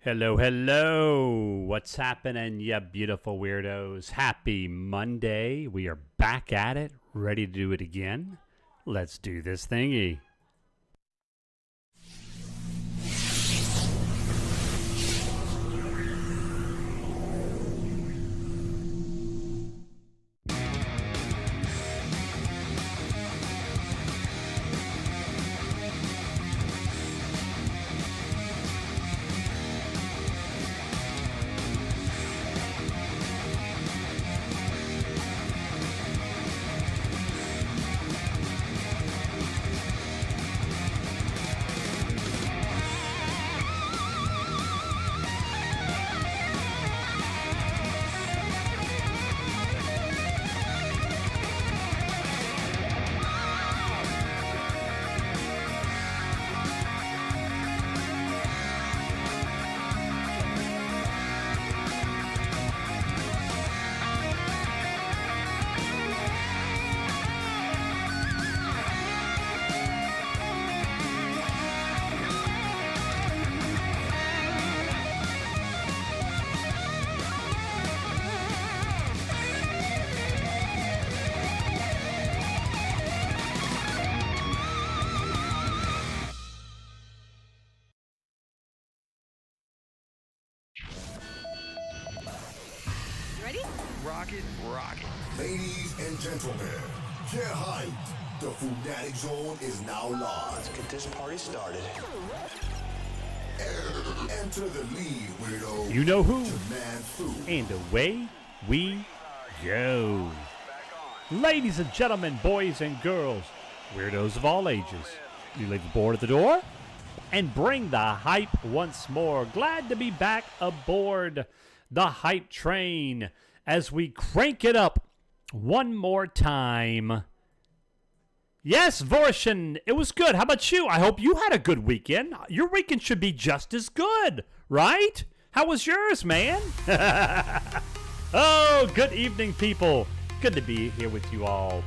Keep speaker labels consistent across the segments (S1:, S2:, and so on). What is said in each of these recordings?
S1: Hello, hello. What's happening, you beautiful weirdos? Happy Monday. We are back at it, ready to do it again. Let's do this thingy.
S2: Ladies and gentlemen, get hyped. The Fanatic Zone is now live.
S3: Let's get this party started.
S2: Enter the lead, weirdo.
S1: You know who?
S2: Jermaine Fu.
S1: And away we go. Ladies and gentlemen, boys and girls, weirdos of all ages, you leave the board at the door and bring the hype once more. Glad to be back aboard the hype train as we crank it up one more time. Yes, Vorshin, it was good. How about you? I hope you had a good weekend. Your weekend should be just as good, right? How was yours, man? Oh, good evening, people. Good to be here with you all.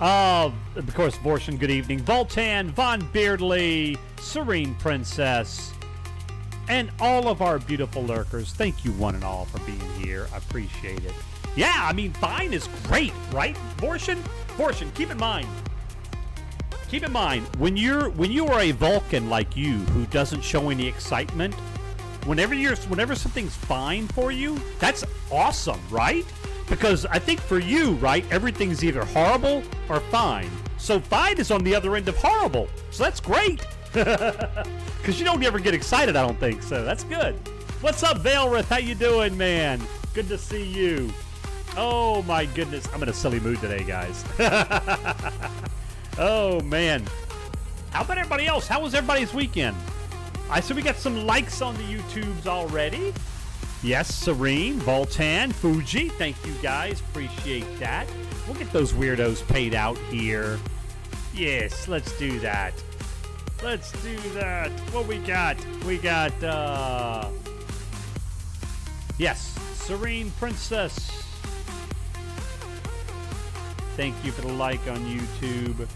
S1: Of course, Vorshin, good evening. Voltan, Von Beardley, Serene Princess, and all of our beautiful lurkers. Thank you one and all for being here. I appreciate it. Yeah, I mean, fine is great, right? Vorshin, keep in mind, when you are a Vulcan like you who doesn't show any excitement, whenever something's fine for you, that's awesome, right? Because I think for you, right, everything's either horrible or fine. So fine is on the other end of horrible. So that's great. Because you don't ever get excited, I don't think. So that's good. What's up, Vailrith? How you doing, man? Good to see you. Oh, my goodness. I'm in a silly mood today, guys. Oh, man. How about everybody else? How was everybody's weekend? I see we got some likes on the YouTubes already. Yes, Serene, Voltan, Fuji. Thank you, guys. Appreciate that. We'll get those weirdos paid out here. Yes, let's do that. Let's do that. What we got? We got, yes, Serene Princess. Thank you for the like on YouTube.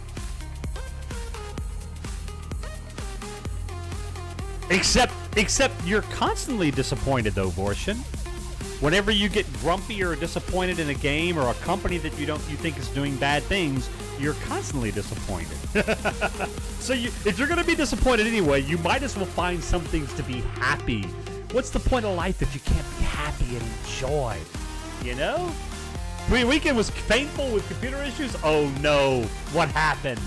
S1: Except you're constantly disappointed, though, Vorshin. Whenever you get grumpy or disappointed in a game or a company that you think is doing bad things, you're constantly disappointed. So if you're going to be disappointed anyway, you might as well find some things to be happy. What's the point of life if you can't be happy and enjoy? You know? Weekend was painful with computer issues? Oh no, what happened?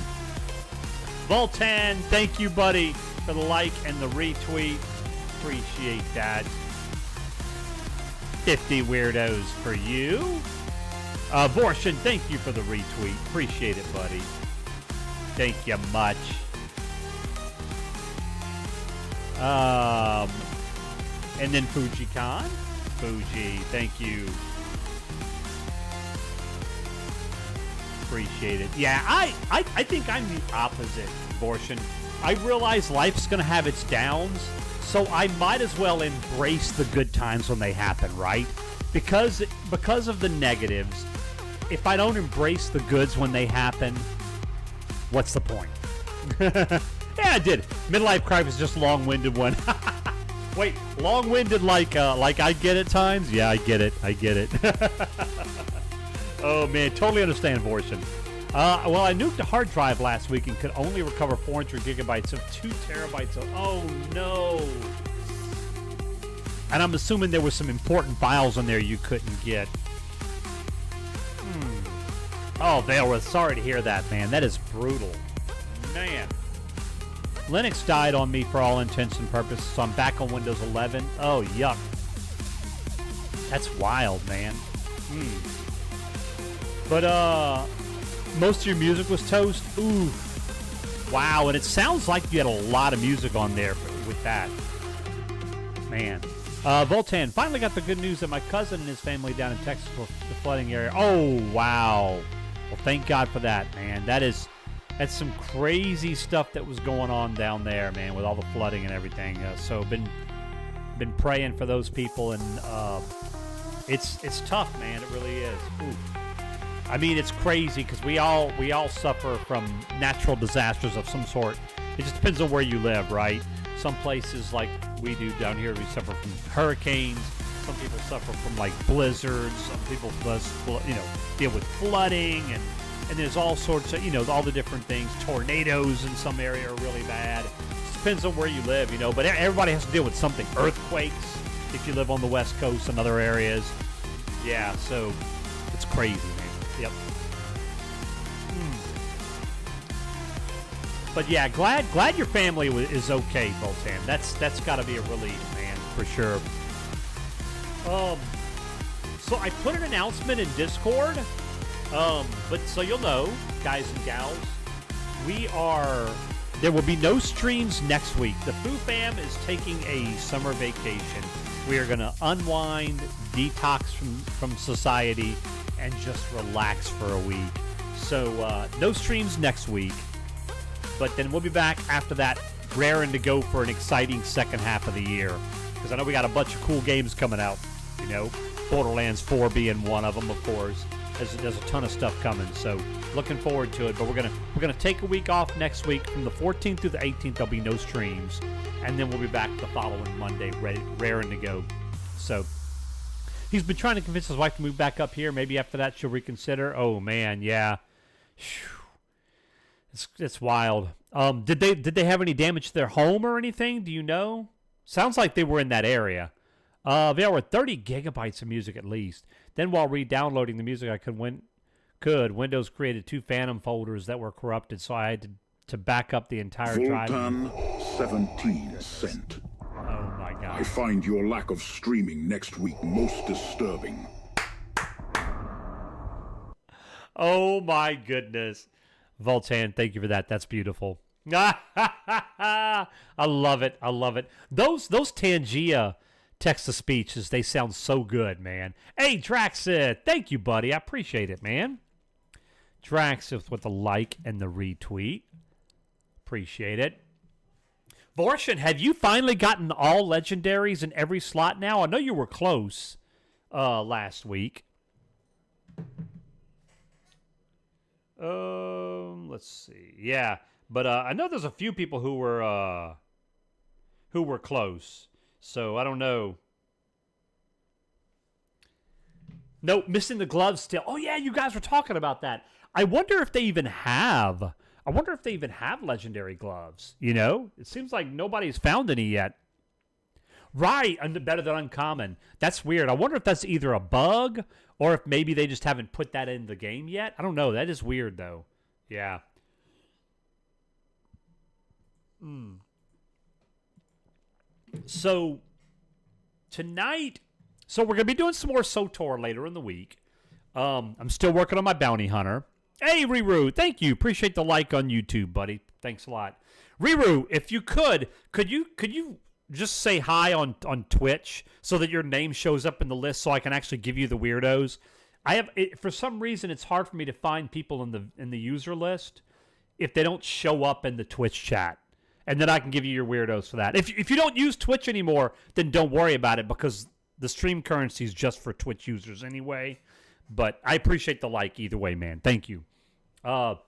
S1: Voltan, thank you, buddy, for the like and the retweet. Appreciate that. 50 weirdos for you. Vorshin, thank you for the retweet. Appreciate it, buddy. Thank you much. And then Fuji-Con. Fuji, thank you. Appreciate it. Yeah, I think I'm the opposite, Vorshin. I realize life's going to have its downs, so I might as well embrace the good times when they happen, right? Because of the negatives, if I don't embrace the goods when they happen, what's the point? Yeah, I did. Midlife crisis, just long-winded one. Wait, long-winded like I get at times? Yeah, I get it. Oh, man, totally understand, Vorsion. Well, I nuked a hard drive last week and could only recover 400 gigabytes of 2 terabytes of... Oh, no. And I'm assuming there were some important files on there you couldn't get. Oh, Vale was sorry to hear that, man. That is brutal. Man. Linux died on me for all intents and purposes, so I'm back on Windows 11. Oh, yuck. That's wild, man. But, most of your music was toast? Ooh. Wow, and it sounds like you had a lot of music on there with that. Man. Voltan, finally got the good news that my cousin and his family down in Texas were the flooding area. Oh, wow. Well, thank God for that, man. That's some crazy stuff that was going on down there, man, with all the flooding and everything. So been praying for those people, and it's tough, man. It really is. Ooh. I mean, it's crazy because we all suffer from natural disasters of some sort. It just depends on where you live, right? Some places like we do down here, we suffer from hurricanes. Some people suffer from like blizzards. Some people, deal with flooding, and there's all sorts of, all the different things. Tornadoes in some area are really bad. It depends on where you live, but everybody has to deal with something. Earthquakes, if you live on the West Coast and other areas. Yeah, so it's crazy, man. Yep. But yeah, glad your family is okay, Voltan. That's got to be a relief, man, for sure. So I put an announcement in Discord. But so you'll know, guys and gals, there will be no streams next week. The Foo Fam is taking a summer vacation. We are going to unwind, detox from society, and just relax for a week. So no streams next week. But then we'll be back after that, raring to go for an exciting second half of the year. Because I know we got a bunch of cool games coming out. Borderlands 4 being one of them, of course. There's a ton of stuff coming, so looking forward to it. But we're gonna take a week off next week. From the 14th through the 18th, there'll be no streams, and then we'll be back the following Monday, raring to go. So he's been trying to convince his wife to move back up here. Maybe after that she'll reconsider. Oh man, yeah. It's wild. Did they have any damage to their home or anything? Do you know? Sounds like they were in that area. There were 30 gigabytes of music at least. Then while re-downloading the music, Windows created 2 Phantom folders that were corrupted, so I had to back up the entire drive.
S3: Voltan 17 sent.
S1: Oh my God.
S3: I find your lack of streaming next week most disturbing.
S1: Oh my goodness. Voltan, thank you for that. That's beautiful. I love it. Those Tangia text-to-speeches, they sound so good, man. Hey, Draxith, thank you, buddy. I appreciate it, man. Draxith with the like and the retweet. Appreciate it. Vorshin, have you finally gotten all legendaries in every slot now? I know you were close last week. Let's see. Yeah, but I know there's a few people who were close. So I don't know. Nope, missing the gloves still. Oh yeah, you guys were talking about that. I wonder if they even have legendary gloves. It seems like nobody's found any yet. Right, and better than uncommon. That's weird. I wonder if that's either a bug or if maybe they just haven't put that in the game yet. I don't know. That is weird though. Yeah. So tonight, we're going to be doing some more SOTOR later in the week. I'm still working on my bounty hunter. Hey, Riru, thank you. Appreciate the like on YouTube, buddy. Thanks a lot. Riru, if you could you just say hi on Twitch so that your name shows up in the list so I can actually give you the weirdos? For some reason, it's hard for me to find people in the user list if they don't show up in the Twitch chat. And then I can give you your weirdos for that. If you don't use Twitch anymore, then don't worry about it because the stream currency is just for Twitch users anyway. But I appreciate the like either way, man. Thank you. Only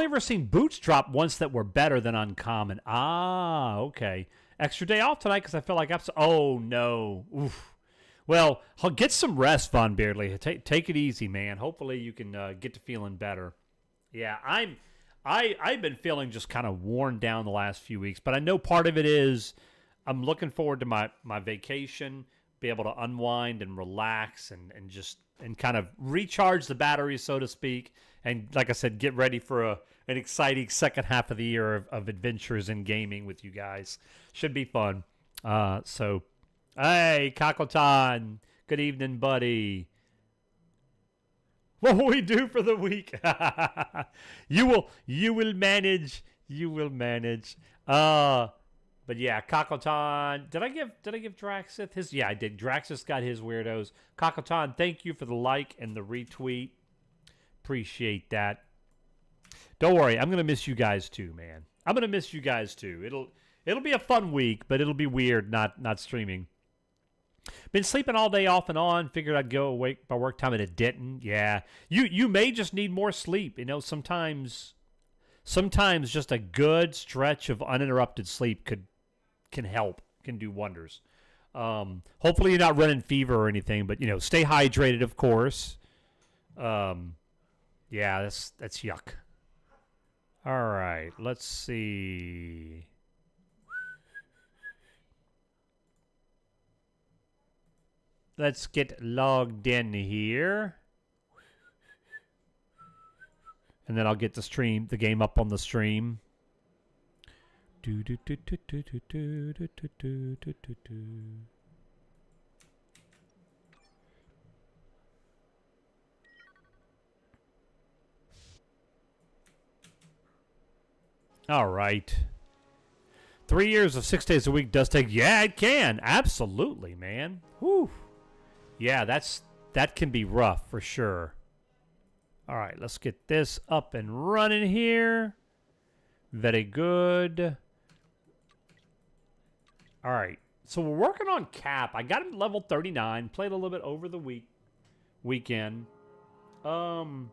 S1: ever seen boots drop once that were better than uncommon. Ah, okay. extra day off tonight because I feel like oh no. Oof. Well, I'll get some rest, Von Beardley. Take it easy, man. Hopefully you can get to feeling better. Yeah, I've been feeling just kind of worn down the last few weeks, but I know part of it is I'm looking forward to my vacation, be able to unwind and relax and kind of recharge the batteries, so to speak. And like I said, get ready for an exciting second half of the year of adventures in gaming with you guys. Should be fun. So, hey, Kakotan, good evening, buddy. What will we do for the week? You will manage. You will manage. But yeah, Kakotan. Did I give Draxith his? Yeah, I did. Draxith got his weirdos. Kakotan, thank you for the like and the retweet. Appreciate that. Don't worry, I'm gonna miss you guys too, man. I'm gonna miss you guys too. It'll be a fun week, but it'll be weird not streaming. Been sleeping all day off and on. Figured I'd go awake by work time, and it didn't. Yeah, you may just need more sleep. You know, sometimes just a good stretch of uninterrupted sleep can help, can do wonders. Hopefully you're not running fever or anything, but stay hydrated, of course. Yeah, that's yuck. All right, let's see. Let's get logged in here. And then I'll get the game up on the stream. All right. 3 years of 6 days a week does take... Yeah, it can. Absolutely, man. Whew. Yeah, that can be rough for sure. All right, let's get this up and running here. Very good. All right, so we're working on Cap. I got him level 39. Played a little bit over the weekend. All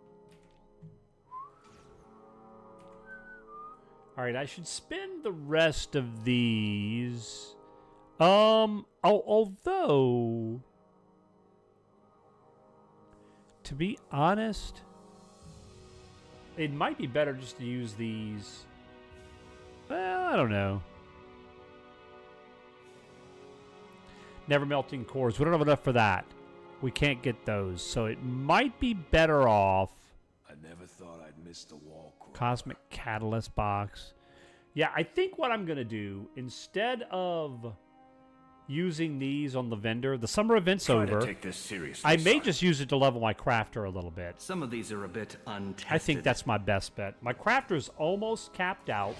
S1: right, I should spend the rest of these. Although, to be honest, it might be better just to use these. Well, I don't know. Never melting cores. We don't have enough for that. We can't get those. So it might be better off.
S4: I never thought I'd miss the wall.
S1: Cosmic Catalyst box. Yeah, I think what I'm going to do, instead of using these on the vendor, the summer event's over.
S4: Take this seriously,
S1: I may
S4: son.
S1: just use it to level my crafter a little bit.
S5: Some of these are a bit untested.
S1: I think that's my best bet. My crafter's almost capped out.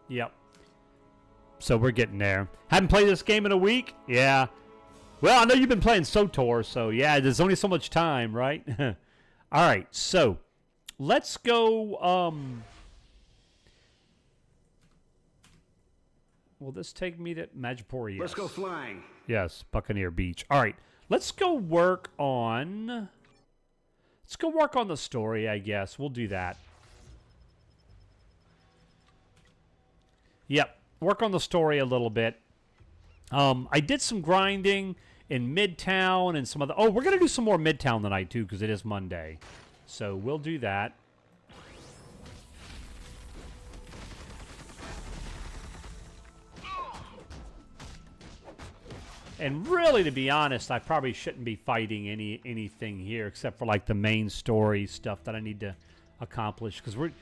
S1: Yep. So we're getting there. Haven't played this game in a week? Yeah. Well, I know you've been playing SWTOR, so yeah, there's only so much time, right? All right, so let's go. Will this take me to Majapur? Yes.
S4: Let's go flying.
S1: Yes, Buccaneer Beach. All right, let's go work on. Let's go work on the story, I guess. We'll do that. Yep, work on the story a little bit. I did some grinding in Midtown and some other... Oh, we're going to do some more Midtown tonight, too, because it is Monday. So we'll do that. And really, to be honest, I probably shouldn't be fighting anything here except for, like, the main story stuff that I need to accomplish. Because we're...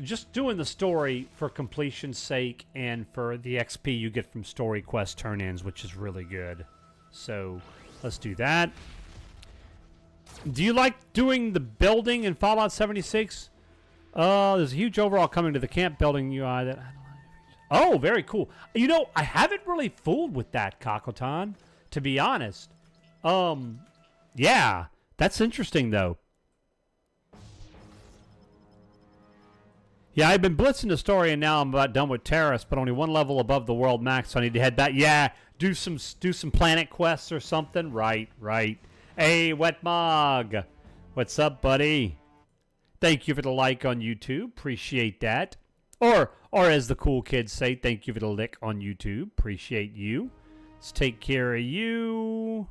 S1: Just doing the story for completion's sake and for the XP you get from story quest turn-ins, which is really good. So, let's do that. Do you like doing the building in Fallout 76? There's a huge overhaul coming to the camp building UI that... Oh, very cool. You know, I haven't really fooled with that, Kakotan, to be honest. Yeah, that's interesting, though. Yeah, I've been blitzing the story, and now I'm about done with Terrace, but only one level above the world max, so I need to head back. Yeah, do some planet quests or something. Right. Hey, Wetmog. What's up, buddy? Thank you for the like on YouTube. Appreciate that. Or as the cool kids say, thank you for the lick on YouTube. Appreciate you. Let's take care of you.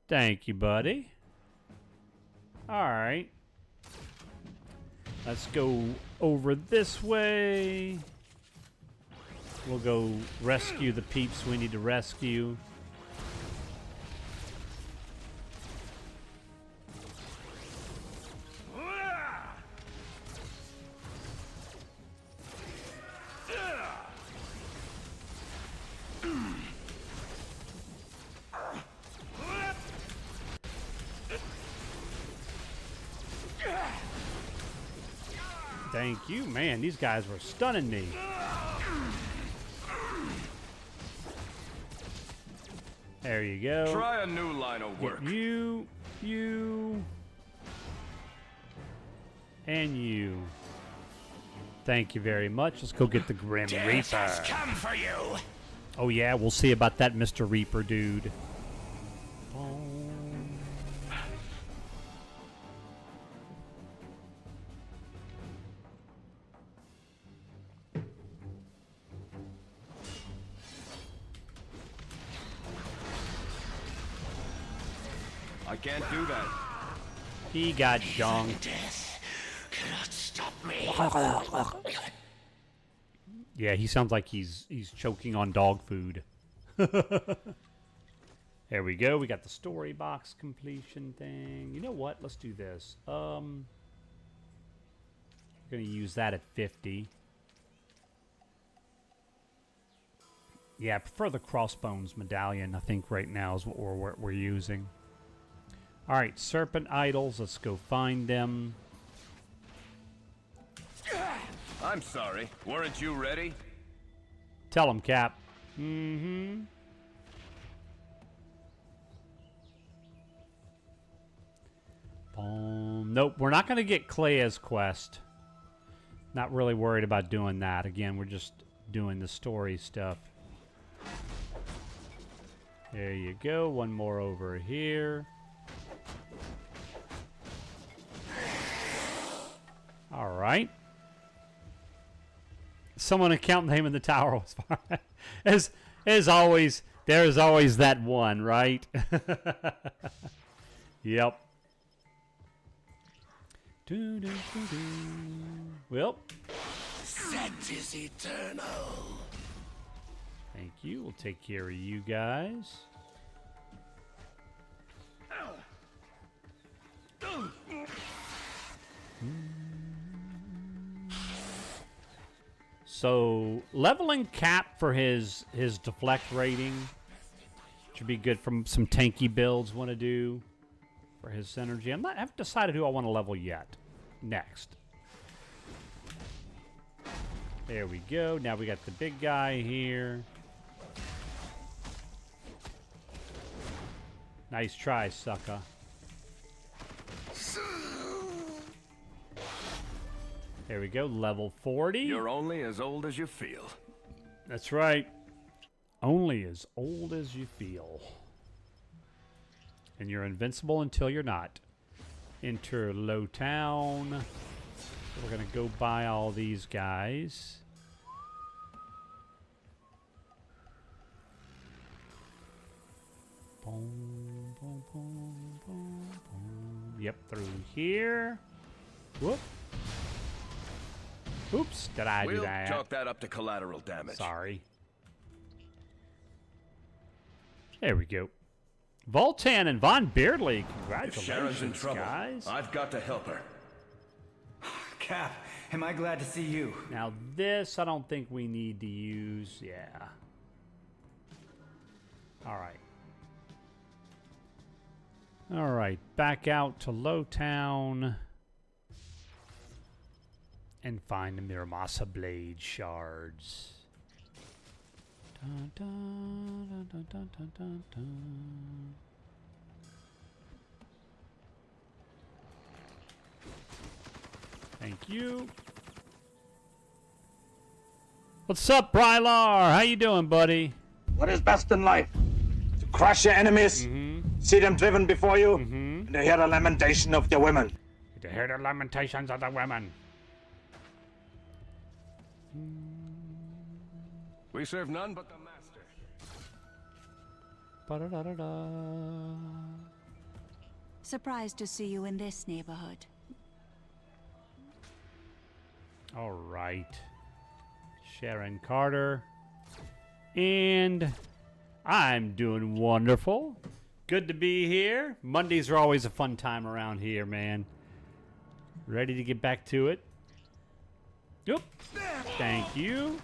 S1: Thank you, buddy. All right. Let's go over this way. We'll go rescue the peeps we need to rescue. Thank you. Man, these guys were stunning me. There you go.
S4: Try a new line of work.
S1: Get you, and you. Thank you very much. Let's go get the Grim Reaper.
S4: Come for you.
S1: Oh yeah, we'll see about that Mr. Reaper dude.
S4: I can't do that.
S1: He got jonked.
S6: Death cannot stop me.
S1: Yeah, he sounds like he's choking on dog food. There we go. We got the story box completion thing. You know what? Let's do this. We're gonna use that at 50. Yeah, I prefer the Crossbones medallion. I think right now is what we're using. All right, serpent idols. Let's go find them.
S4: I'm sorry. Weren't you ready?
S1: Tell him, Cap. Mm-hmm. Nope, we're not going to get Clea's quest. Not really worried about doing that. Again, we're just doing the story stuff. There you go. One more over here. All right. Someone account name in the tower was fine. As always, there's always that one, right? Yep. Well.
S6: That is eternal.
S1: Thank you. We'll take care of you guys. So leveling Cap for his deflect rating should be good from some tanky builds want to do for his synergy. I haven't decided who I want to level yet. Next. There we go. Now we got the big guy here. Nice try, sucker. There we go, level 40.
S4: You're only as old as you feel.
S1: That's right. Only as old as you feel. And you're invincible until you're not. Enter Lowtown. So we're going to go buy all these guys. Boom, boom, boom, boom, boom. Yep, through here. Whoop. Oops, did I do that?
S4: We'll chalk that up to collateral damage.
S1: Sorry. There we go. Voltan and Von Beardley,
S4: If Sharon's in
S1: congratulations,
S4: trouble,
S1: guys.
S4: I've got to help her.
S5: Cap, am I glad to see you?
S1: Now this, I don't think we need to use. Yeah. All right. All right, back out to Lowtown. And find the Miramasa Blade shards. Dun, dun, dun, dun, dun, dun, dun, dun. Thank you. What's up, Brylar? How you doing, buddy?
S7: What is best in life? To crush your enemies, see them driven before you, To hear the lamentation of the women.
S1: To hear the lamentations of the women.
S4: We serve none but the master.
S1: Ba-da-da-da-da.
S8: Surprised to see you in this neighborhood.
S1: All right. Sharon Carter. And I'm doing wonderful. Good to be here. Mondays are always a fun time around here, man. Ready to get back to it? Yep. Thank you.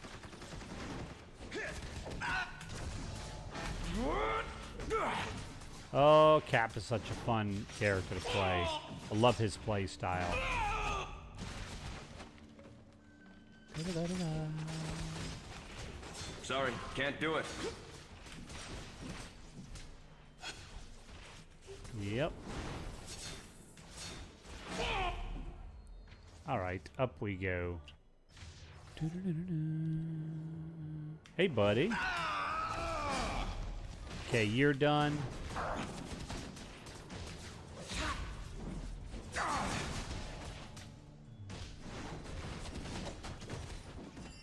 S1: Oh, Cap is such a fun character to play. I love his play style.
S4: Sorry, can't do it.
S1: Yep. All right, up we go. Hey, buddy. Okay, you're done.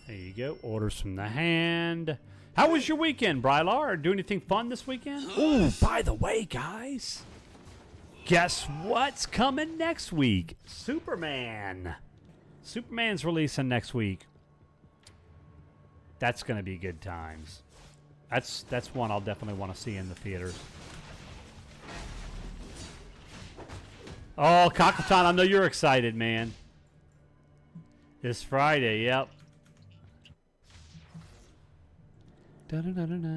S1: There you go. Orders from the hand. How was your weekend, Brylar? Do anything fun this weekend? Ooh, by the way, guys. Guess what's coming next week? Superman. Superman's releasing next week. That's going to be good times. That's one I'll definitely want to see in the theaters. Oh, Kakatan, I know you're excited, man. This Friday, yep. Da-da-da-da-da.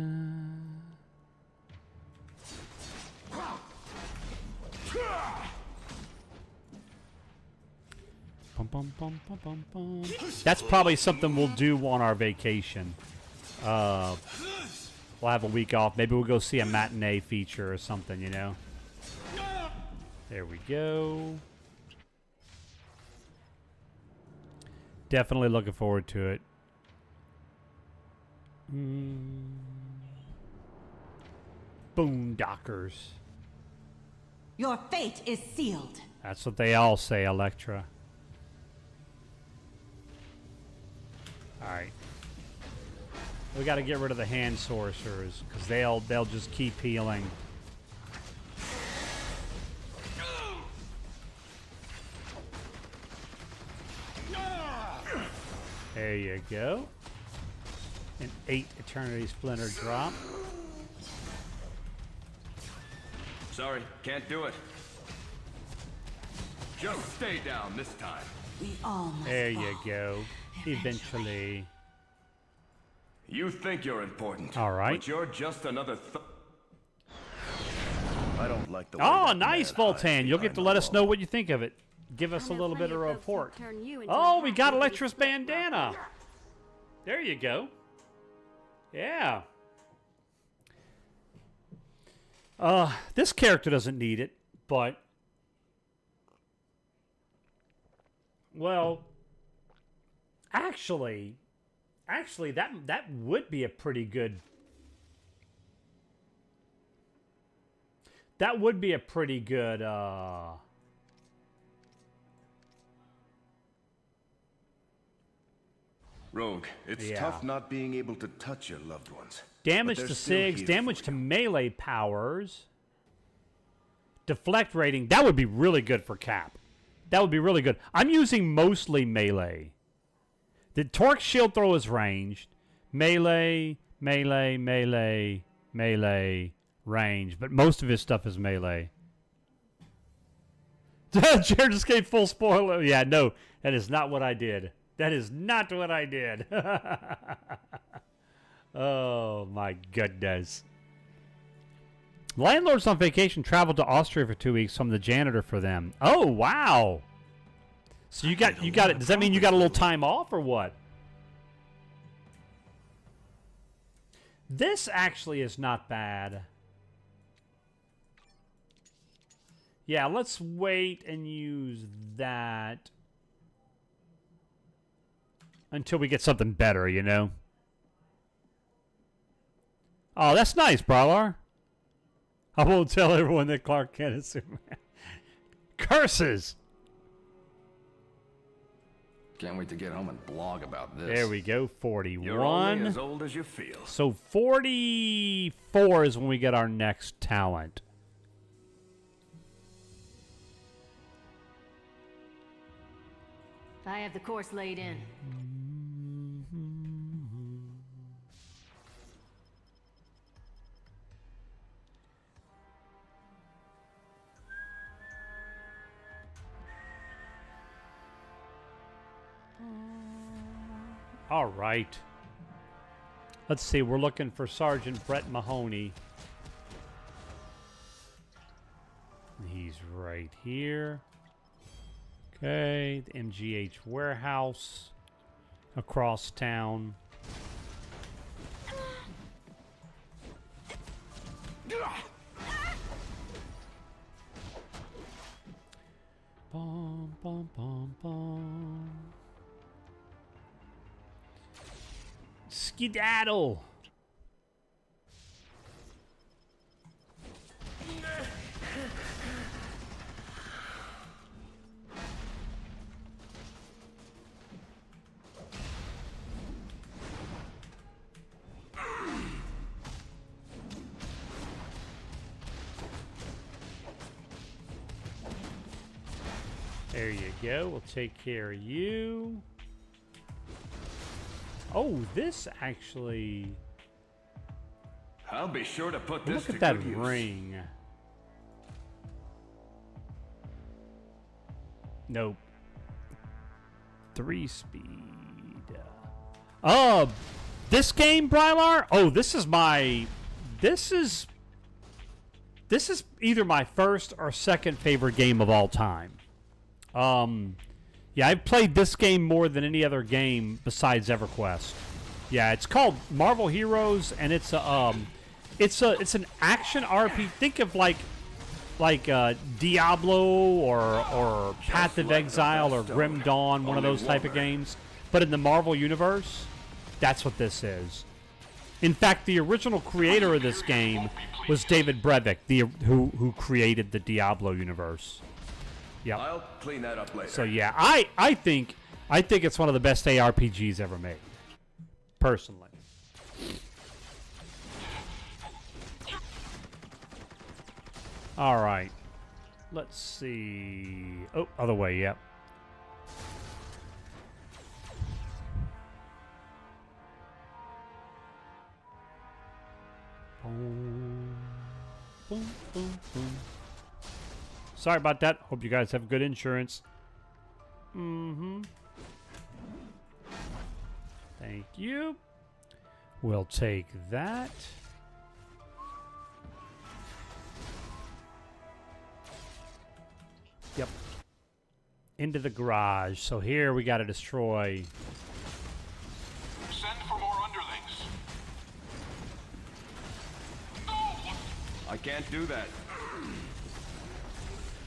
S1: Bum, bum, bum, bum, bum, bum. That's probably something we'll do on our vacation. We'll have a week off. Maybe we'll go see a matinee feature or something, you know? There we go. Definitely looking forward to it. Boondockers.
S8: Your fate is sealed.
S1: That's what they all say, Elektra. Alright. We gotta get rid of the hand sorcerers, because they'll just keep healing. There you go. An 8 Eternity Splinter drop.
S4: Sorry, can't do it. Just stay down this time.
S8: We all must
S1: There you
S8: fall.
S1: go. Eventually.
S4: You think you're important.
S1: All right.
S4: But you're just another I don't like the way
S1: Oh,
S4: that
S1: nice,
S4: man hides
S1: Voltan. You'll get
S4: behind
S1: to
S4: the
S1: let us
S4: wall.
S1: know what you think of it. Give us a little bit of a report. Oh, we got Electra's bandana. There you go. Yeah. This character doesn't need it, but well, actually that would be a pretty good. That would be a pretty good.
S4: Rogue, it's
S1: Yeah.
S4: tough not being able to touch your loved ones.
S1: Damage
S4: But
S1: to
S4: they're still
S1: SIGs,
S4: here
S1: damage
S4: for
S1: to
S4: you.
S1: melee powers, deflect rating. That would be really good for Cap. That would be really good. I'm using mostly melee. The Torque Shield Throw is ranged. Melee, melee, melee, melee, range. But most of his stuff is melee. Jared just gave full spoiler. Yeah, no, that is not what I did. That is not what I did. Oh, my goodness. Landlord's on vacation, traveled to Austria for 2 weeks. So I'm the janitor for them. Oh, wow. So you got it. Does that mean you got a little time off or what? This actually is not bad. Yeah, let's wait and use that until we get something better, you know? Oh, that's nice, Brawler. I won't tell everyone that Clark Kent is Superman. curses.
S9: Can't wait to get home and blog about this.
S1: There we go,
S4: You're only
S1: 41.
S4: as old as you feel.
S1: So 44 is when we get our next talent.
S10: I have the course laid in.
S1: All right. Let's see. We're looking for Sergeant Brett Mahoney. He's right here. Okay. The MGH warehouse across town. Bum, bum, bum, bum. Skedaddle. There you go. We'll take care of you. Oh, this actually...
S4: I'll be sure to put this
S1: Look
S4: to
S1: at that
S4: good use.
S1: ring. Nope. 3-speed. This game, Brylar? Oh, this is my... This is either my first or second favorite game of all time. Yeah, I've played this game more than any other game besides EverQuest. Yeah, it's called Marvel Heroes, and it's an action RPG. Think of like Diablo or Path of Exile or Grim Dawn, one of those type of games. But in the Marvel universe, that's what this is. In fact, the original creator of this game was David Brevik, who created the Diablo universe. Yeah.
S4: I'll clean that up later.
S1: So yeah, I think it's one of the best ARPGs ever made. Personally. All right. Let's see. Oh, other way, yep. Boom, boom, boom, boom. Sorry about that. Hope you guys have good insurance. Mm-hmm. Thank you. We'll take that. Yep. Into the garage. So here we got to destroy.
S6: Send for more underlings.
S4: I can't do that.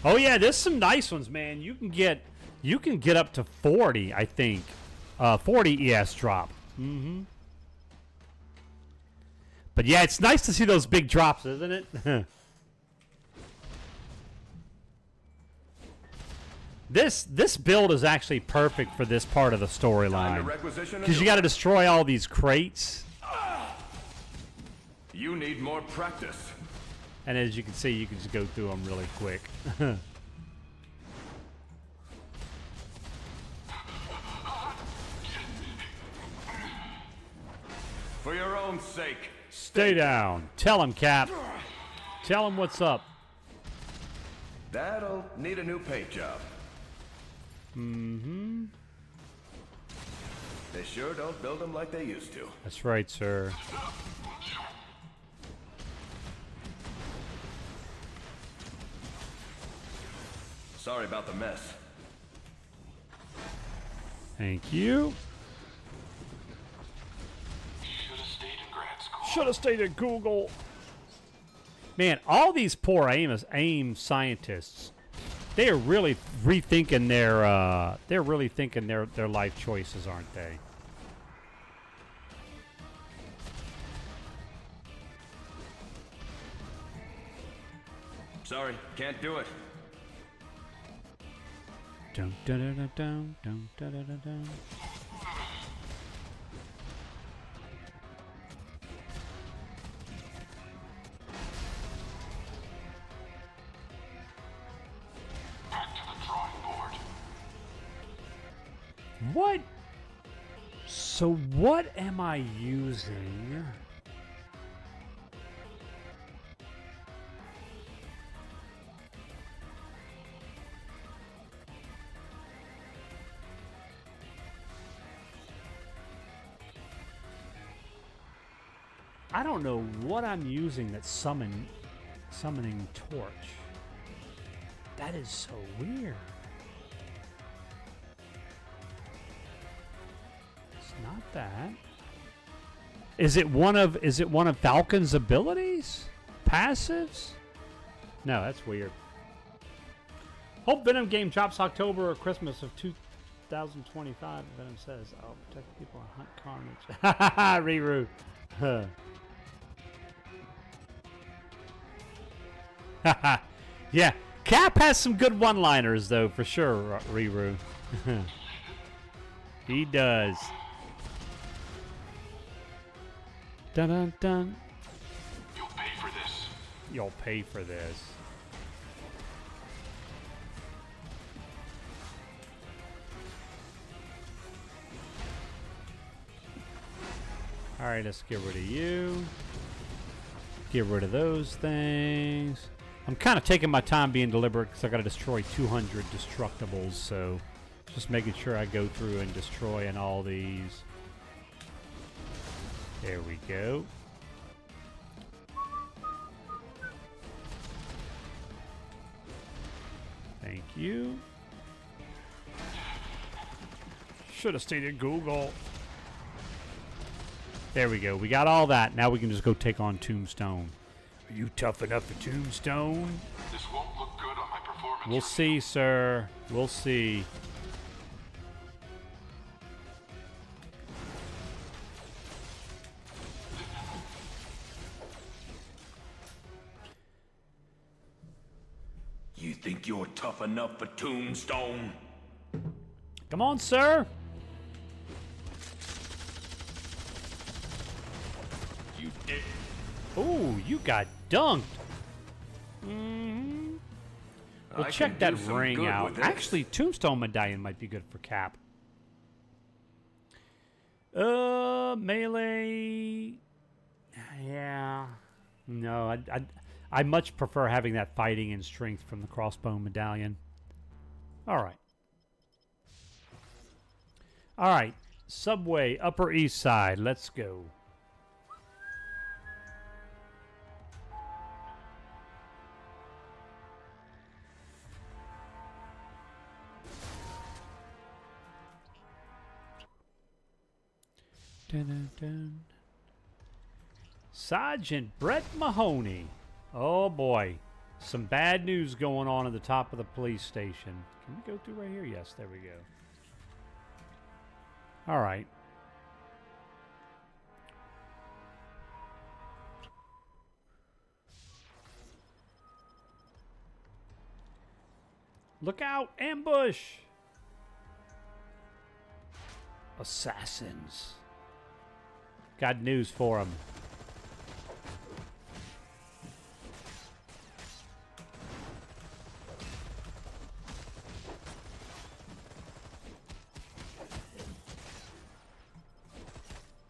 S1: Oh yeah, there's some nice ones, man. You can get up to 40, I think. 40 ES drop. Mm-hmm. But yeah, it's nice to see those big drops, isn't it? This build is actually perfect for this part of the storyline. Because you got to destroy all these crates.
S4: You need more practice.
S1: And as you can see, you can just go through them really quick.
S4: For your own sake.
S1: Stay down. Tell him, Cap. Tell him what's up.
S4: That'll need a new paint job.
S1: Mm-hmm.
S4: They sure don't build them like they used to.
S1: That's right, sir.
S4: Sorry about the mess.
S1: Thank you.
S6: Should have stayed in grad school.
S1: Should have stayed at Google. Man, all these poor AIM scientists, they are really rethinking their life choices, aren't they?
S4: Sorry, can't do it.
S1: Dun, dun, dun, dun, dun, dun, dun, dun, dun.
S6: Back to the drawing board.
S1: What? So what am I using? I don't know what I'm using that's summoning torch. That is so weird. It's not that. Is it one of Falcon's abilities? Passives? No, that's weird. Hope Venom game drops October or Christmas of 2025. Venom says, "I'll protect people and hunt carnage." Riru. Huh. Yeah, Cap has some good one-liners though, for sure, Riru. He does. Dun dun dun.
S6: You'll pay for this.
S1: You'll pay for this. All right, let's get rid of you. Get rid of those things. I'm kind of taking my time being deliberate because I got to destroy 200 destructibles, so just making sure I go through and destroy in all these. There we go. Thank you. Should have stayed in Google. There we go. We got all that. Now we can just go take on Tombstone. Are you tough enough for Tombstone?
S6: This won't look good on my performance.
S1: We'll see, sir. We'll see.
S4: You think you're tough enough for Tombstone?
S1: Come on, sir.
S4: You did.
S1: Ooh, you got dunked. Mm-hmm. We'll
S4: I
S1: check
S4: can
S1: that
S4: do some
S1: ring
S4: good
S1: out.
S4: with this.
S1: Actually, Tombstone Medallion might be good for Cap. Melee. Yeah. No, I much prefer having that fighting and strength from the Crossbow Medallion. All right. All right. Subway, Upper East Side. Let's go. Dun, dun, dun. Sergeant Brett Mahoney. Oh boy. Some bad news going on at the top of the police station. Can we go through right here? Yes, there we go. All right. Look out! Ambush! Assassins. Got news for them.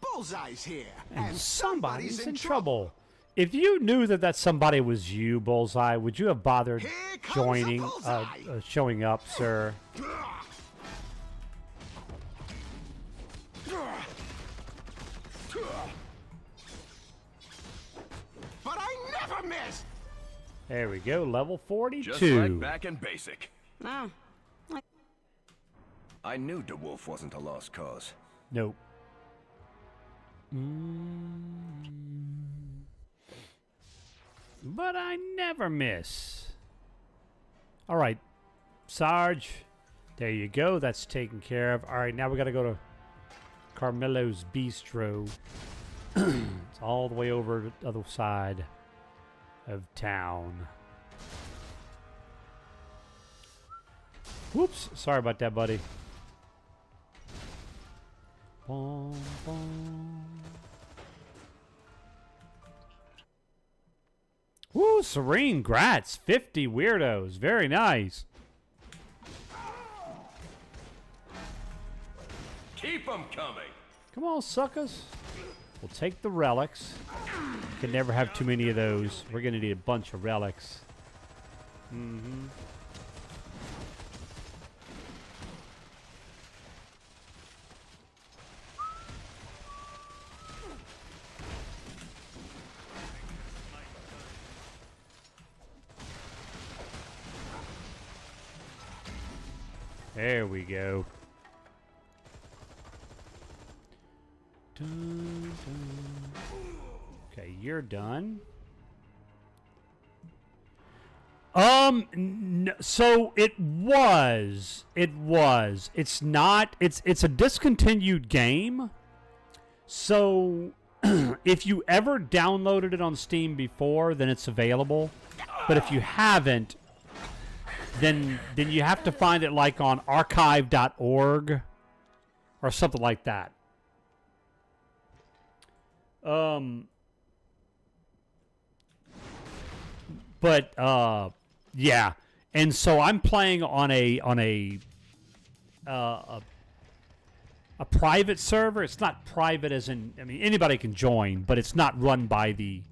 S10: Bullseye's here,
S1: And somebody's in trouble. If you knew that somebody was you, Bullseye, would you have bothered
S10: Here comes
S1: joining,
S10: the Bullseye.
S1: showing up, sir?
S10: But I never miss.
S1: There we go, level 42.
S4: Just like back in basic.
S8: Ah,
S4: I knew DeWolf wasn't a lost cause.
S1: Nope. But I never miss. All right, Sarge. There you go. That's taken care of. All right, now we got to go to Carmelo's Bistro. It's all the way over to the other side of town. Whoops. Sorry about that, buddy. Boom, boom. Woo, Serene. Grats. 50 weirdos. Very nice.
S4: Keep them coming.
S1: Come on, suckers. We'll take the relics. Can never have too many of those. We're going to need a bunch of relics. Mm-hmm. There we go. Dun, dun. Okay, you're done. So it was. It's not. It's a discontinued game. So if you ever downloaded it on Steam before, then it's available. But if you haven't, then you have to find it like on archive.org or something like that. But yeah, and so I'm playing on a private server. It's not private as in, I mean, anybody can join, but it's not run by the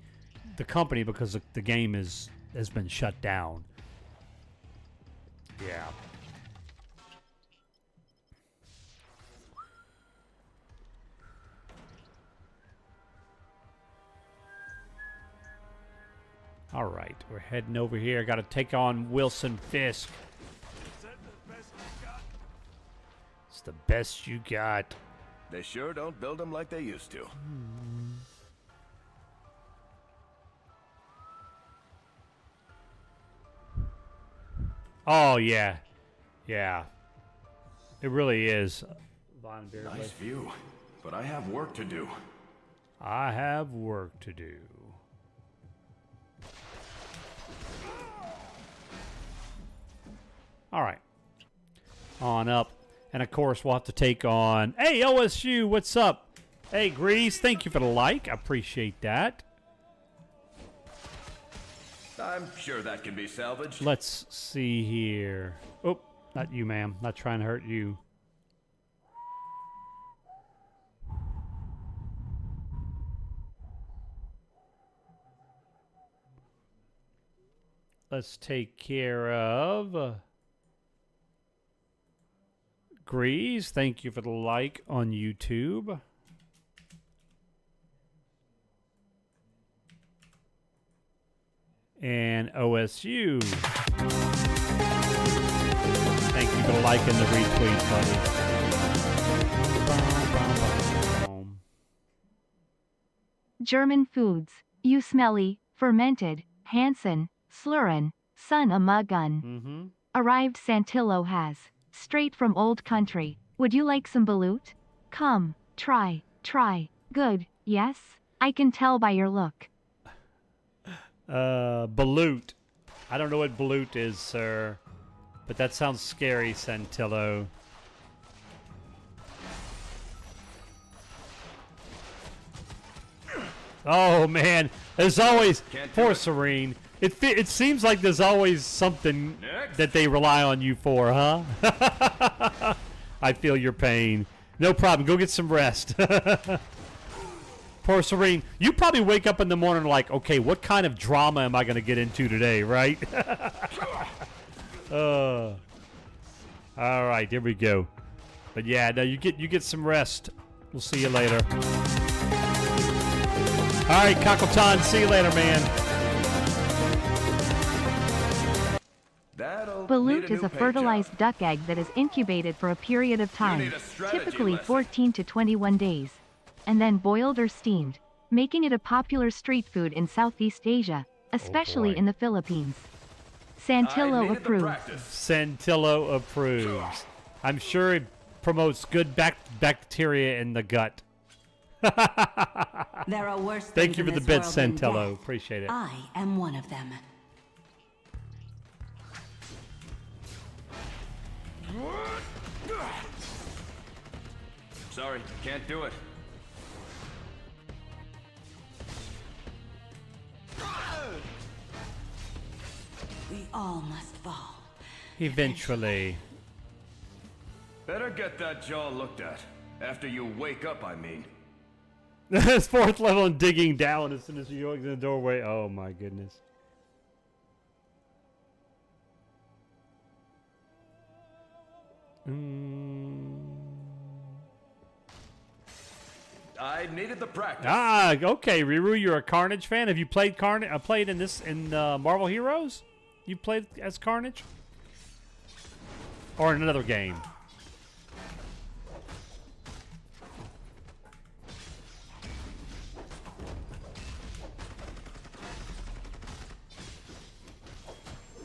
S1: company because the game has been shut down. Yeah. All right, we're heading over here. Got to take on Wilson Fisk. It's the best you got.
S4: They sure don't build them like they used to.
S1: Oh, yeah. Yeah. It really is. Von Beardsley.
S4: Nice view, but I have work to do.
S1: I have work to do. All right. On up. And, of course, we'll have to take on... Hey, OSU, what's up? Hey, Grease, thank you for the like. I appreciate that.
S4: I'm sure that can be salvaged.
S1: Let's see here. Oh, not you, ma'am. Not trying to hurt you. Let's take care of... Grease, thank you for the like on YouTube. And OSU. Thank you for the like and the retweet, buddy.
S11: German foods. You smelly, fermented, Hansen, Slurren, son a gun. Arrived Santillo has. Straight from old country. Would you like some balut? Come, try. Good, yes? I can tell by your look.
S1: Balut. I don't know what balut is, sir. But that sounds scary, Santillo. Oh, man. There's always... Poor Serene. It seems like there's always something that they rely on you for, huh? I feel your pain. No problem. Go get some rest. Poor Serene. You probably wake up in the morning like, okay, what kind of drama am I going to get into today, right? All right, here we go. But yeah, no, you get some rest. We'll see you later. All right, Kakotan, see you later, man.
S11: Balut is a fertilized duck egg that is incubated for a period of time, typically 14 to 21 days, and then boiled or steamed, making it a popular street food in Southeast Asia, especially in the Philippines. Santillo approves.
S1: Santillo approves. I'm sure it promotes good bacteria in the gut.
S8: There are worse
S1: Thank you for the bit, Santillo.
S8: Death.
S1: Appreciate it.
S8: I am one of them.
S4: Sorry, can't do it.
S8: We all must fall.
S1: Eventually.
S4: Better get that jaw looked at. After you wake up, I mean.
S1: It's 4th level and digging down as soon as you go in the doorway. Oh my goodness.
S4: I needed the practice.
S1: Ah, okay, Riru, you're a Carnage fan. Have you played Carnage? Played in this in Marvel Heroes? You played as Carnage, or in another game?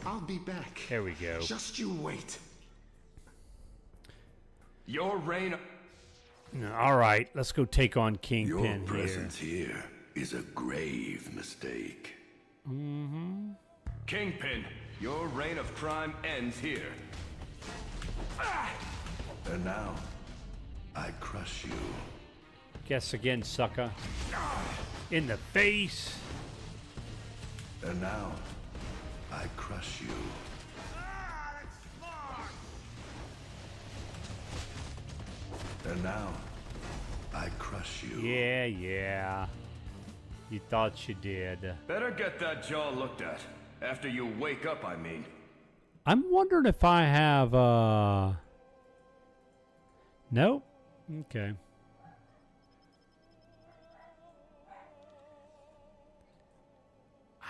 S10: I'll be back.
S1: There we go.
S10: Just you wait.
S4: Your reign.
S1: All right, let's go take on
S3: Your
S1: Kingpin here.
S3: presence here is a grave mistake.
S4: Kingpin, your reign of crime ends here.
S3: And now, I crush you.
S1: Guess again, sucker. In the face.
S3: And now, I crush you. And now, I crush you.
S1: Yeah, yeah. You thought you did.
S4: Better get that jaw looked at. After you wake up, I mean.
S1: I'm wondering if I have, Nope. Okay.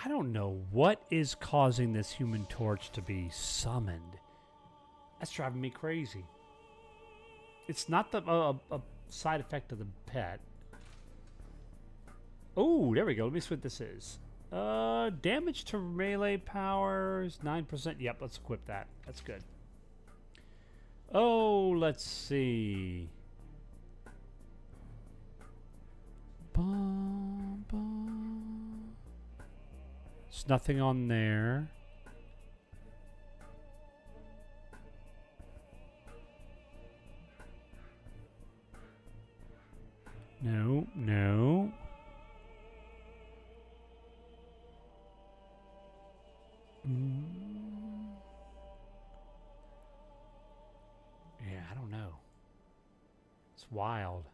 S1: I don't know what is causing this Human Torch to be summoned. That's driving me crazy. It's not the a side effect of the pet. Oh, there we go. Let me see what this is. Damage to melee powers, 9%. Yep, let's equip that. That's good. Oh, let's see. Bum, bum. There's nothing on there. No, no. Yeah, I don't know. It's wild.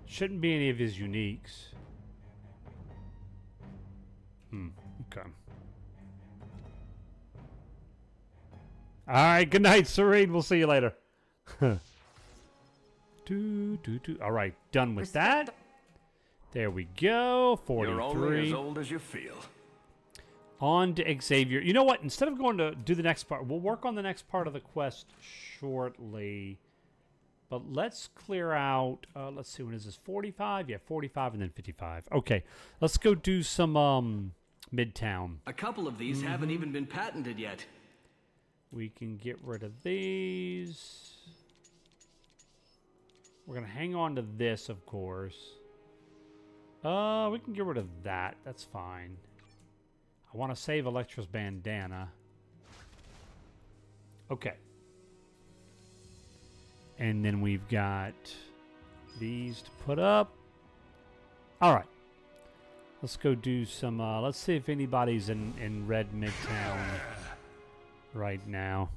S1: Shouldn't be any of his uniques. Okay. All right, good night, Serene. We'll see you later. All right, done with that. There we go. 43.
S4: You're only as old as you feel.
S1: On to Xavier. You know what? Instead of going to do the next part, we'll work on the next part of the quest shortly. But let's clear out. Let's see. When is this? 45? Yeah, 45 and then 55. Okay. Let's go do some Midtown.
S12: A couple of these haven't even been patented yet.
S1: We can get rid of these. We're going to hang on to this, of course. We can get rid of that. That's fine. I want to save Elektra's bandana. Okay. And then we've got these to put up. All right. Let's go do some, let's see if anybody's in Red Midtown right now.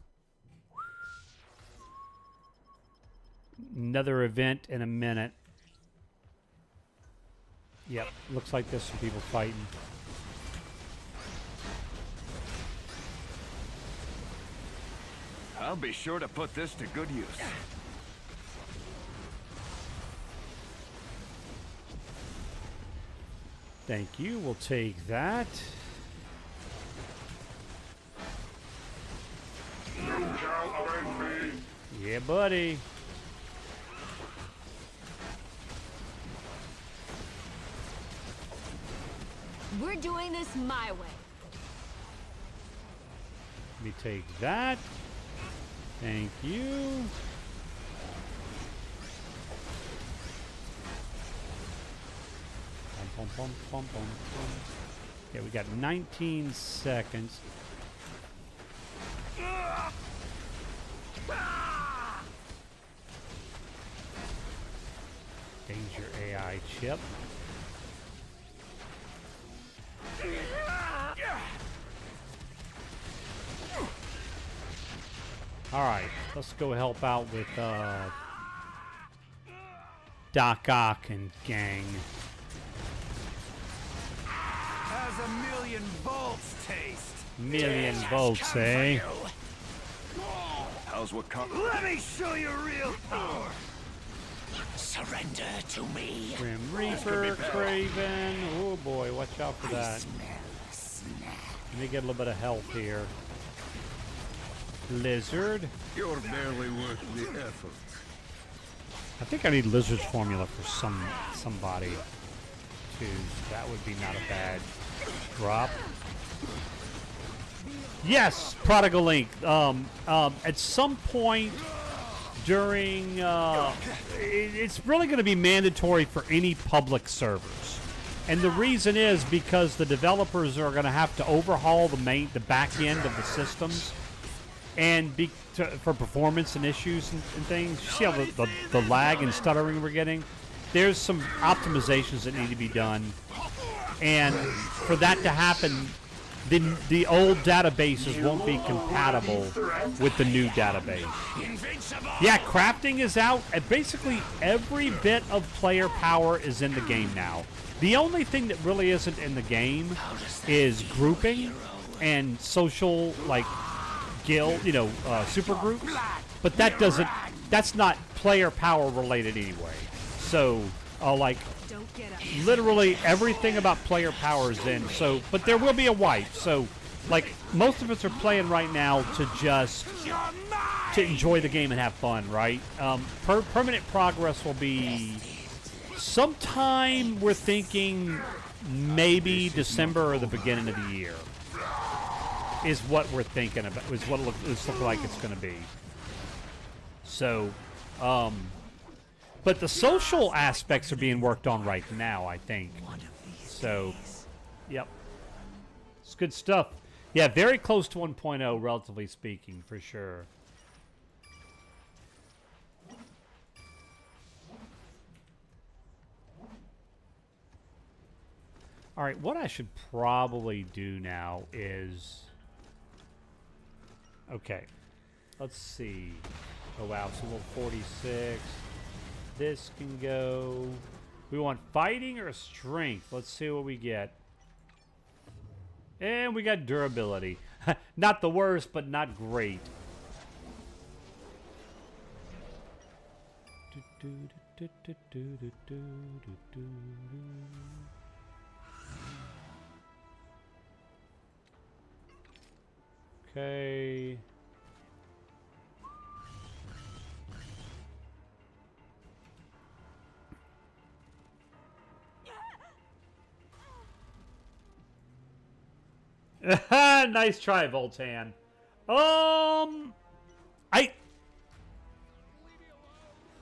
S1: Another event in a minute. Yep, looks like there's some people fighting.
S4: I'll be sure to put this to good use.
S1: Thank you. We'll take that.
S3: You shall avenge me.
S1: Yeah, buddy.
S13: We're doing this my way.
S1: Let me take that. Thank you. Pum, pum, pum, pum, pum, pum. Okay, we got 19 seconds. Danger AI chip. Alright, let's go help out with Doc Ock and gang.
S5: How's a million volts taste?
S1: Million volts, eh?
S4: How's Wakanda?
S5: Let me show you real power.
S10: Surrender to me.
S1: Grim Reaper, Craven. Oh boy, watch out for that. Let me get a little bit of health here. Lizard.
S3: You're barely worth the effort.
S1: I think I need Lizard's formula for somebody too. So that would be not a bad drop. Yes, Prodigal Link. At some point during, it's really going to be mandatory for any public servers, and the reason is because the developers are going to have to overhaul the back end of the systems, and for performance and issues and things. You see how the lag and stuttering we're getting? There's some optimizations that need to be done, and for that to happen, the old databases won't be compatible with the new database. Yeah, crafting is out, and basically every bit of player power is in the game now. The only thing that really isn't in the game is grouping and social, like, guild, super groups. But that's not player power related anyway. So, literally everything about player power is in. So, but there will be a wipe. So, like, most of us are playing right now to enjoy the game and have fun, right? Permanent progress will be sometime, we're thinking maybe December or the beginning of the year is what we're thinking about, is what it's looking like it's going to be. So, but the social aspects are being worked on right now, I think. So, yep. It's good stuff. Yeah, very close to 1.0, relatively speaking, for sure. All right, what I should probably do now is... Okay, let's see. Oh, wow, so level 46. This can go... We want fighting or strength? Let's see what we get. And we got durability. Not the worst, but not great. Okay. Nice try, Voltan.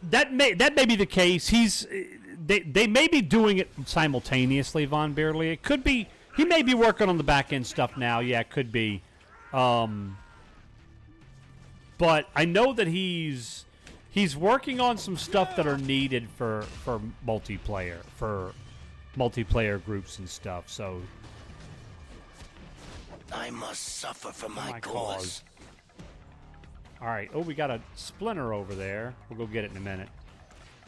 S1: That may be the case. They may be doing it simultaneously, Von Beerley. It could be he may be working on the back end stuff now. Yeah, it could be. But I know that he's working on some stuff that are needed for multiplayer groups and stuff. So
S10: I must suffer for my cause.
S1: All right. Oh, we got a splinter over there. We'll go get it in a minute.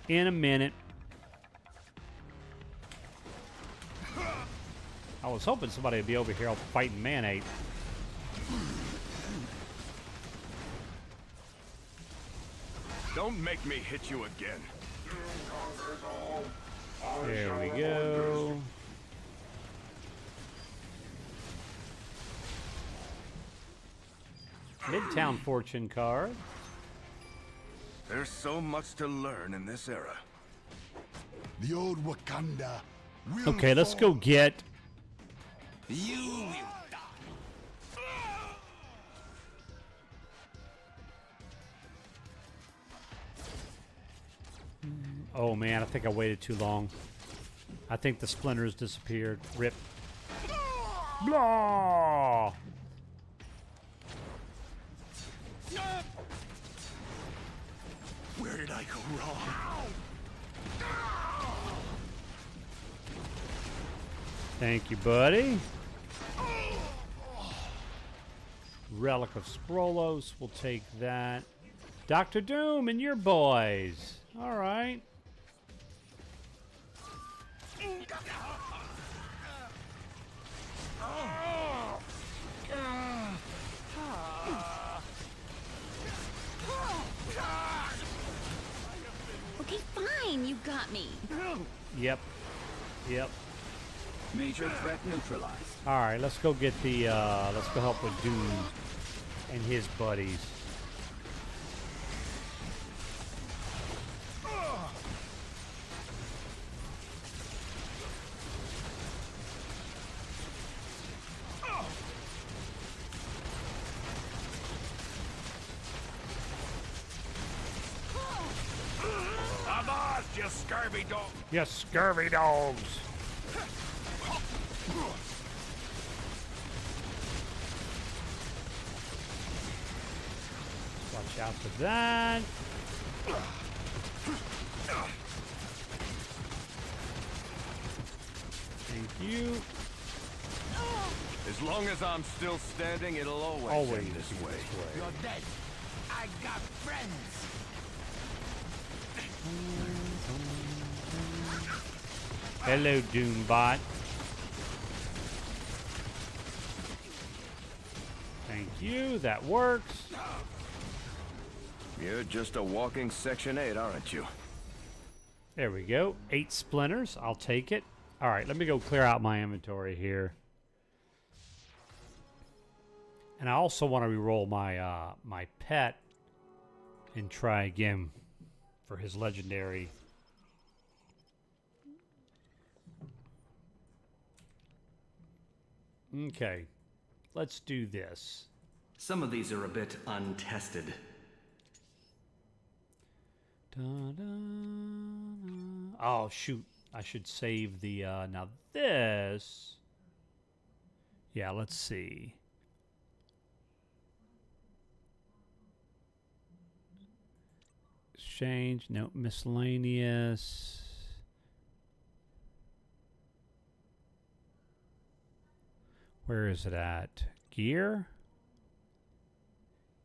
S1: In a minute. I was hoping somebody would be over here fighting Man-Ape.
S4: Don't make me hit you again.
S1: There we go. Midtown Fortune card.
S4: There's so much to learn in this era.
S3: The old Wakanda.
S1: Okay, let's go get...
S10: You will die.
S1: Oh man, I think I waited too long. I think the splinters disappeared. Rip. Blah!
S10: Where did I go wrong?
S1: Thank you, buddy. Relic of Sprolos. We'll take that. Dr. Doom and your boys. All right.
S13: Okay, fine. You got me.
S1: Yep. Yep.
S9: Major threat neutralized.
S1: All right, let's go get the, let's go help with Doom and his buddies.
S10: Avast, you scurvy dog!
S1: You scurvy dogs. Watch out for that. Thank you.
S4: As long as I'm still standing, it'll always end this way.
S10: You're dead. I got friends.
S1: Hello, Doombot. Thank you. That works.
S4: You're just a walking Section 8, aren't you?
S1: There we go. 8 splinters. I'll take it. All right, let me go clear out my inventory here. And I also want to reroll my my pet and try again for his legendary. Okay, let's do this.
S12: Some of these are a bit untested.
S1: Oh, shoot. I should save the, now this. Yeah, let's see. Exchange, no, miscellaneous. Where is it at? Gear?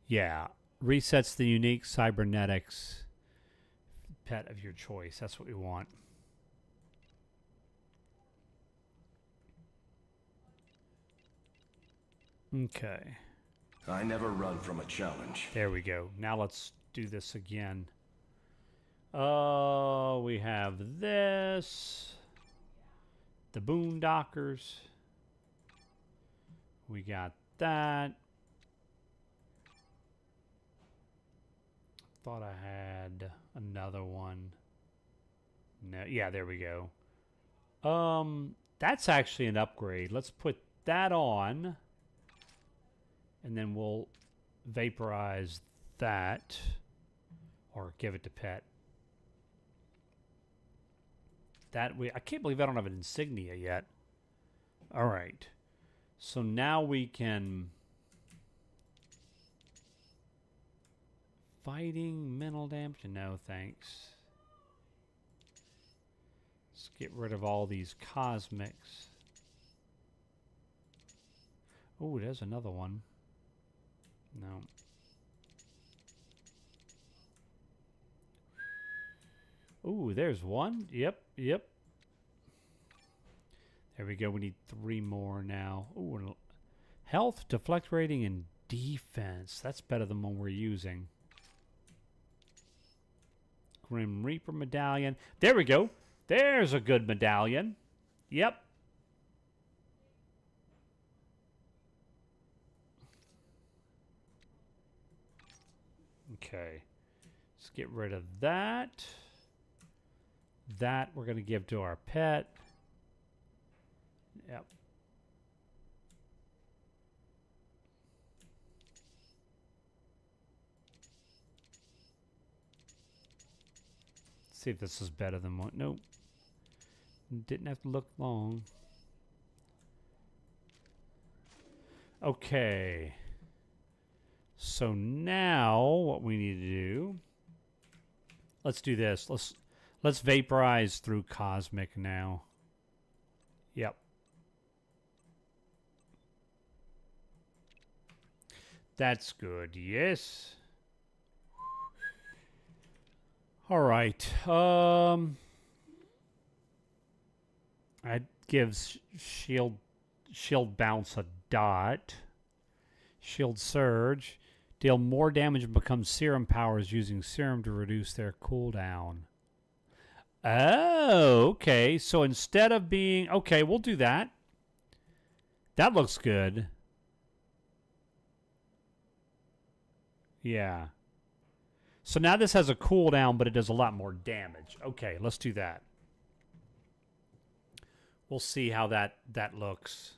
S1: Yeah, resets the unique cybernetics pet of your choice. That's what we want. Okay.
S4: I never run from a challenge.
S1: There we go. Now let's do this again. We have this. The Boondockers. We got that. Thought I had another one. No, yeah, there we go. That's actually an upgrade. Let's put that on. And then we'll vaporize that. Or give it to Pet. That way, I can't believe I don't have an insignia yet. All right. So now we can... Fighting, mental damage, no thanks. Let's get rid of all these cosmics. Oh, there's another one. No. Oh, there's one. Yep, yep. There we go. We need 3 more now. Ooh, health, deflect rating, and defense. That's better than one we're using. Grim Reaper medallion. There we go. There's a good medallion. Yep. Okay. Let's get rid of that. That we're going to give to our pet. Yep. See if this is better than one. Nope. Didn't have to look long. Okay. So now what we need to do, let's do this. Let's vaporize through Cosmic now. Yep. That's good. Yes. All right. That gives shield bounce a dot. Shield surge. Deal more damage and become serum powers using serum to reduce their cooldown. Oh, okay. So instead of being... Okay, we'll do that. That looks good. Yeah. So now this has a cooldown, but it does a lot more damage. Okay, let's do that. We'll see how that looks.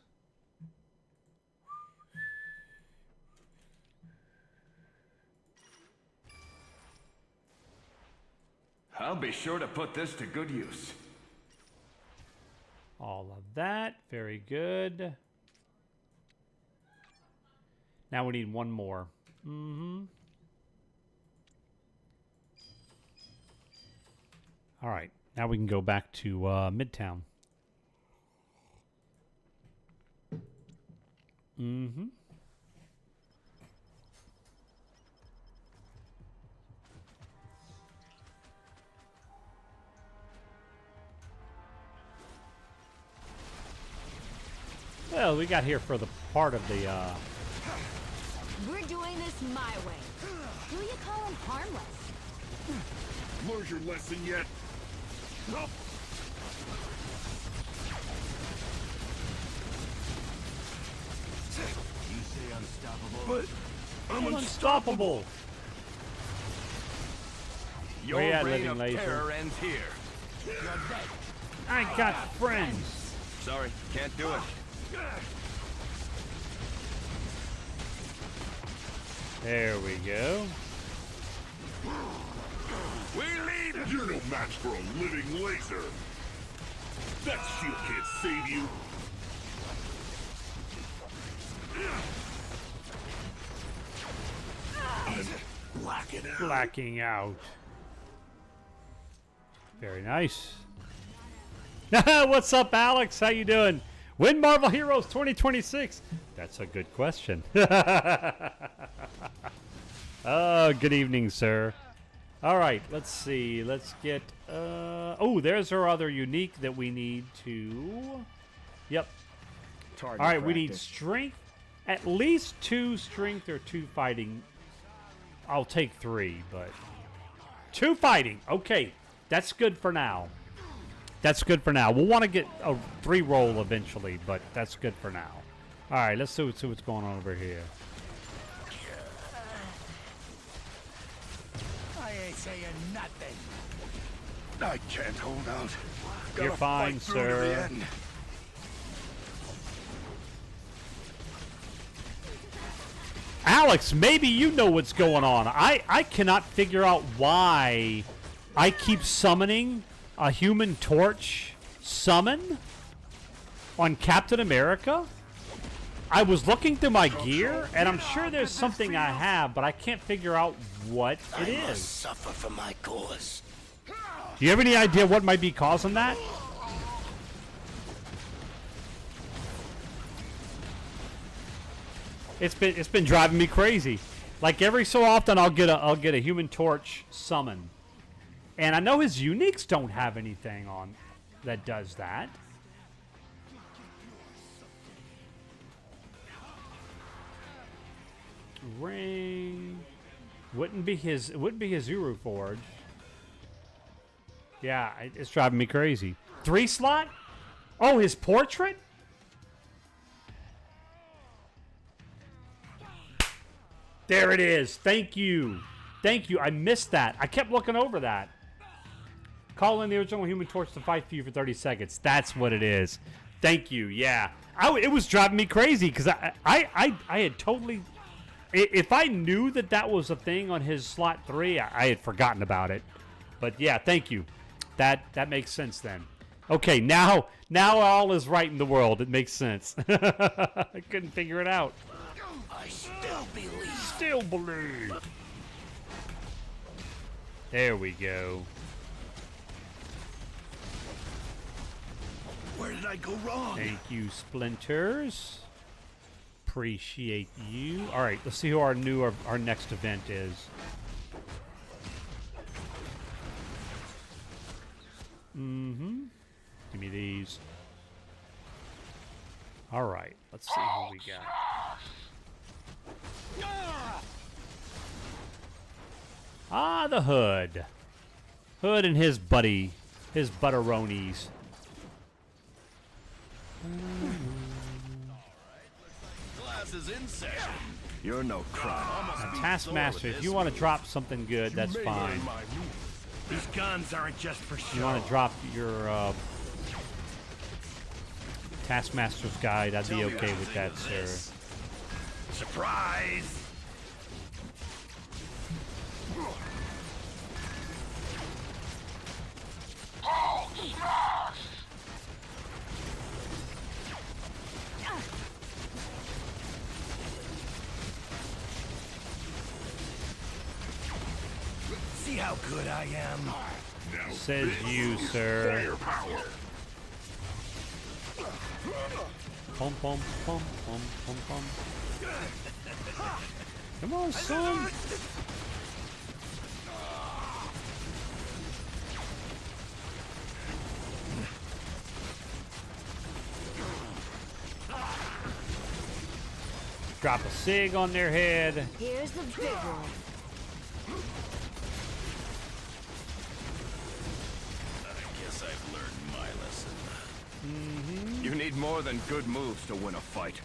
S4: I'll be sure to put this to good use.
S1: All of that. Very good. Now we need one more. Mm-hmm. All right. Now we can go back to Midtown. Mm-hmm. Well, we got here for the part of the,
S13: We're doing this my way. Who you calling harmless?
S3: Learned your lesson yet? Nope.
S10: You say unstoppable?
S3: But I'm
S1: unstoppable.
S4: Your
S1: Where you at,
S4: reign
S1: living
S4: of
S1: laser?
S4: terror ends here.
S1: I got friends.
S4: Sorry, can't do it.
S1: There we go.
S3: We lead! You're no match for a living laser! That shield can't save you!
S1: Blacking out. Very nice. What's up, Alex? How you doing? When Marvel Heroes 2026? That's a good question. Oh, good evening, sir. All right, let's see. Let's get... oh, there's our other unique that we need to... Yep. All right, we need strength. At least 2 strength or 2 fighting. I'll take 3, but... 2 fighting. Okay, that's good for now. That's good for now. We'll want to get a 3 roll eventually, but that's good for now. All right, let's see what's going on over here.
S10: I ain't saying nothing. I can't hold out.
S1: You're fine, sir. Alex, maybe you know what's going on. I cannot figure out why I keep summoning a Human Torch summon on Captain America. I was looking through my gear, and I'm sure there's something I have, but I can't figure out what it is.
S10: Suffer for my cause.
S1: Do you have any idea what might be causing that? It's been driving me crazy. Like every so often, I'll get a Human Torch summon, and I know his uniques don't have anything on that does that. Ring wouldn't be his Uru Forge. Yeah, it's driving me crazy. 3 slot? Oh, his portrait? There it is. Thank you. Thank you. I missed that. I kept looking over that. Call in the original Human Torch to fight for you for 30 seconds. That's what it is. Thank you. Yeah. It was driving me crazy because I had totally... If I knew that was a thing on his slot 3, I had forgotten about it. But yeah, thank you. That makes sense then. Okay, now all is right in the world. It makes sense. I couldn't figure it out.
S10: I still believe.
S1: Still believe. There we go.
S10: Where did I go wrong?
S1: Thank you, Splinters. Appreciate you. All right, let's see who our next event is. Mm-hmm. Give me these. All right, let's see who we got. Ah, the Hood. Hood and his buddy, his butteronis.
S10: Class is in session.
S4: You're no crime.
S1: Taskmaster, if you want to drop something good, that's fine.
S10: These guns aren't just for show.
S1: You want to drop your Taskmaster's guide, I'd be okay with that, sir.
S10: Surprise! See how good I am?
S3: Now
S1: Says
S3: this
S1: you,
S3: is
S1: sir.
S3: firepower.
S1: Pum pum pum pum pum pum. Come on, son. Drop a sig on their head.
S13: Here's the big one.
S10: I guess I've learned my lesson.
S4: You need more than good moves to win a fight.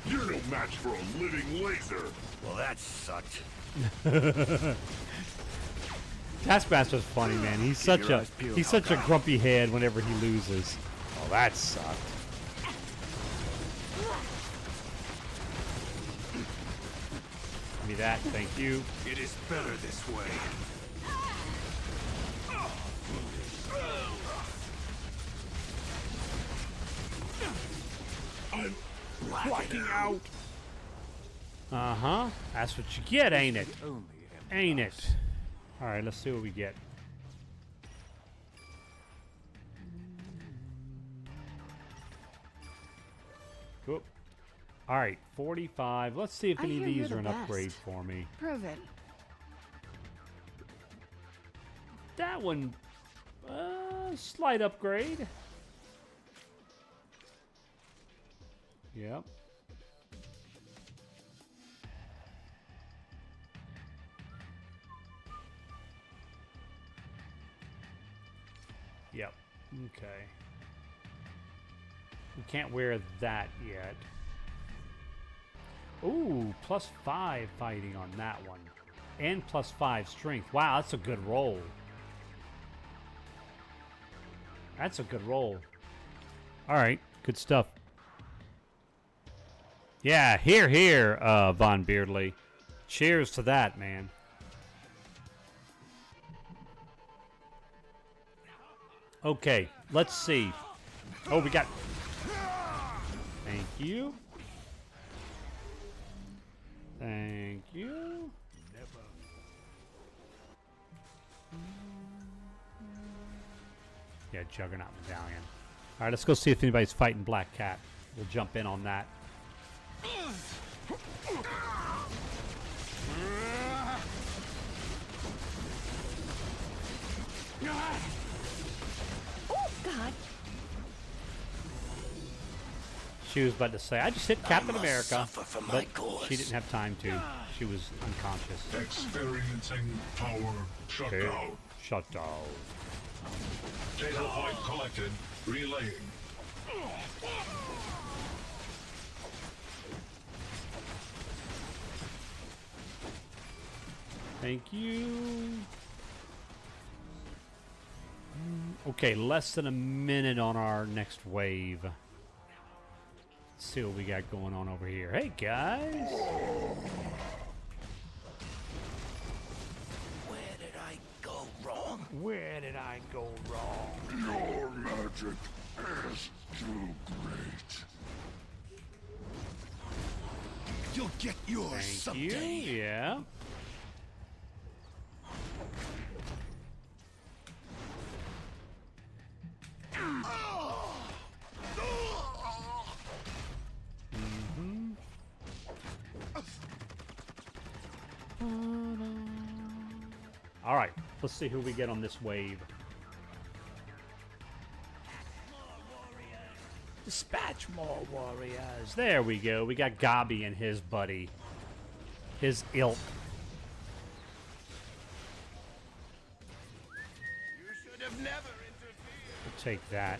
S3: You're no match for a living laser.
S10: Well, that sucked.
S1: Taskmaster's funny, man. He's such a grumpy head whenever he loses. Oh, that sucked. Give me that, thank you.
S10: It is better this way.
S3: I'm
S1: Blocking out. Uh-huh. That's what you get, ain't it? Ain't it? All right, let's see what we get. Cool. All right, 45. Let's see if any of these are an upgrade for me.
S13: Prove it.
S1: That one, slight upgrade. Yep. Yep. Okay. We can't wear that yet. Ooh, +5 fighting on that one. And +5 strength. Wow, that's a good roll. That's a good roll. All right, good stuff. Yeah, here, Von Beardley. Cheers to that, man. Okay, let's see. Oh, we got... Thank you. Thank you. Yeah, Juggernaut Medallion. All right, let's go see if anybody's fighting Black Cat. We'll jump in on that.
S13: Oh, God.
S1: She was about to say, I just hit Captain America,
S10: suffer for my
S1: but
S10: cause.
S1: she didn't have time to. She was unconscious.
S3: experiencing power shutdown.
S1: Shut down.
S3: Data point collected. Relaying.
S1: Thank you. Okay, less than a minute on our next wave. Let's see what we got going on over here. Hey, guys.
S10: Where did I go wrong?
S1: Where did I go wrong?
S3: Your magic is too great.
S10: You'll get yours
S1: Thank
S10: someday.
S1: you. Yeah. All right, let's see who we get on this wave. Dispatch more warriors. There we go. We got Gabi and his buddy. His ilk.
S10: You should have never interfered.
S1: We'll take that.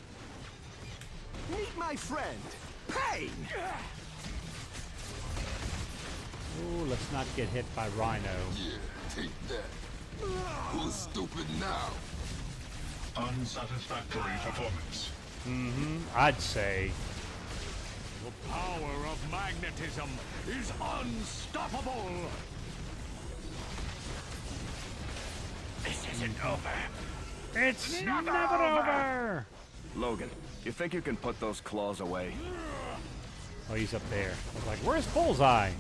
S10: Meet my friend, Pain.
S1: Ooh, let's not get hit by Rhino.
S10: Yeah, take that. Who's stupid now?
S3: Unsatisfactory performance.
S1: I'd say.
S3: The power of magnetism is unstoppable. This isn't over.
S1: It's never over.
S4: Logan, you think you can put those claws away?
S1: Oh, he's up there. I was like, where's Bullseye?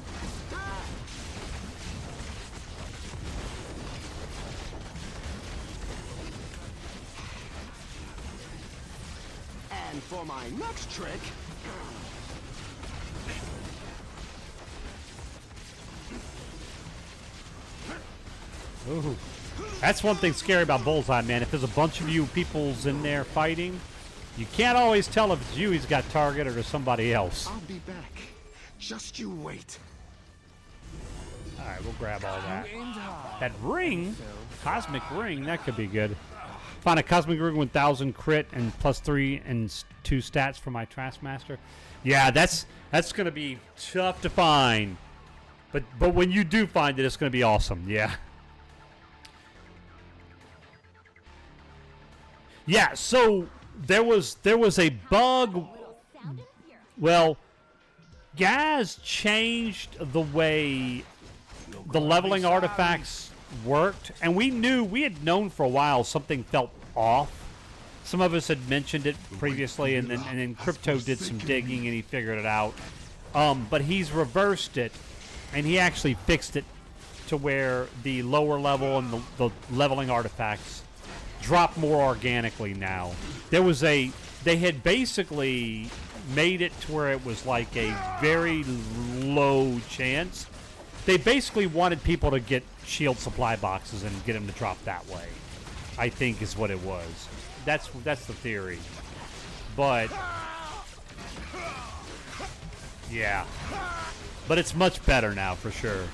S10: And for my next trick,
S1: Ooh. That's one thing scary about Bullseye, man. If there's a bunch of you peoples in there fighting, you can't always tell if it's you he's got targeted or somebody else.
S10: I'll be back. Just you wait.
S1: All right, we'll grab all that. That ring, cosmic ring, that could be good. Find a cosmic ring 1000 crit and +3 and 2 stats for my Taskmaster. Yeah, that's gonna be tough to find. But when you do find it, it's gonna be awesome. Yeah. Yeah. So there was a bug. Well, Gaz changed the way the leveling artifacts worked, and we had known for a while something felt off. Some of us had mentioned it previously, and then Crypto did some digging and he figured it out. But he's reversed it, and he actually fixed it to where the lower level and the leveling artifacts drop more organically now. They had basically made it to where it was like a very low chance. They basically wanted people to get shield supply boxes and get them to drop that way, I think is what it was. That's the theory. But yeah. But it's much better now for sure.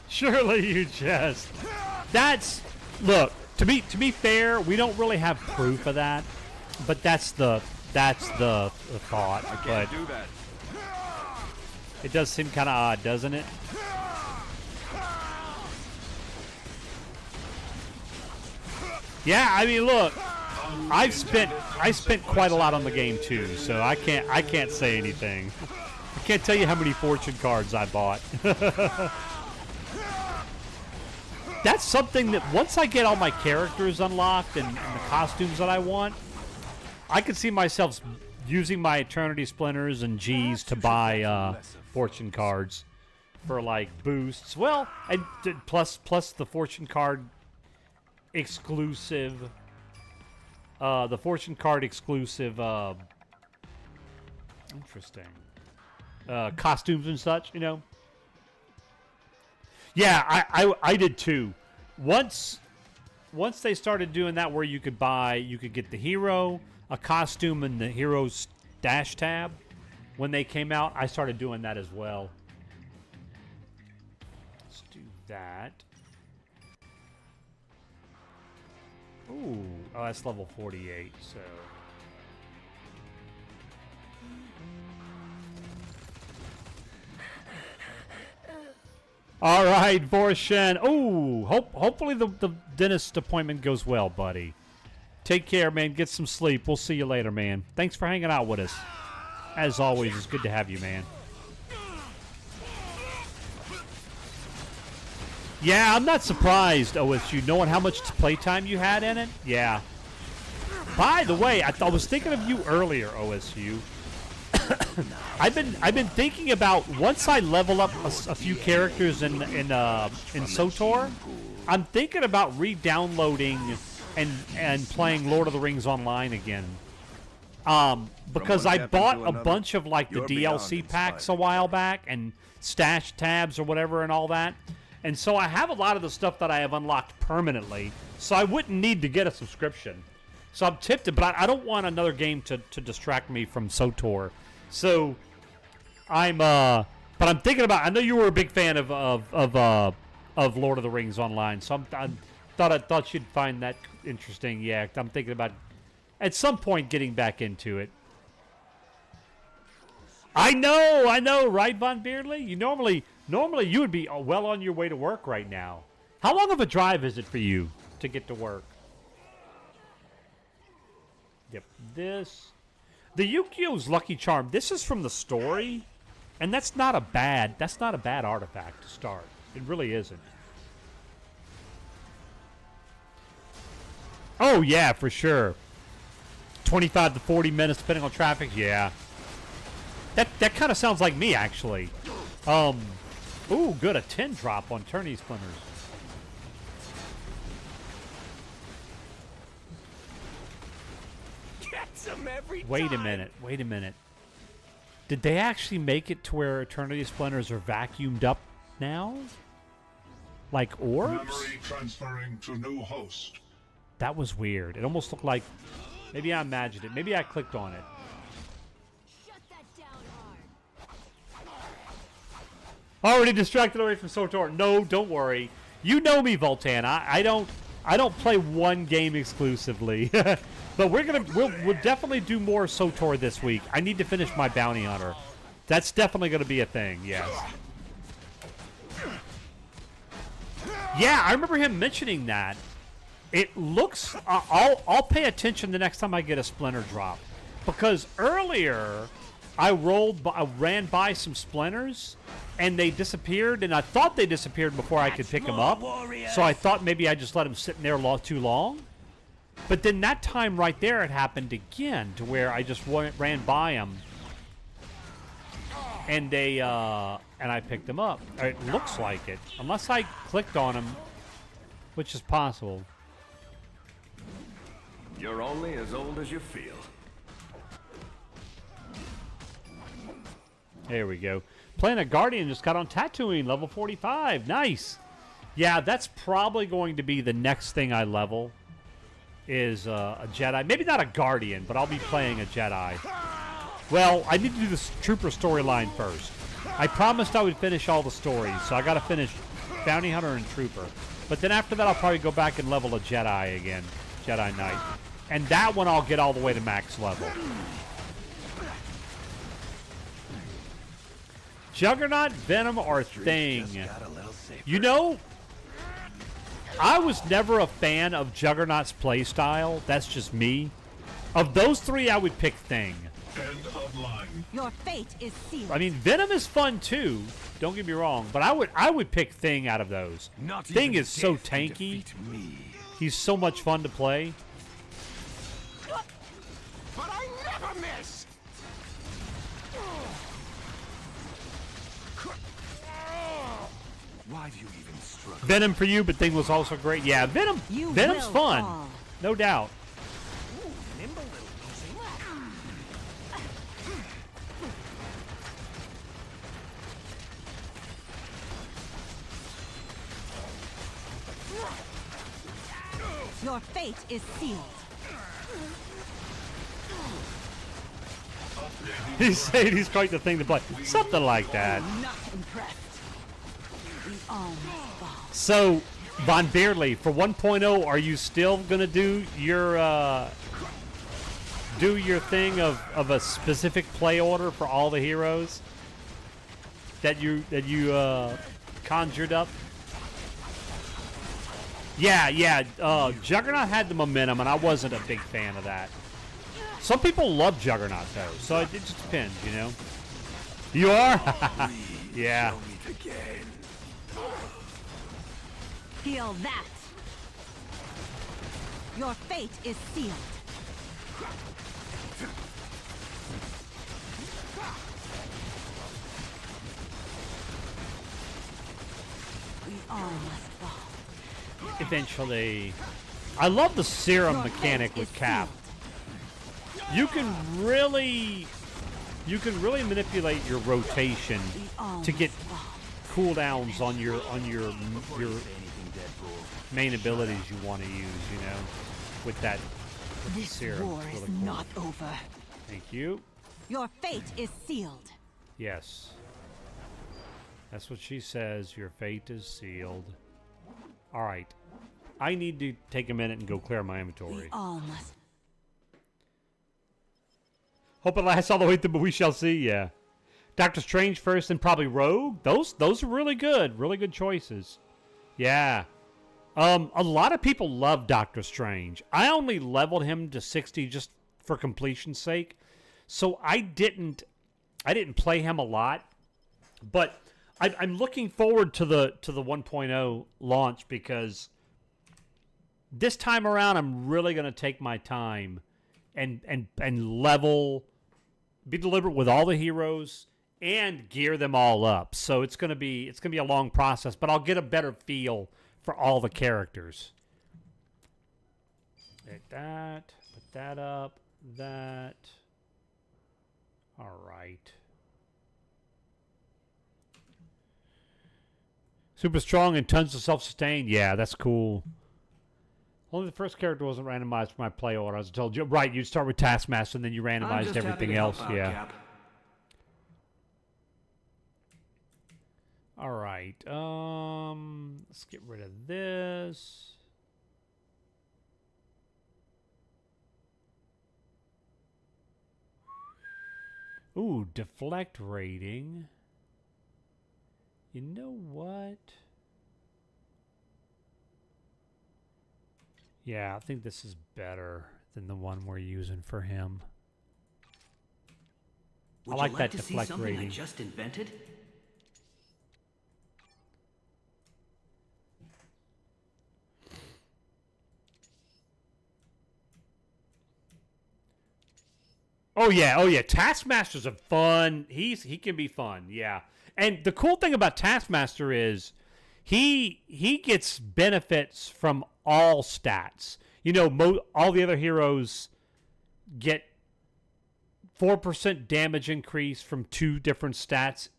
S1: Surely you just. Look, to be fair, we don't really have proof of that, but that's the thought.
S4: I can't do that.
S1: It does seem kind of odd, doesn't it? Yeah, I mean, look, I spent quite a lot on the game too, so I can't say anything. I can't tell you how many fortune cards I bought. That's something that once I get all my characters unlocked and the costumes that I want, I could see myself using my Eternity Splinters and G's to buy fortune cards for like boosts. Well, and plus the fortune card exclusive, interesting costumes and such, you know. Yeah, I did too. Once they started doing that, where you could get the hero, a costume, and the hero's dash tab. When they came out, I started doing that as well. Let's do that. Ooh, oh, that's level 48. So. All right, Vorshen. Ooh, hopefully the dentist appointment goes well, buddy. Take care, man. Get some sleep. We'll see you later, man. Thanks for hanging out with us. As always, it's good to have you, man. Yeah, I'm not surprised, OSU, knowing how much playtime you had in it. Yeah. By the way, I was thinking of you earlier, OSU. I've been thinking about once I level up a few characters in SWTOR, I'm thinking about re-downloading and playing Lord of the Rings Online again. Because I bought a bunch of like the DLC packs a while back and stash tabs or whatever and all that. And so I have a lot of the stuff that I have unlocked permanently, so I wouldn't need to get a subscription. So I'm tempted, but I don't want another game to distract me from SWTOR. So but I'm thinking about. I know you were a big fan of Lord of the Rings Online, so I thought you'd find that interesting. Yeah, I'm thinking about at some point getting back into it. I know, right, Von Beardley? You normally you would be well on your way to work right now. How long of a drive is it for you to get to work? Yep, the Yukio's Lucky Charm. This is from the story, and that's not a bad artifact to start. It really isn't. Oh yeah, for sure. 25 to 40 minutes depending on traffic. Yeah. That kind of sounds like me actually. Ooh, good, a 10 drop on Tourney Splinters. Wait a minute. Did they actually make it to where Eternity Splinters are vacuumed up now? Like orbs?
S3: Memory transferring to new host.
S1: That was weird. It almost looked like... Maybe I imagined it. Maybe I clicked on it.
S13: Shut that down hard.
S1: Already distracted away from SWTOR. No, don't worry. You know me, Voltan. I don't play one game exclusively. But we'll definitely do more SWTOR this week. I need to finish my Bounty Hunter. That's definitely going to be a thing, yes. Yeah, I remember him mentioning that. It looks... I'll pay attention the next time I get a Splinter drop. Because earlier, I ran by some Splinters, and they disappeared, and I thought they disappeared before I could pick them up. So I thought maybe I just let them sit in there too long. But then that time right there, it happened again, to where I just ran by them, and I picked them up. Or it looks like it, unless I clicked on them, which is possible.
S4: You're only as old as you feel.
S1: There we go. Planet Guardian just got on Tatooine, level 45. Nice. Yeah, that's probably going to be the next thing I level. Is a Jedi. Maybe not a Guardian, but I'll be playing a Jedi. Well, I need to do this Trooper storyline first. I promised I would finish all the stories, so I got to finish Bounty Hunter and Trooper. But then after that, I'll probably go back and level a Jedi again. Jedi Knight. And that one I'll get all the way to max level. Juggernaut, Venom, or Thing? You know... I was never a fan of Juggernaut's playstyle. That's just me. Of those three, I would pick Thing.
S3: End of line.
S13: Your fate is sealed.
S1: I mean, Venom is fun too. Don't get me wrong, but I would pick Thing out of those. Thing is so tanky. He's so much fun to play.
S10: But I never miss.
S9: Why do you even struggle?
S1: Venom for you, but Thing was also great. Yeah, Venom's fun.
S13: Fall.
S1: No doubt.
S10: Nimble little pussy.
S13: Your fate is sealed.
S1: He's saying he's quite the thing to play. Something like that.
S13: Not impressed. We all must fall.
S1: So, Von Beardley, for 1.0, are you still gonna do your thing of a specific play order for all the heroes that you conjured up? Yeah. Juggernaut had the momentum, and I wasn't a big fan of that. Some people love Juggernaut though, so it just depends, you know. You are? Yeah.
S8: Feel that. Your fate is sealed. We all must fall.
S1: Eventually. I love the serum mechanic with Cap. You can really manipulate your rotation to get cooldowns on your main abilities you want to use, you know, with that
S8: This
S1: serum.
S8: war
S1: It's
S8: is
S1: really cool.
S8: not over.
S1: Thank you.
S8: Your fate is sealed.
S1: Yes. That's what she says. Your fate is sealed. All right. I need to take a minute and go clear my inventory.
S8: We all must.
S1: Hope it lasts all the way through, but we shall see. Yeah. Doctor Strange first, and probably Rogue. Those are really good. Really good choices. Yeah. A lot of people love Doctor Strange. I only leveled him to 60 just for completion's sake. So I didn't play him a lot. But I'm looking forward to the 1.0 launch, because this time around I'm really going to take my time and level, be deliberate with all the heroes and gear them all up. So it's going to be a long process, but I'll get a better feel for all the characters. Like that, put that up, that. All right. Super strong and tons of self-sustain. Yeah, that's cool. Only the first character wasn't randomized for my play order. I was told you right. You start with Taskmaster and then you randomized everything else. Yeah.
S12: Cap.
S1: All right. Let's get rid of this. Ooh, deflect rating. You know what? Yeah, I think this is better than the one we're using for him.
S12: Would
S1: I like
S12: you
S1: that
S12: to see
S1: deflect
S12: something
S1: rating.
S12: I just invented?
S1: Oh yeah. Taskmaster's a fun. He can be fun. Yeah. And the cool thing about Taskmaster is he gets benefits from all stats. You know, all the other heroes get 4% damage increase from 2 different stats,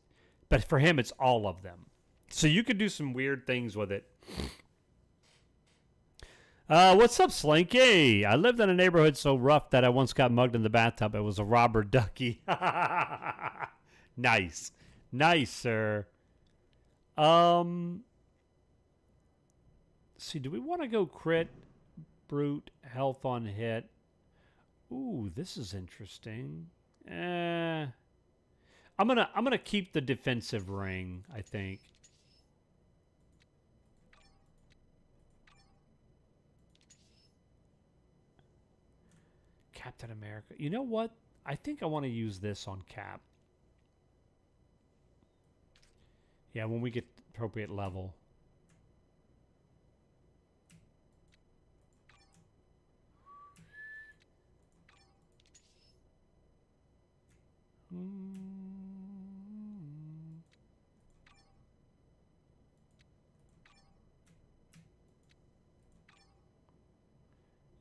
S1: but for him it's all of them. So you could do some weird things with it. What's up, Slinky? I lived in a neighborhood so rough that I once got mugged in the bathtub. It was a robber ducky. Nice. Nice, sir. See, do we want to go crit, brute, health on hit? Ooh, this is interesting. I'm gonna keep the defensive ring, I think. Captain America. You know what? I think I want to use this on Cap. Yeah, when we get appropriate level.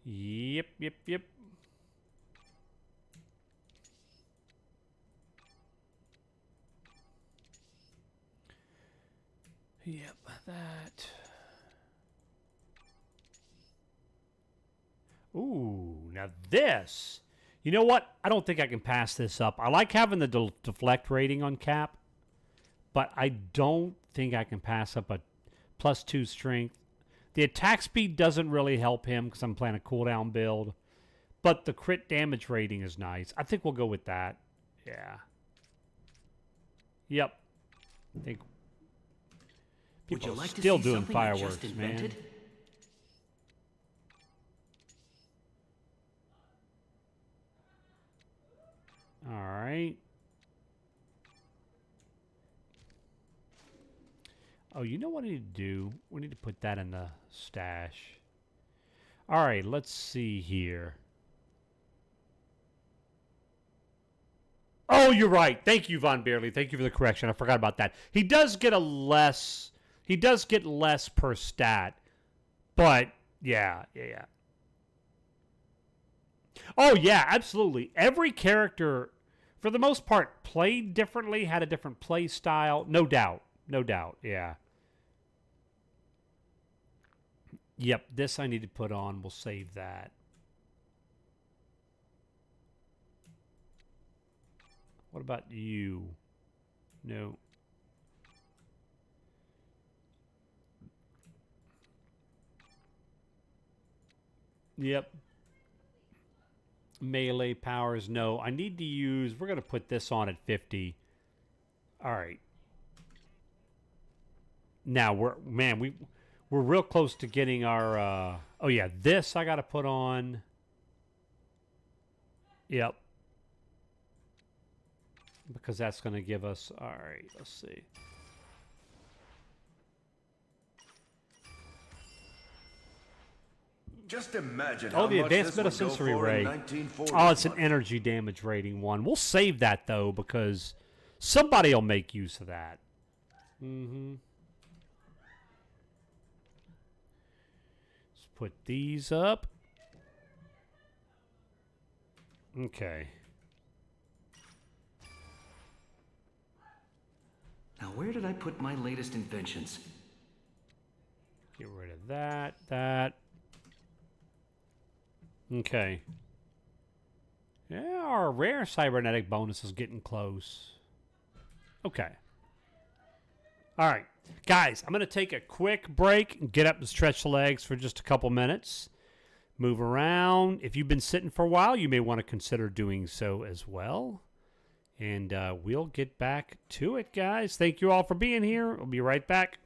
S1: Yep. Yep, that. Ooh, now this. You know what? I don't think I can pass this up. I like having the deflect rating on Cap, but I don't think I can pass up a +2 strength. The attack speed doesn't really help him because I'm playing a cooldown build, but the crit damage rating is nice. I think we'll go with that. Yeah. Yep. I think
S12: Would you
S1: people
S12: like
S1: are still
S12: to see
S1: doing
S12: something I
S1: fireworks,
S12: just
S1: man.
S12: invented?
S1: All right. Oh, you know what I need to do? We need to put that in the stash. All right, let's see here. Oh, you're right. Thank you, Von Beerley. Thank you for the correction. I forgot about that. He does get less per stat. But yeah. Oh yeah, absolutely. Every character, for the most part, played differently, had a different play style. No doubt. Yeah. Yep, this I need to put on. We'll save that. What about you? No. Yep. Melee powers, no. I need to use... We're going to put this on at 50. All right. Now, we're real close to getting our... oh, yeah. This I got to put on... Yep. Because that's going to give us... All right, let's see.
S4: Just imagine
S1: Oh,
S4: how
S1: the
S4: much
S1: advanced
S4: this would go
S1: metasensory
S4: for in
S1: ray.
S4: 1940
S1: Oh, it's an
S4: money.
S1: energy damage rating one. We'll save that, though, because somebody will make use of that. Mm-hmm. Let's put these up. Okay.
S12: Now, where did I put my latest inventions?
S1: Get rid of that. Okay. Yeah, our rare cybernetic bonus is getting close. Okay. All right. Guys, I'm going to take a quick break and get up and stretch the legs for just a couple minutes. Move around. If you've been sitting for a while, you may want to consider doing so as well. And we'll get back to it, guys. Thank you all for being here. We'll be right back.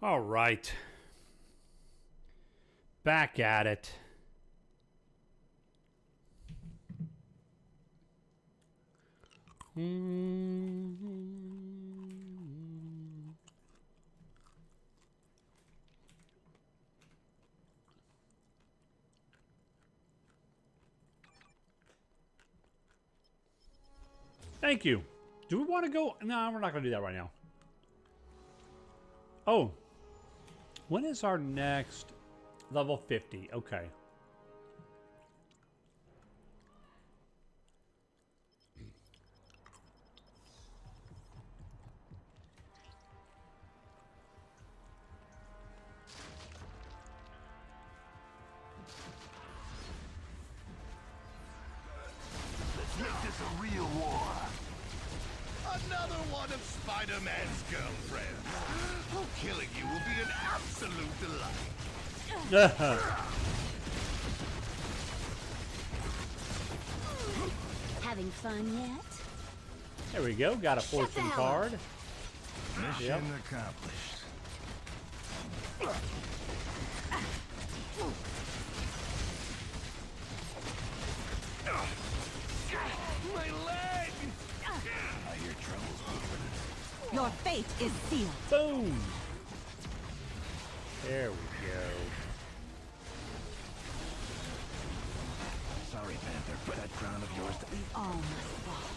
S1: All right. Back at it. Thank you. Do we want to go? No, we're not going to do that right now. Oh. When is our next level 50? Okay.
S10: Let's make this a real war. Another one of Spider-Man's girlfriends. Oh, killing you will be an absolute delight.
S13: Having fun yet?
S1: There we go. Got a fortune card.
S10: Mission accomplished. My leg! I hear trouble's moving.
S8: Your fate is sealed.
S1: Boom. There we go.
S10: Sorry, Panther, for that crown of yours to
S8: We all must fall.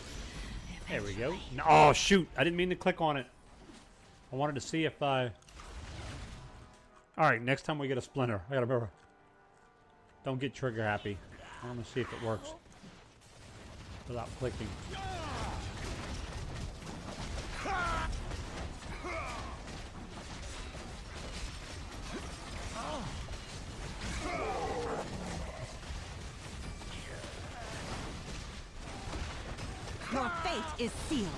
S1: There we go. No, oh, shoot. I didn't mean to click on it. I wanted to see if I... Alright, next time we get a splinter. I gotta remember. Don't get trigger happy. I want to see if it works. Without clicking.
S8: Your fate is sealed.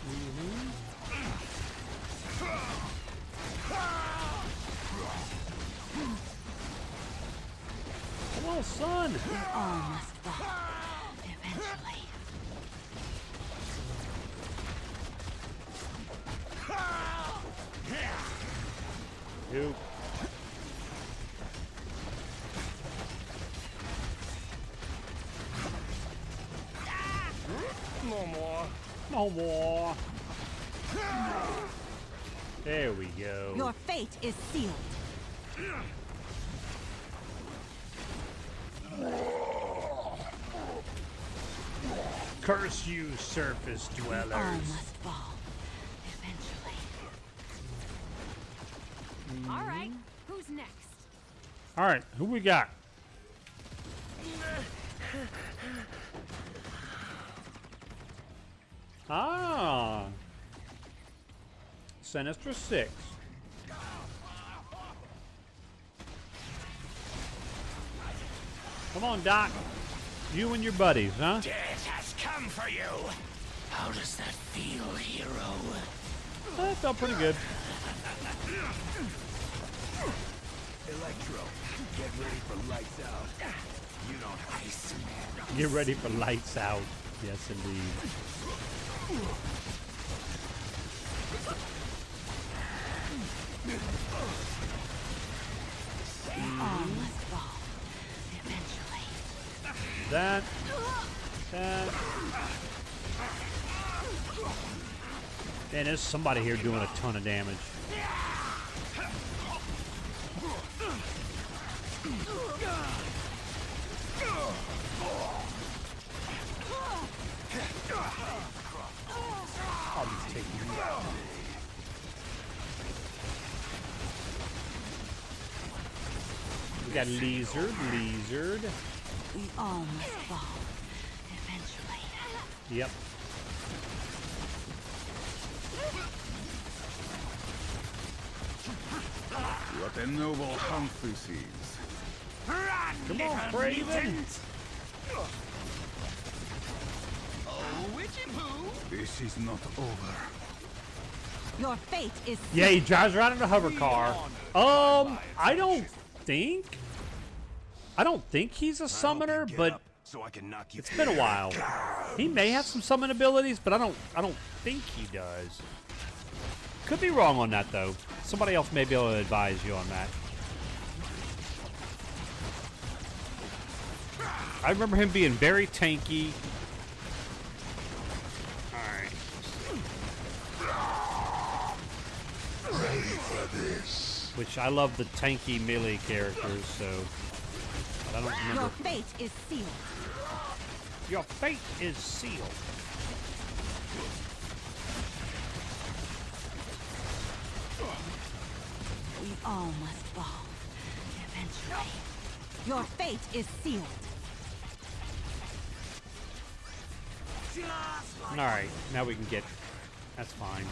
S1: Come on, son.
S8: We all must fall. Eventually.
S1: Nope.
S10: No more.
S1: No more. There we go.
S8: Your fate is sealed.
S1: Curse you, surface dwellers.
S8: All must fall. Eventually.
S13: All right, who's next?
S1: All right, who we got? Ah. Sinister Six. Come on, Doc. You and your buddies, huh?
S10: Death has come for you. How does that feel, hero?
S1: That felt pretty good.
S10: Electro, get ready for lights out. You don't ice man.
S1: Get ready for lights out. Yes, indeed.
S8: All must fall. Eventually.
S1: That. Man, there's somebody here doing a ton of damage. I'll just take you. We got Lizard.
S8: We all must fall. Eventually.
S1: Yep.
S10: What a noble hunt this is.
S1: Come on, Craven.
S10: Oh, witchy poo. This is not over.
S8: Your fate is sealed.
S1: Yeah, he drives around in a hover car. I don't think he's a summoner, but
S10: So I can knock you.
S1: it's been a while. He may have some summon abilities, but I don't think he does. Could be wrong on that, though. Somebody else may be able to advise you on that. I remember him being very tanky. Alright.
S3: Ready for this.
S1: Which I love the tanky melee characters, so... But I don't remember.
S8: Your fate is sealed.
S1: Your fate is sealed.
S8: We all must fall. Eventually. Your fate is sealed.
S1: Alright, now we can get... That's fine.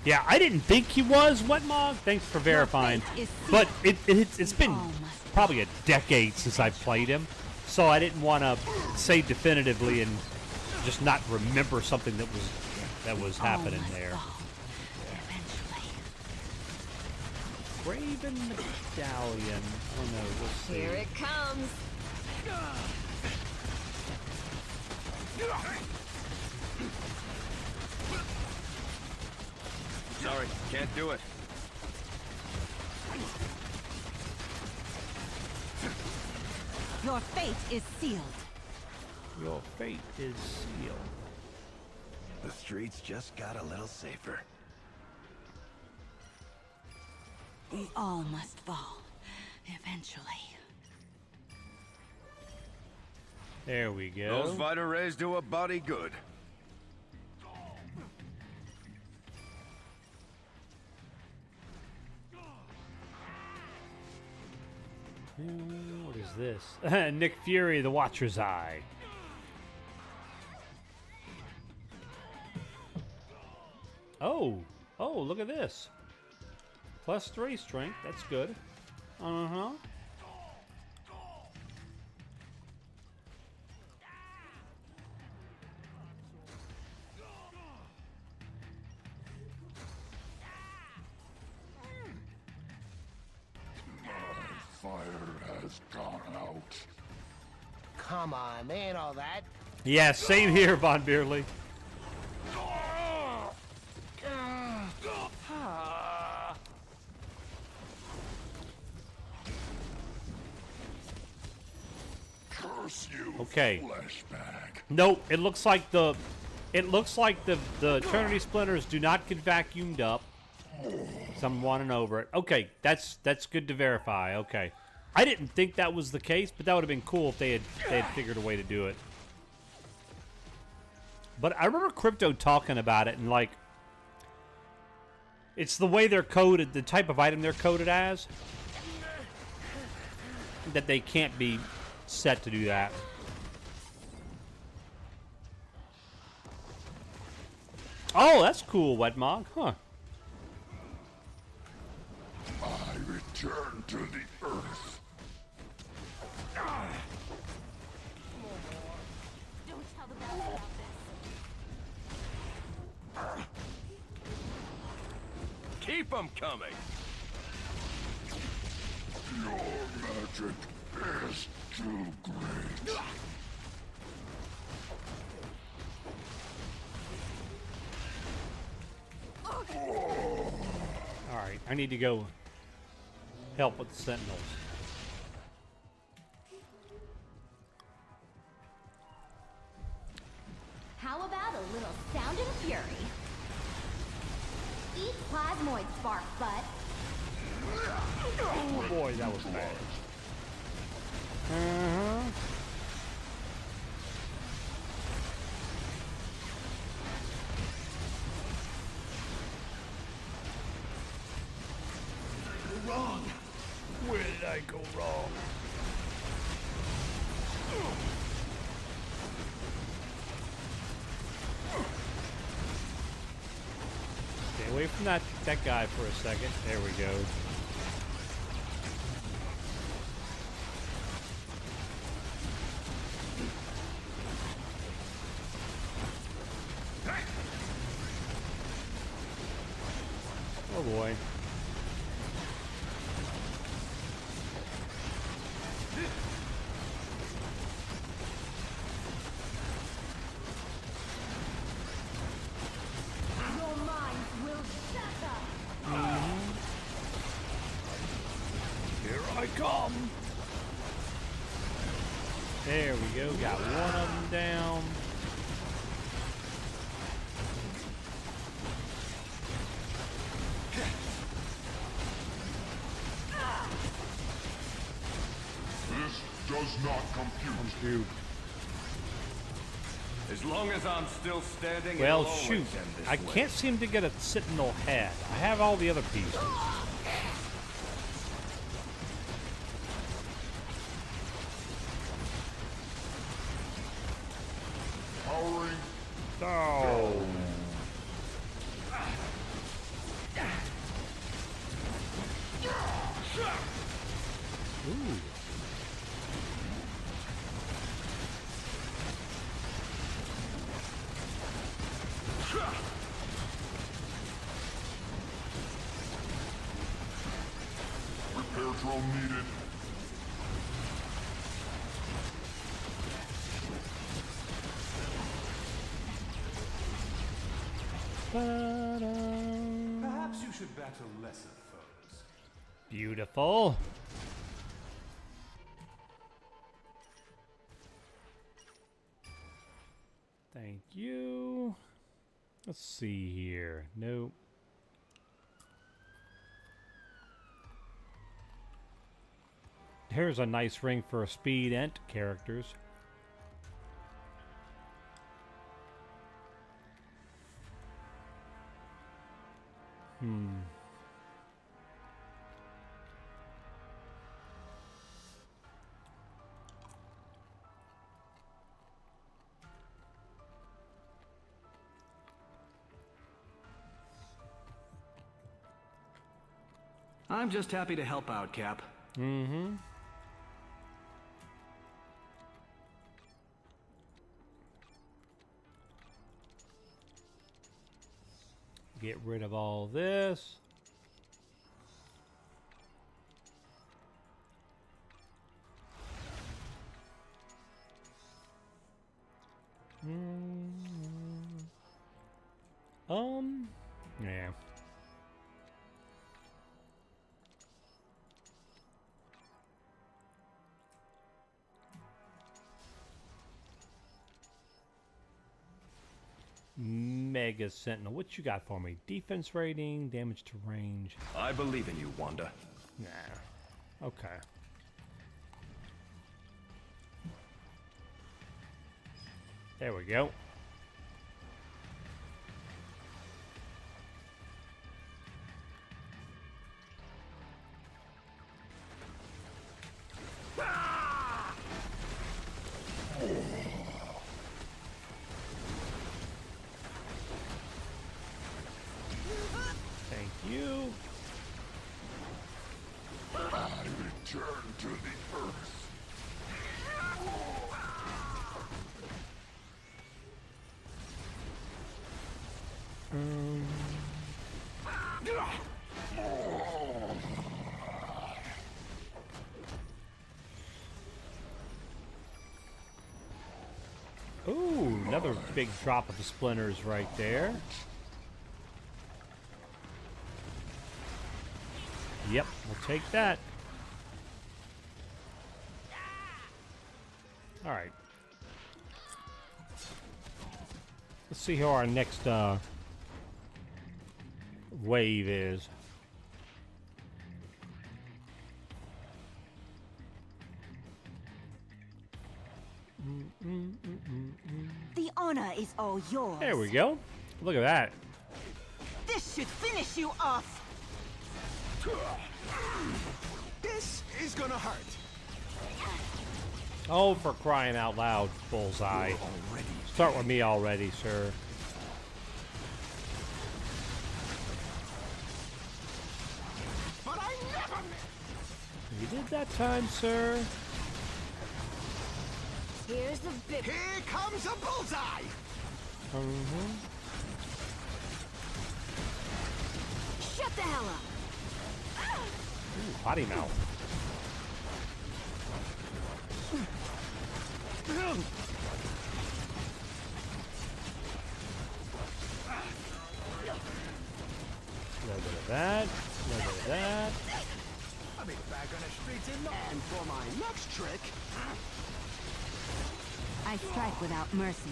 S1: Yeah, I didn't think he was Wetmog. Thanks for verifying. But it's been probably a decade since I've played him, so I didn't want to say definitively and just not remember something that was happening there. Raven Medallion. Oh no, let's see.
S13: Here it comes.
S4: Sorry, can't do it.
S8: Your fate is sealed.
S1: Your fate is sealed.
S10: The streets just got a little safer.
S8: We all must fall. Eventually.
S1: There we go.
S4: Those Vita rays do a body good.
S1: What is this? Nick Fury, the Watcher's Eye. Oh, look at this. +3 strength, that's good. Uh-huh.
S3: Fire has gone out.
S10: Come on, they ain't all that.
S1: Yeah, same here, Von Beerley.
S3: Curse you,
S1: Okay.
S3: flashback.
S1: Nope, it looks like the Eternity Splinters do not get vacuumed up. So I'm wanting over it. Okay, that's good to verify. Okay. I didn't think that was the case, but that would have been cool if they had figured a way to do it. But I remember Crypto talking about it, and like, it's the way they're coded, the type of item they're coded as, that they can't be set to do that. Oh, that's cool, Wetmog. Huh.
S3: I return to the earth.
S13: Don't tell the boss about this.
S4: Keep them coming.
S3: Your magic is too great.
S1: Alright, I need to go help with the Sentinels.
S13: How about a little sound and fury? Eat plasmoid spark, bud.
S1: Oh boy, that was bad. Uh-huh.
S3: Wrong. Where did I go wrong?
S1: Stay away from that guy for a second. There we go. Oh boy. I come. There we go. Got one of them down.
S3: This does not compute.
S4: As long as I'm still standing,
S1: Well,
S4: it'll always
S1: shoot.
S4: end this
S1: I
S4: way.
S1: can't seem to get a sentinel head. I have all the other pieces.
S3: Powering.
S1: Oh. Ooh.
S3: Repair drone needed.
S10: Perhaps you should battle lesser foes.
S1: Beautiful. Thank you. Let's see here. Nope. Here's a nice ring for speed ent characters.
S12: I'm just happy to help out, Cap.
S1: Mm-hmm. Get rid of all this. Yeah. Mega Sentinel. What you got for me? Defense rating, damage to range.
S4: I believe in you, Wanda.
S1: Nah. Okay. There we go. Thank you.
S3: I return to the earth.
S1: Ooh, another big drop of the splinters right there. Yep, we'll take that. All right. Let's see how our next wave is.
S8: The honor is all yours.
S1: There we go. Look at that.
S8: This should finish you off.
S10: This is gonna hurt.
S1: Oh, for crying out loud, Bullseye. Start with me already, sir.
S10: But I never missed.
S1: You did that time, sir.
S13: Here's the big.
S10: Here comes a bullseye.
S13: Shut the hell up.
S1: Ooh, potty mouth. A little bit of that. A little bit of that.
S10: I'll be back on the streets in dog's trick.
S8: I strike without mercy.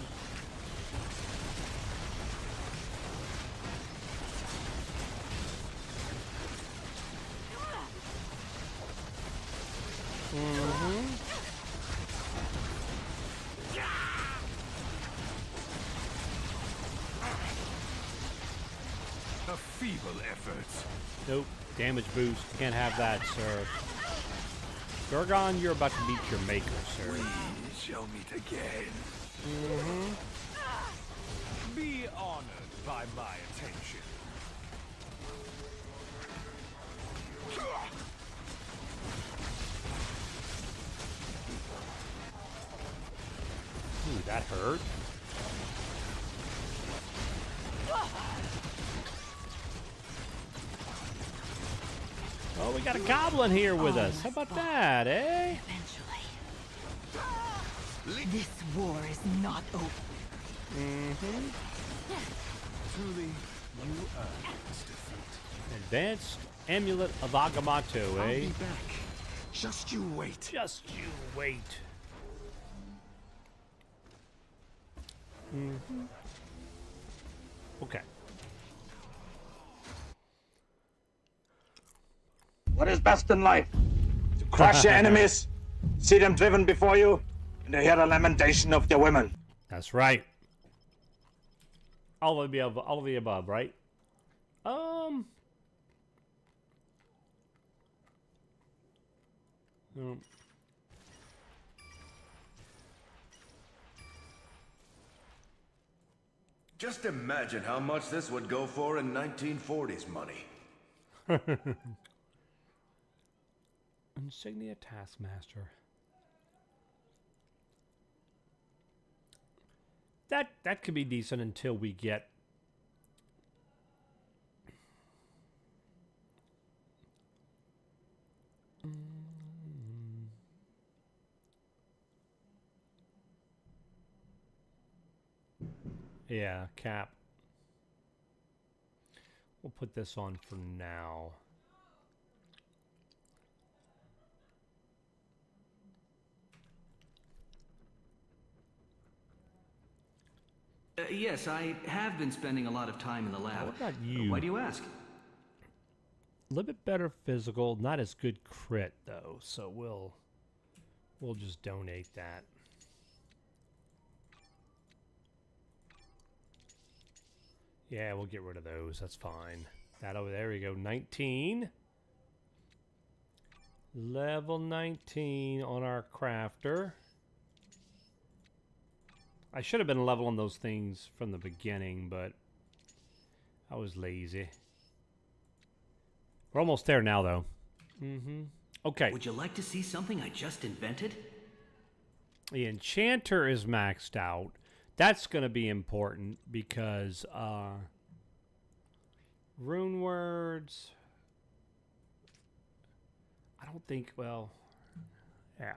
S10: A feeble effort.
S1: Nope. Damage boost. Can't have that, sir. Gorgon, you're about to meet your maker, sir.
S10: We shall meet again. Be honored by my attention.
S1: Ooh, that hurt. Oh, we got a goblin here with us. How about that, eh?
S8: Eventually. This war is not over.
S10: Truly, you earned this defeat.
S1: Advanced Amulet of Agamotto,
S10: I'll
S1: eh?
S10: be back. Just you wait.
S1: Just you wait. Okay.
S7: What is best in life? To crush your enemies, see them driven before you, and to hear the lamentation of their women.
S1: That's right. All of the above, right?
S4: Just imagine how much this would go for in 1940s money.
S1: Insignia Taskmaster. That could be decent until we get yeah, cap. We'll put this on for now.
S12: Yes, I have been spending a lot of time in the lab.
S1: What about you?
S12: Why do you ask?
S1: A little bit better physical, not as good crit though, so we'll just donate that. Yeah, we'll get rid of those. That's fine. That over there we go. 19. Level 19 on our crafter. I should have been leveling those things from the beginning, but I was lazy. We're almost there now, though. Okay.
S12: Would you like to see something I just invented?
S1: The enchanter is maxed out. That's going to be important because rune words. I don't think, well, yeah.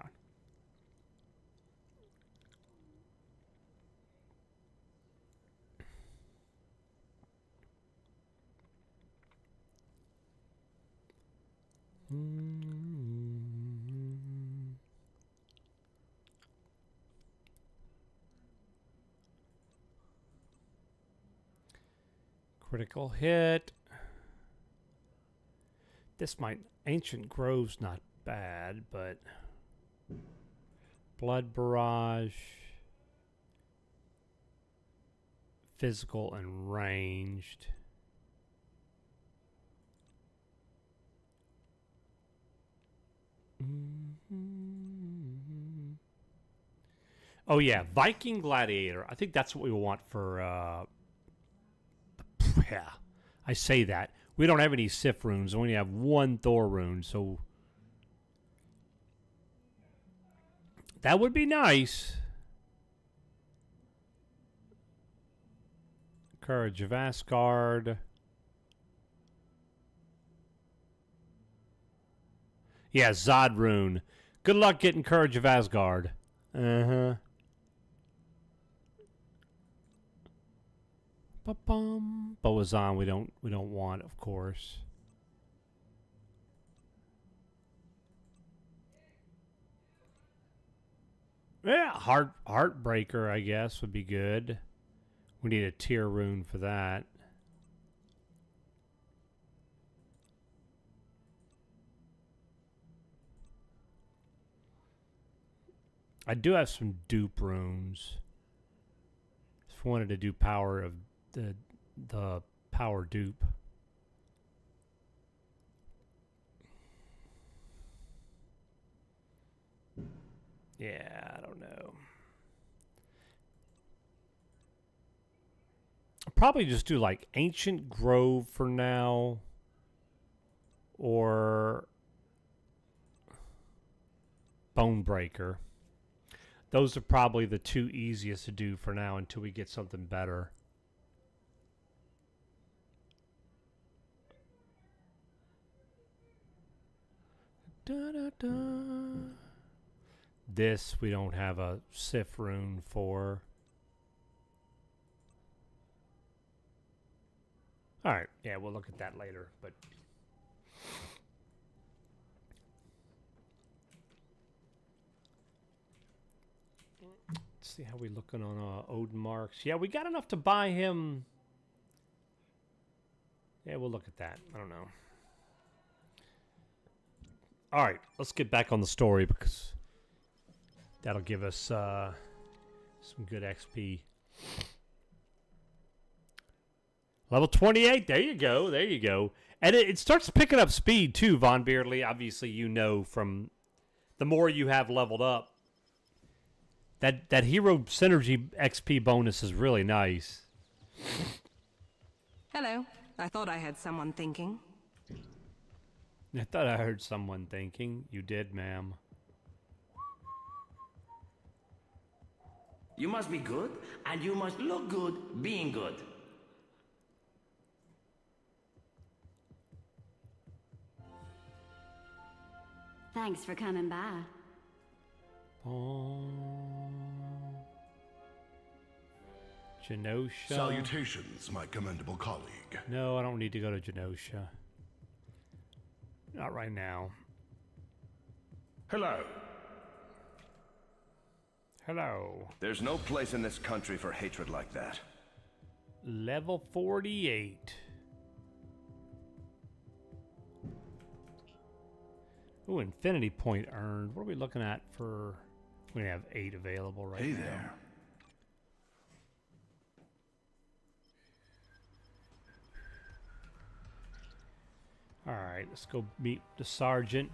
S1: Critical hit. This might... Ancient Grove's not bad, but... Blood Barrage. Physical and ranged. Oh yeah, Viking Gladiator. I think that's what we want for yeah. I say that. We don't have any Sif runes. We only have one Thor rune, so that would be nice. Courage of Asgard. Yeah, Zod rune. Good luck getting Courage of Asgard. Ba-bum. Boazon we don't want, of course. Yeah, Heartbreaker, I guess, would be good. We need a tier rune for that. I do have some dupe runes. Just wanted to do power of the power dupe. Yeah, I don't know. I'll probably just do like Ancient Grove for now. Or Bonebreaker. Those are probably the two easiest to do for now until we get something better. Da, da, da. This we don't have a Sif rune for. Alright, yeah, we'll look at that later, but let's see how we looking on Odin Marks. Yeah, we got enough to buy him. Yeah, we'll look at that. I don't know. Alright, let's get back on the story because that'll give us some good XP. Level 28. There you go. There you go. And it starts picking up speed too, Von Beardley. Obviously, you know from the more you have leveled up, that hero synergy XP bonus is really nice.
S14: Hello. I thought I had someone thinking.
S1: I thought I heard someone thinking. You did, ma'am.
S12: You must be good, and you must look good being good.
S13: Thanks for coming by.
S1: Genosha.
S3: Salutations, my commendable colleague.
S1: No, I don't need to go to Genosha. Not right now.
S4: Hello.
S1: Hello.
S4: There's no place in this country for hatred like that.
S1: Level 48. Ooh, Infinity Point earned. What are we looking at for... We have 8 available right now.
S3: Hey there.
S1: Alright, let's go meet the sergeant.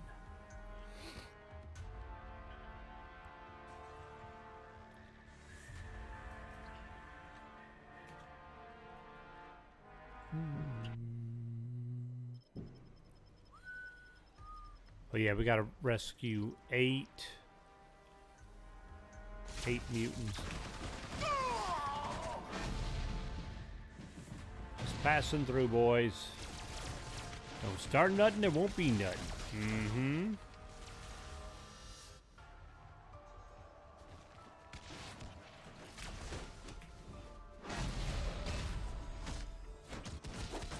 S1: Oh yeah, we gotta rescue 8 mutants. Just passing through, boys. Don't start nothing, there won't be nothing. Mm-hmm.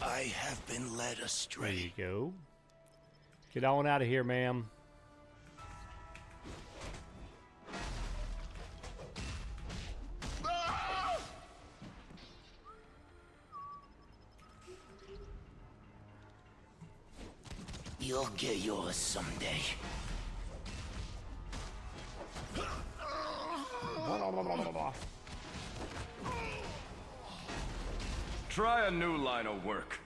S10: I have been led astray.
S1: There you go. Get on out of here, ma'am.
S10: You'll get yours someday.
S4: Try a new line of work.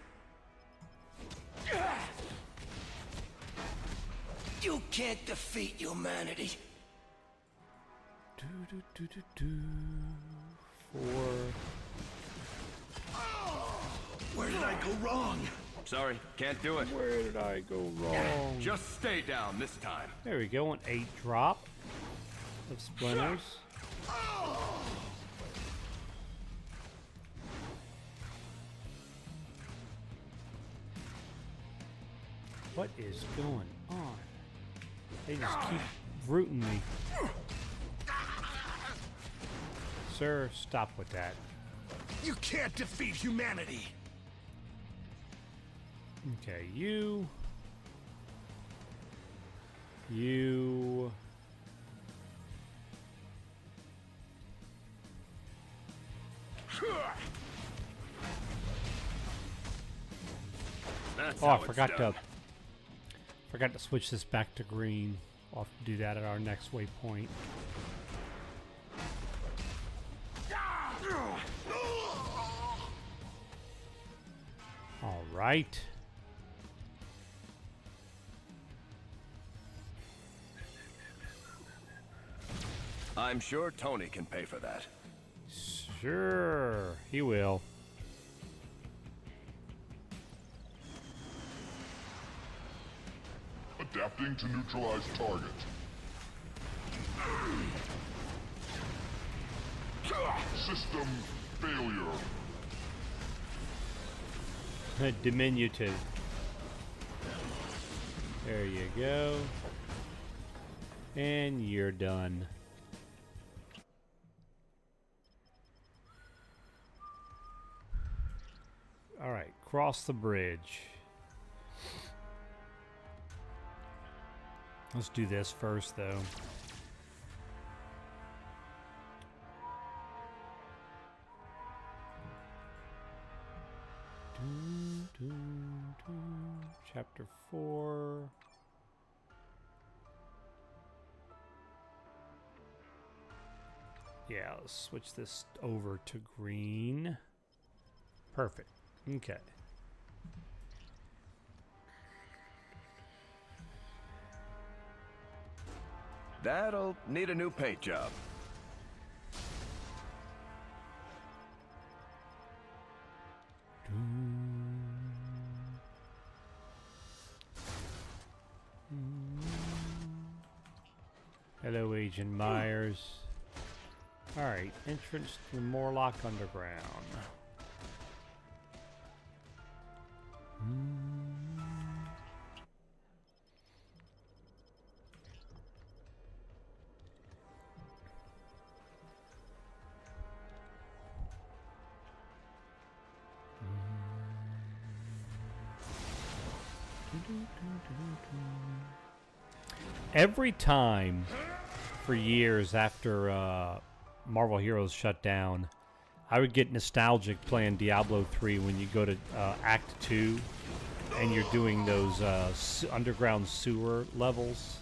S10: You can't defeat humanity.
S1: 4.
S10: Where did I go wrong?
S4: Sorry, can't do it.
S1: Where did I go wrong?
S4: Just stay down this time.
S1: There we go, an 8 drop of splinters. What is going on? They just keep rooting me. Sir, stop with that.
S10: You can't defeat humanity.
S1: Okay, you
S3: That's
S1: Oh,
S3: how
S1: I
S3: it's
S1: forgot
S3: done.
S1: to switch this back to green. I'll have to do that at our next waypoint. All right.
S4: I'm sure Tony can pay for that.
S1: Sure, he will.
S3: Adapting to neutralize target. System failure.
S1: Diminutive. There you go. And you're done. All right, cross the bridge. Let's do this first, though. Chapter 4. Yeah, let's switch this over to green. Perfect. Okay.
S4: That'll need a new paint job.
S1: Hello, Agent Myers. Alright, entrance to Morlock Underground. Every time for years after Marvel Heroes shut down, I would get nostalgic playing Diablo 3 when you go to Act 2 and you're doing those underground sewer levels.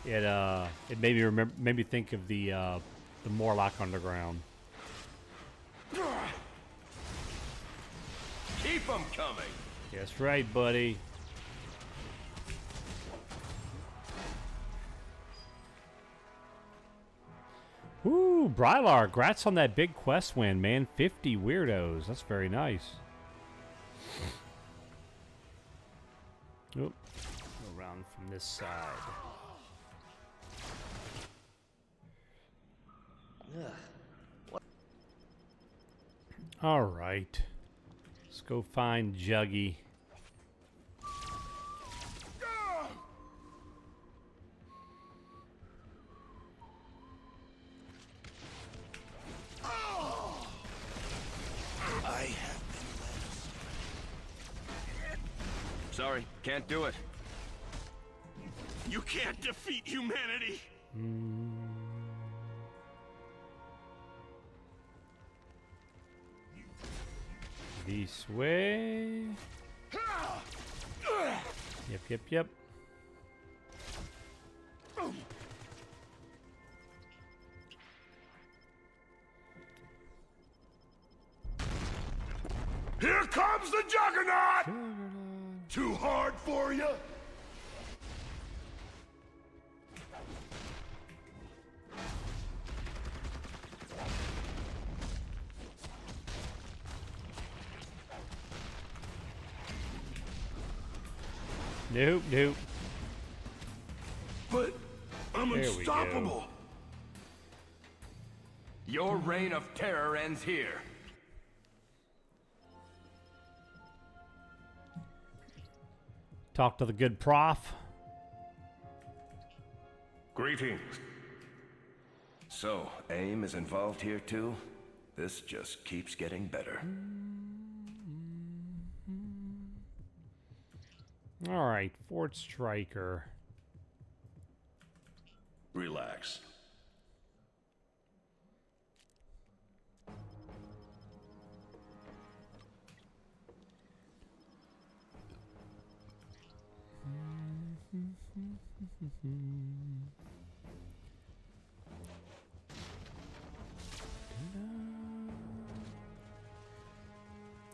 S1: It made me think of the Morlock Underground.
S4: Keep them coming.
S1: That's right, buddy. Ooh, Brylar, grats on that big quest win, man. 50 weirdos. That's very nice. Oop. Go around from this side. All right. Let's go find Juggy.
S4: Sorry, can't do it.
S3: You can't defeat humanity.
S1: This way. Yep.
S3: Here comes the Juggernaut! Too hard for you?
S1: Nope.
S3: But I'm
S1: There we go.
S3: unstoppable.
S4: Your reign of terror ends here.
S1: Talk to the good prof.
S4: Greetings. So, AIM is involved here too? This just keeps getting better.
S1: All right, Fort Striker.
S3: Relax.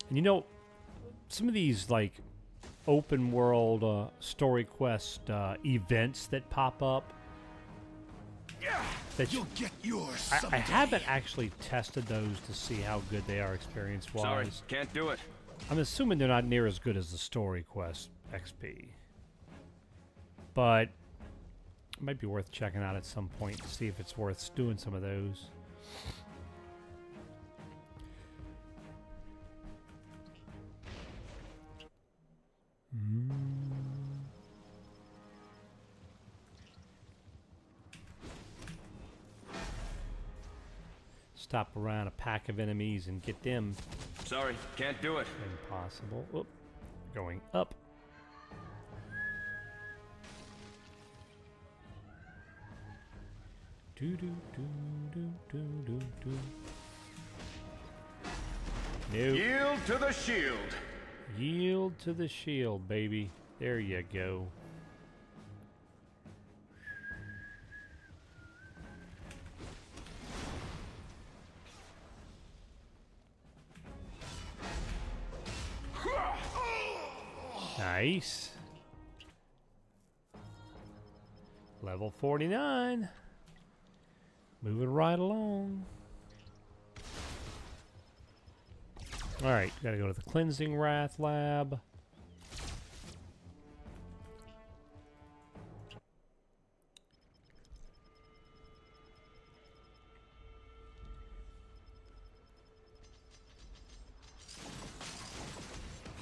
S1: And you know, some of these like open world story quest events that pop up. That
S10: You'll get yours
S1: I
S10: someday.
S1: haven't actually tested those to see how good they are experience-wise.
S4: Sorry, can't do it.
S1: I'm assuming they're not near as good as the story quest XP. But it might be worth checking out at some point to see if it's worth doing some of those. Stop around a pack of enemies and get them.
S4: Sorry, can't do it.
S1: Impossible. Oop. Going up. Do do do do do do do. Nope.
S4: Yield to the shield.
S1: Yield to the shield, baby. There you go. Nice. Level 49. Moving right along. Alright, gotta go to the Cleansing Wrath Lab.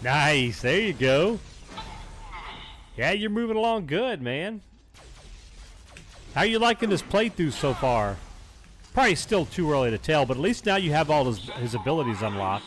S1: Nice, there you go. Yeah, you're moving along good, man. How you liking this playthrough so far? Probably still too early to tell, but at least now you have all his abilities unlocked.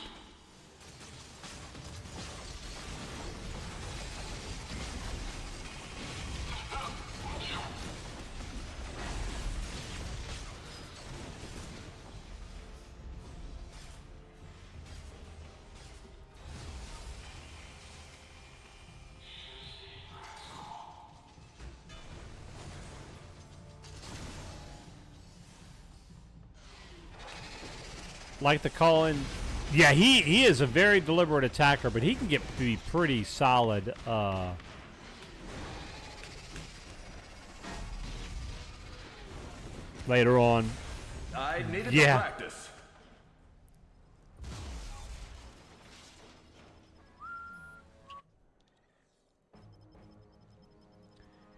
S1: Like the Colin, yeah, he is a very deliberate attacker, but he can be pretty solid. Later on.
S4: I needed
S1: Yeah.
S4: to practice.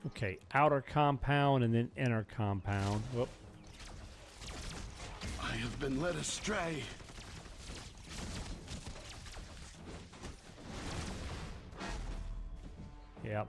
S1: Okay, outer compound and then inner compound. Whoop.
S10: I have been led astray.
S1: Yep.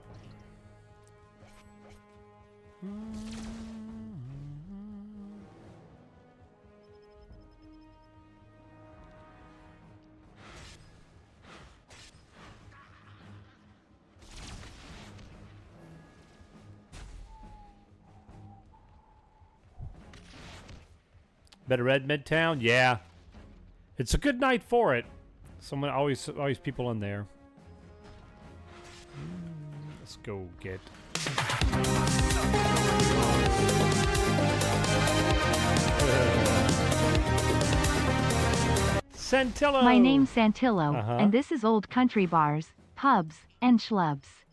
S1: Better Red Midtown? Yeah. It's a good night for it. Someone always people in there. Let's go get Santillo.
S11: My name's Santillo,
S1: Uh-huh.
S11: and this is Old Country Bars, Pubs, and Schlubs.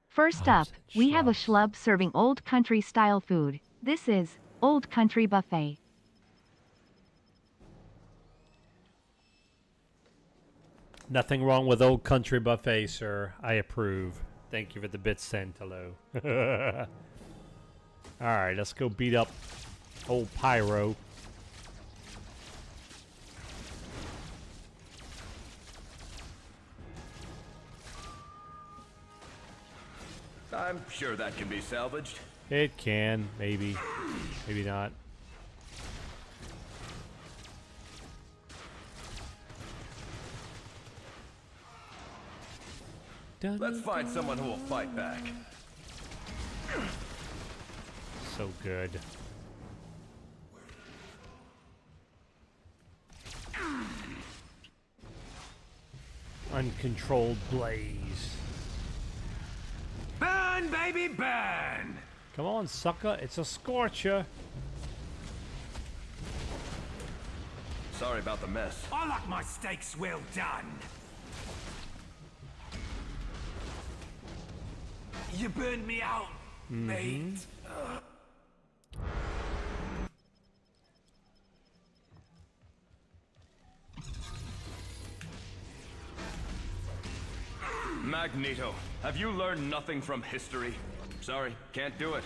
S11: First up, we have a schlub serving Old Country style food. This is Old Country Buffet.
S1: Nothing wrong with Old Country Buffet, sir. I approve. Thank you for the bits, Santillo. Alright, let's go beat up old Pyro.
S4: I'm sure that can be salvaged.
S1: It can, maybe. Maybe not.
S4: Let's find someone who will fight back.
S1: So good. Uncontrolled blaze.
S5: Burn, baby, burn!
S1: Come on, sucker. It's a scorcher.
S4: Sorry about the mess.
S5: I like my steaks well done.
S9: You burned me out, mate.
S4: Magneto, have you learned nothing from history? Sorry, can't do it.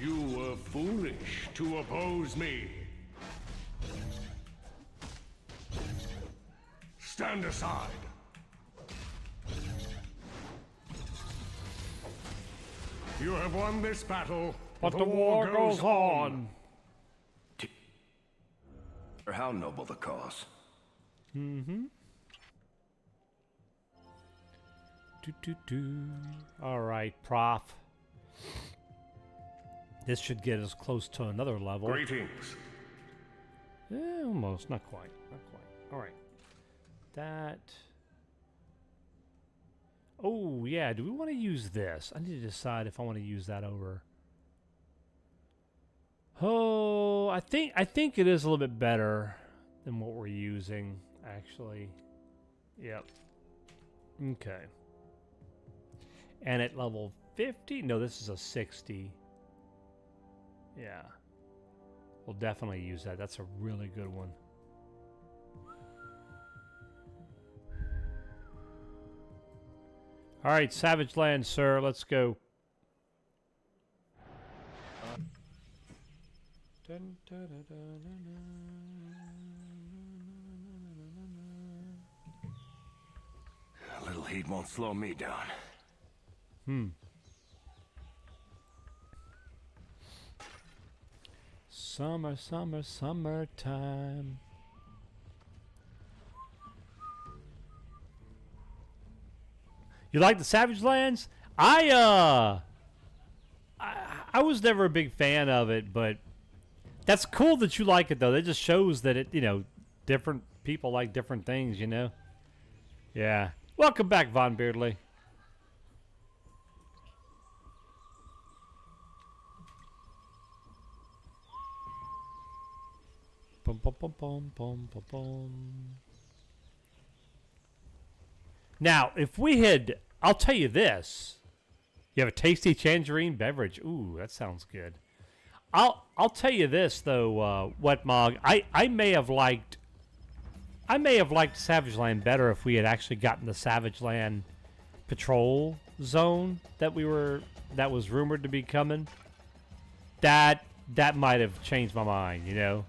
S3: You were foolish to oppose me. Stand aside. You have won this battle,
S1: But the war goes on.
S4: Or how noble the cause.
S1: All right, Prof. This should get us close to another level.
S3: Greetings.
S1: Almost, not quite, not quite. All right, that. Oh yeah, do we want to use this? I need to decide if I want to use that over. Oh, I think it is a little bit better than what we're using, actually. Yep. Okay. And at level 50? No, this is a 60. Yeah. We'll definitely use that. That's a really good one. All right, Savage Land, sir. Let's go.
S4: A little heat won't slow me down.
S1: Summer, summer, summertime. You like the Savage Lands? I was never a big fan of it, but that's cool that you like it though. That just shows that different people like different things, Yeah. Welcome back, Von Beardley. Bum, bum, bum, bum, bum, bum, bum. Now, if we had, I'll tell you this. You have a tasty tangerine beverage. Ooh, that sounds good. I'll tell you this though, Wetmog. I may have liked Savage Land better if we had actually gotten the Savage Land patrol zone that was rumored to be coming. That might have changed my mind,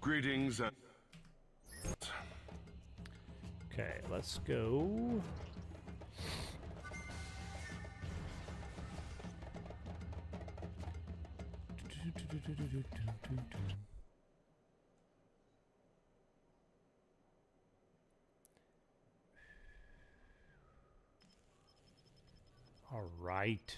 S3: Greetings.
S1: Okay, let's go. All right.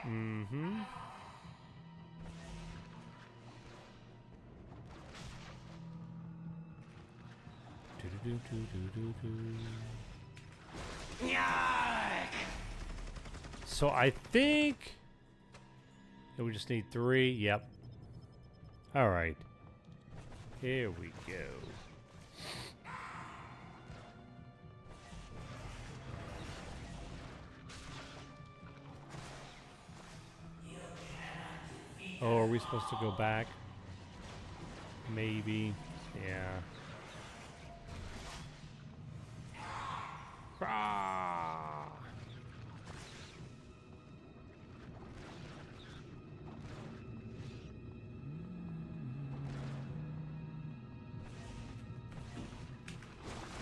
S1: Mm-hmm. So I think we just need 3. Yep. All right. Here we go. Oh, are we supposed to go back? Maybe. Yeah. Ah.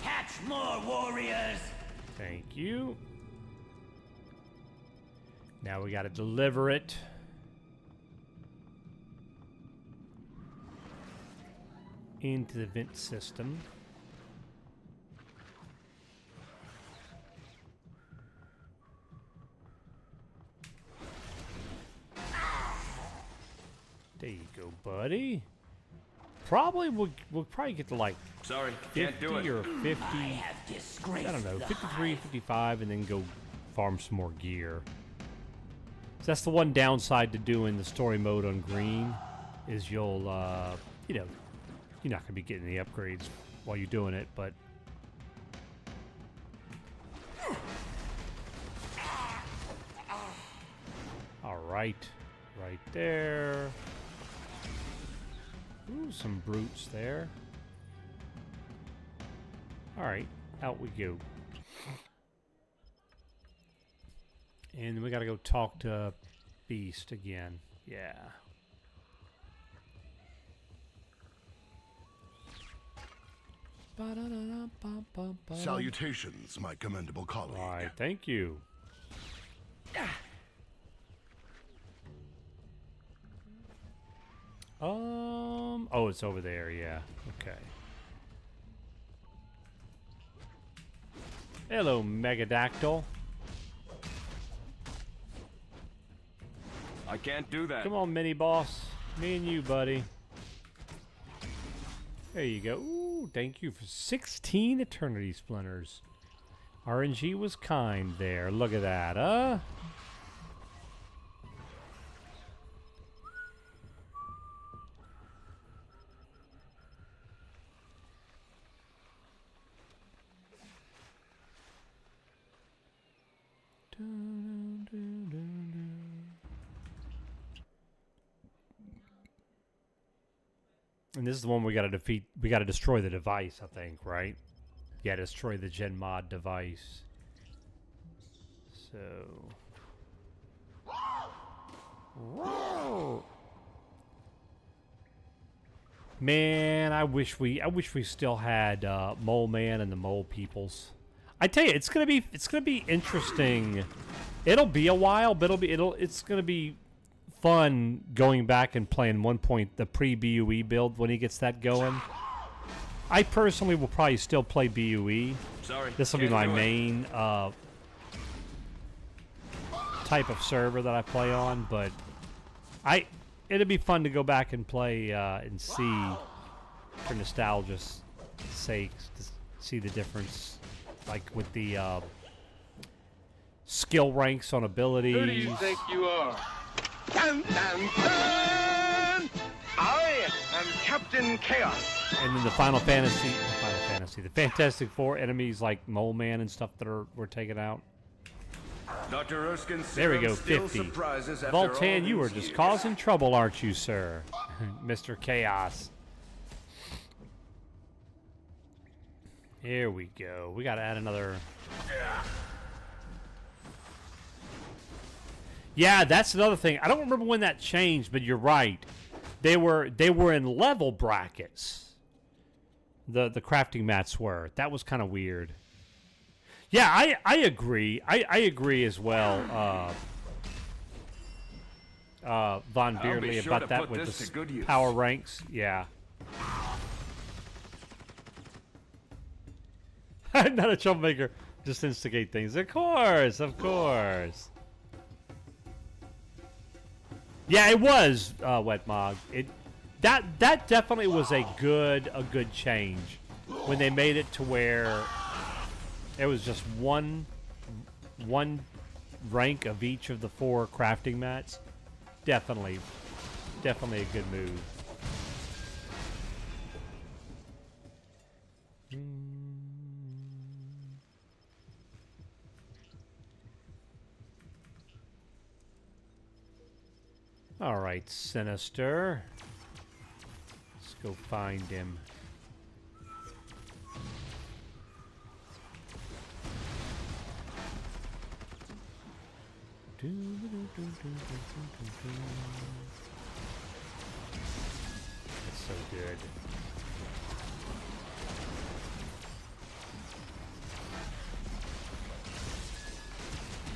S12: Catch more warriors!
S1: Thank you. Now we gotta deliver it. Into the vent system. There you go, buddy. Probably we'll probably get to like 50 or 50. I don't know, 53, 55, and then go farm some more gear. So that's the one downside to doing the story mode on green, is you'll, you know, you're not going to be getting the upgrades while you're doing it, but... Alright, right there. Ooh, some brutes there. Alright, out we go. And we gotta go talk to Beast again. Yeah.
S10: Salutations, my commendable colleague.
S1: Alright, thank you. Oh, it's over there, yeah. Okay. Hello, Megadactyl.
S4: I can't do that.
S1: Come on, mini boss. Me and you, buddy. There you go. Ooh, thank you for 16 Eternity Splinters. RNG was kind there. Look at that, huh? And this is the one we gotta defeat. We gotta destroy the device, I think, right? Yeah, destroy the Gen Mod device. So... Man, I wish we still had Mole Man and the Mole Peoples. I tell you, it's gonna be interesting. It'll be a while, but it's gonna be fun going back and playing the pre-BUE build when he gets that going. I personally will probably still play BUE.
S4: Sorry,
S1: this will be my main type of server that I play on, but it'd be fun to go back and play and see, for nostalgia's sake, to see the difference, like with the skill ranks on abilities.
S15: Who do you think you are? Dun, dun, dun! I am Captain Chaos.
S1: And then the the Fantastic Four enemies like Mole Man and stuff that we're taking out.
S4: Dr. Erskine's
S1: there we go,
S4: still
S1: 50.
S4: surprises after
S1: Voltan,
S4: all
S1: you were
S4: these
S1: just
S4: years.
S1: causing trouble, aren't you, sir? Mr. Chaos. Here we go. We gotta add another... Yeah, that's another thing. I don't remember when that changed, but you're right. They were in level brackets. The crafting mats were. That was kind of weird. Yeah, I agree. I agree as well, Von Beardley,
S4: sure
S1: about
S4: to
S1: that
S4: put
S1: with
S4: this
S1: the
S4: to good use.
S1: power ranks. Yeah. I'm not a troublemaker. Just instigate things. Of course, of course. Yeah, it was Wet Mog. That definitely was a good change when they made it to where it was just one rank of each of the 4 crafting mats. Definitely a good move. All right, Sinister. Let's go find him. That's so good.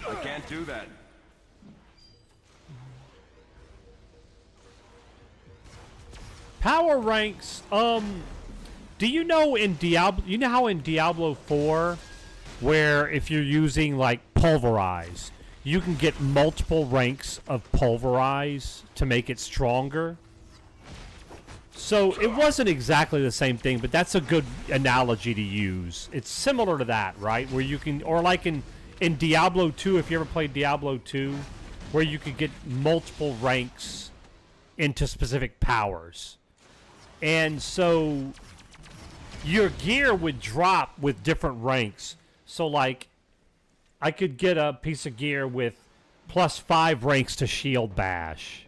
S4: I can't do that.
S1: Power ranks, do you know in Diablo, you know how in Diablo 4, where if you're using like Pulverize, you can get multiple ranks of Pulverize to make it stronger? So it wasn't exactly the same thing, but that's a good analogy to use. It's similar to that, right? Where you can, or like in Diablo 2, if you ever played Diablo 2, where you could get multiple ranks into specific powers. And so your gear would drop with different ranks. So, like, I could get a piece of gear with +5 ranks to shield bash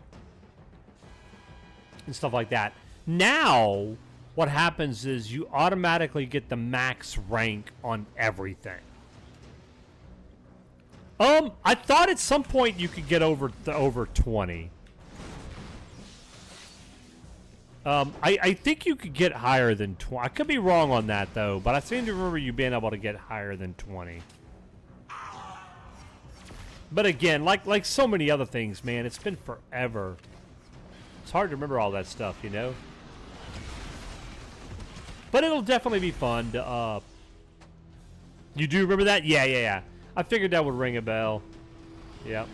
S1: and stuff like that. Now, what happens is you automatically get the max rank on everything. I thought at some point you could get over 20. I think you could get higher than 20. I could be wrong on that, though, but I seem to remember you being able to get higher than 20. But again, like so many other things, man, it's been forever. It's hard to remember all that stuff, you know? But it'll definitely be fun to, You do remember that? Yeah. I figured that would ring a bell. Yep.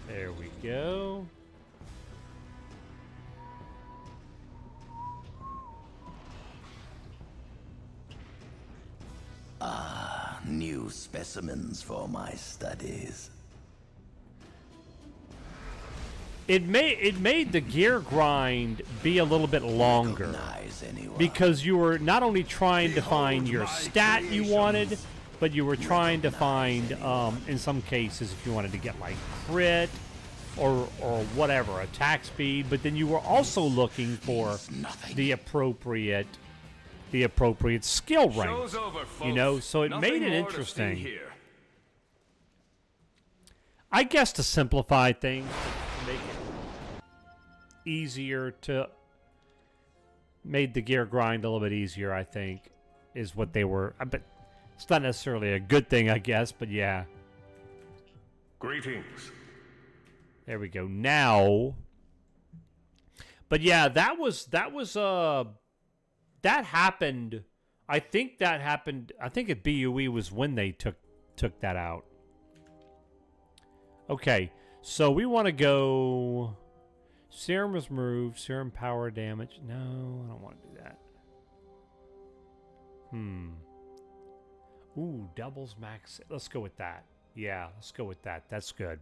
S1: There we go.
S12: New specimens for my studies.
S1: It made the gear grind be a little bit longer because you were not only trying to find your stat you wanted, but you were trying to find, in some cases, if you wanted to get like crit or whatever, attack speed, but then you were also looking for the appropriate skill rank. You know, so it made it interesting. I guess to simplify things, to make it easier to made the gear grind a little bit easier, I think, is what they were. But it's not necessarily a good thing, I guess, but yeah.
S3: Greetings.
S1: There we go. Now, but yeah, that happened. I think that happened. I think at BUE was when they took that out. Okay, so we want to go. Serum was removed. Serum power damage. No, I don't want to do that. Ooh, doubles max. Let's go with that. Yeah, let's go with that. That's good.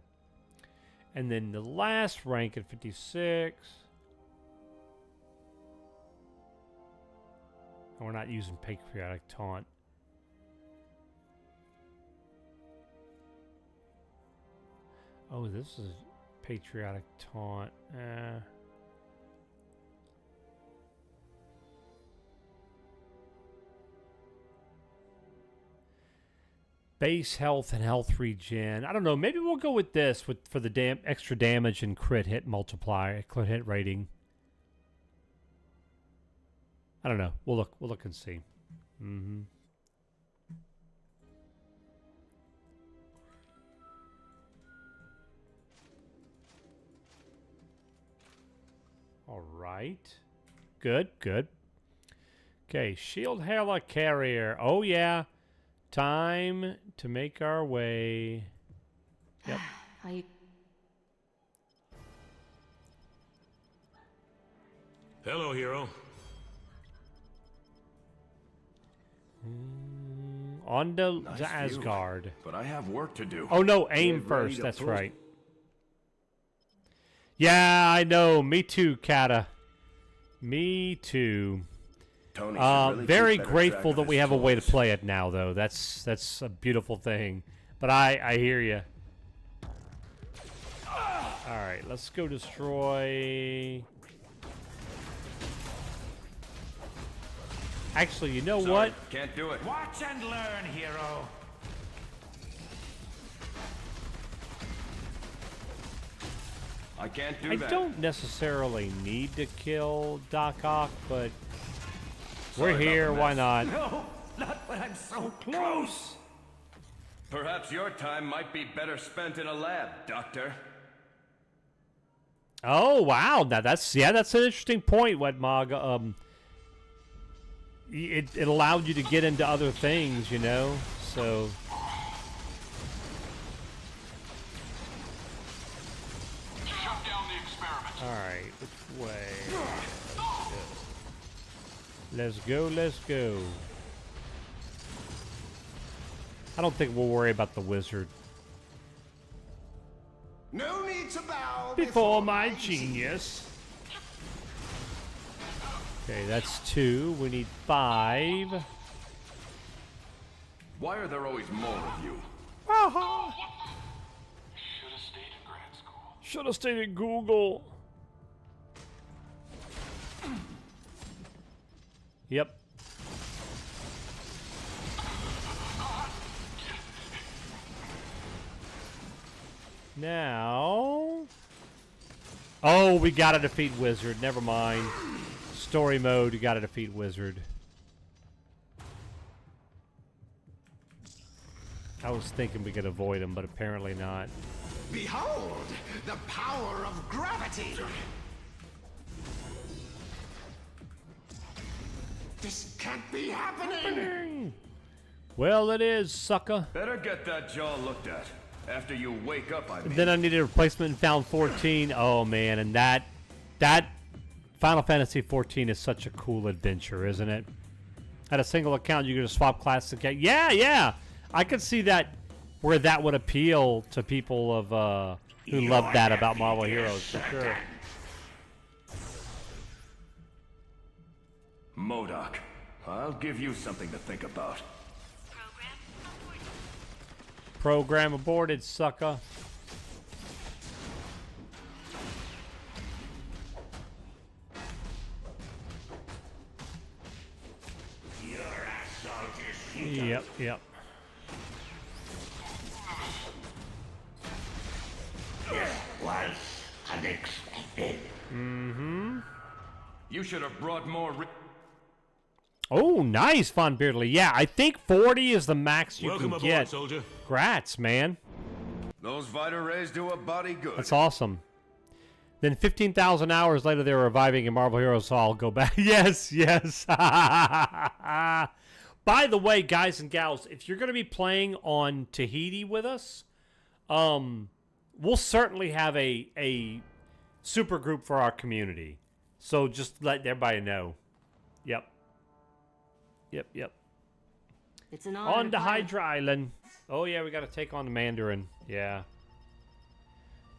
S1: And then the last rank at 56. And we're not using Patriotic Taunt. Oh, this is Patriotic Taunt. Base health and health regen. I don't know. Maybe we'll go with this for the extra damage and crit hit multiplier, crit hit rating. I don't know. We'll look and see. All right. Good. Okay, shield helicarrier. Oh yeah. Time to make our way. Yep.
S3: Hello, hero.
S1: On to
S4: Nice
S1: Asgard.
S4: view, but I have work to do.
S1: Oh no, aim
S4: Get ready
S1: first.
S4: to
S1: That's
S4: push.
S1: right. Yeah, I know. Me too, Kata. Me too.
S4: Tony should really
S1: very
S4: keep better
S1: grateful
S4: track
S1: that
S4: of
S1: we
S4: his
S1: have a way to
S4: toys.
S1: play it now, though. That's a beautiful thing. But I hear you. All right, let's go destroy. Actually, you know what?
S4: Can't do it.
S9: Watch and learn, hero.
S4: I can't do
S1: I
S4: that.
S1: don't necessarily need to kill Doc Ock, but
S4: Sorry
S1: we're
S4: about
S1: here.
S4: the
S1: Why
S4: mess.
S1: not?
S9: No, not when I'm so close.
S4: Perhaps your time might be better spent in a lab, Doctor.
S1: Oh wow! Now that's an interesting point, Wetmog. It allowed you to get into other things, you know. So
S6: Shut down the experiment.
S1: all right, which way? Let's go. I don't think we'll worry about the wizard.
S10: No need to bow
S1: Before my genius. Okay, that's 2. We need 5.
S4: Why are there always more of you?
S6: Should have stayed in grad school.
S1: Should have stayed at Google. Yep. Now... Oh, we gotta defeat Wizard. Never mind. Story mode, you gotta defeat Wizard. I was thinking we could avoid him, but apparently not.
S10: Behold, the power of gravity! This can't be happening!
S1: Well, it is, sucker.
S4: Better get that jaw looked at. After you wake up, I mean.
S1: Then I needed a replacement and found 14. Oh, man, and that Final Fantasy 14 is such a cool adventure, isn't it? At a single account, you can just swap classes. Yeah. I could see that where that would appeal to people of who love that about Marvel Heroes for sure.
S4: MODOK, I'll give you something to think about.
S1: Program aborted, sucker. Yep.
S12: It was unexpected.
S1: Mm-hmm.
S4: You should have brought more.
S1: Oh, nice, Von Beardley. Yeah, I think 40 is the max you
S3: Welcome
S1: can
S3: aboard,
S1: get.
S3: soldier.
S1: Grats, man.
S4: Those Vita rays do a body good.
S1: That's awesome. Then 15,000 hours later, they're reviving in Marvel Heroes, so I'll go back. Yes. By the way, guys and gals, if you're going to be playing on Tahiti with us, we'll certainly have a super group for our community. So just let everybody know. Yep.
S13: It's an honor.
S1: On to Hydra Island. Oh, yeah, we got to take on the Mandarin. Yeah.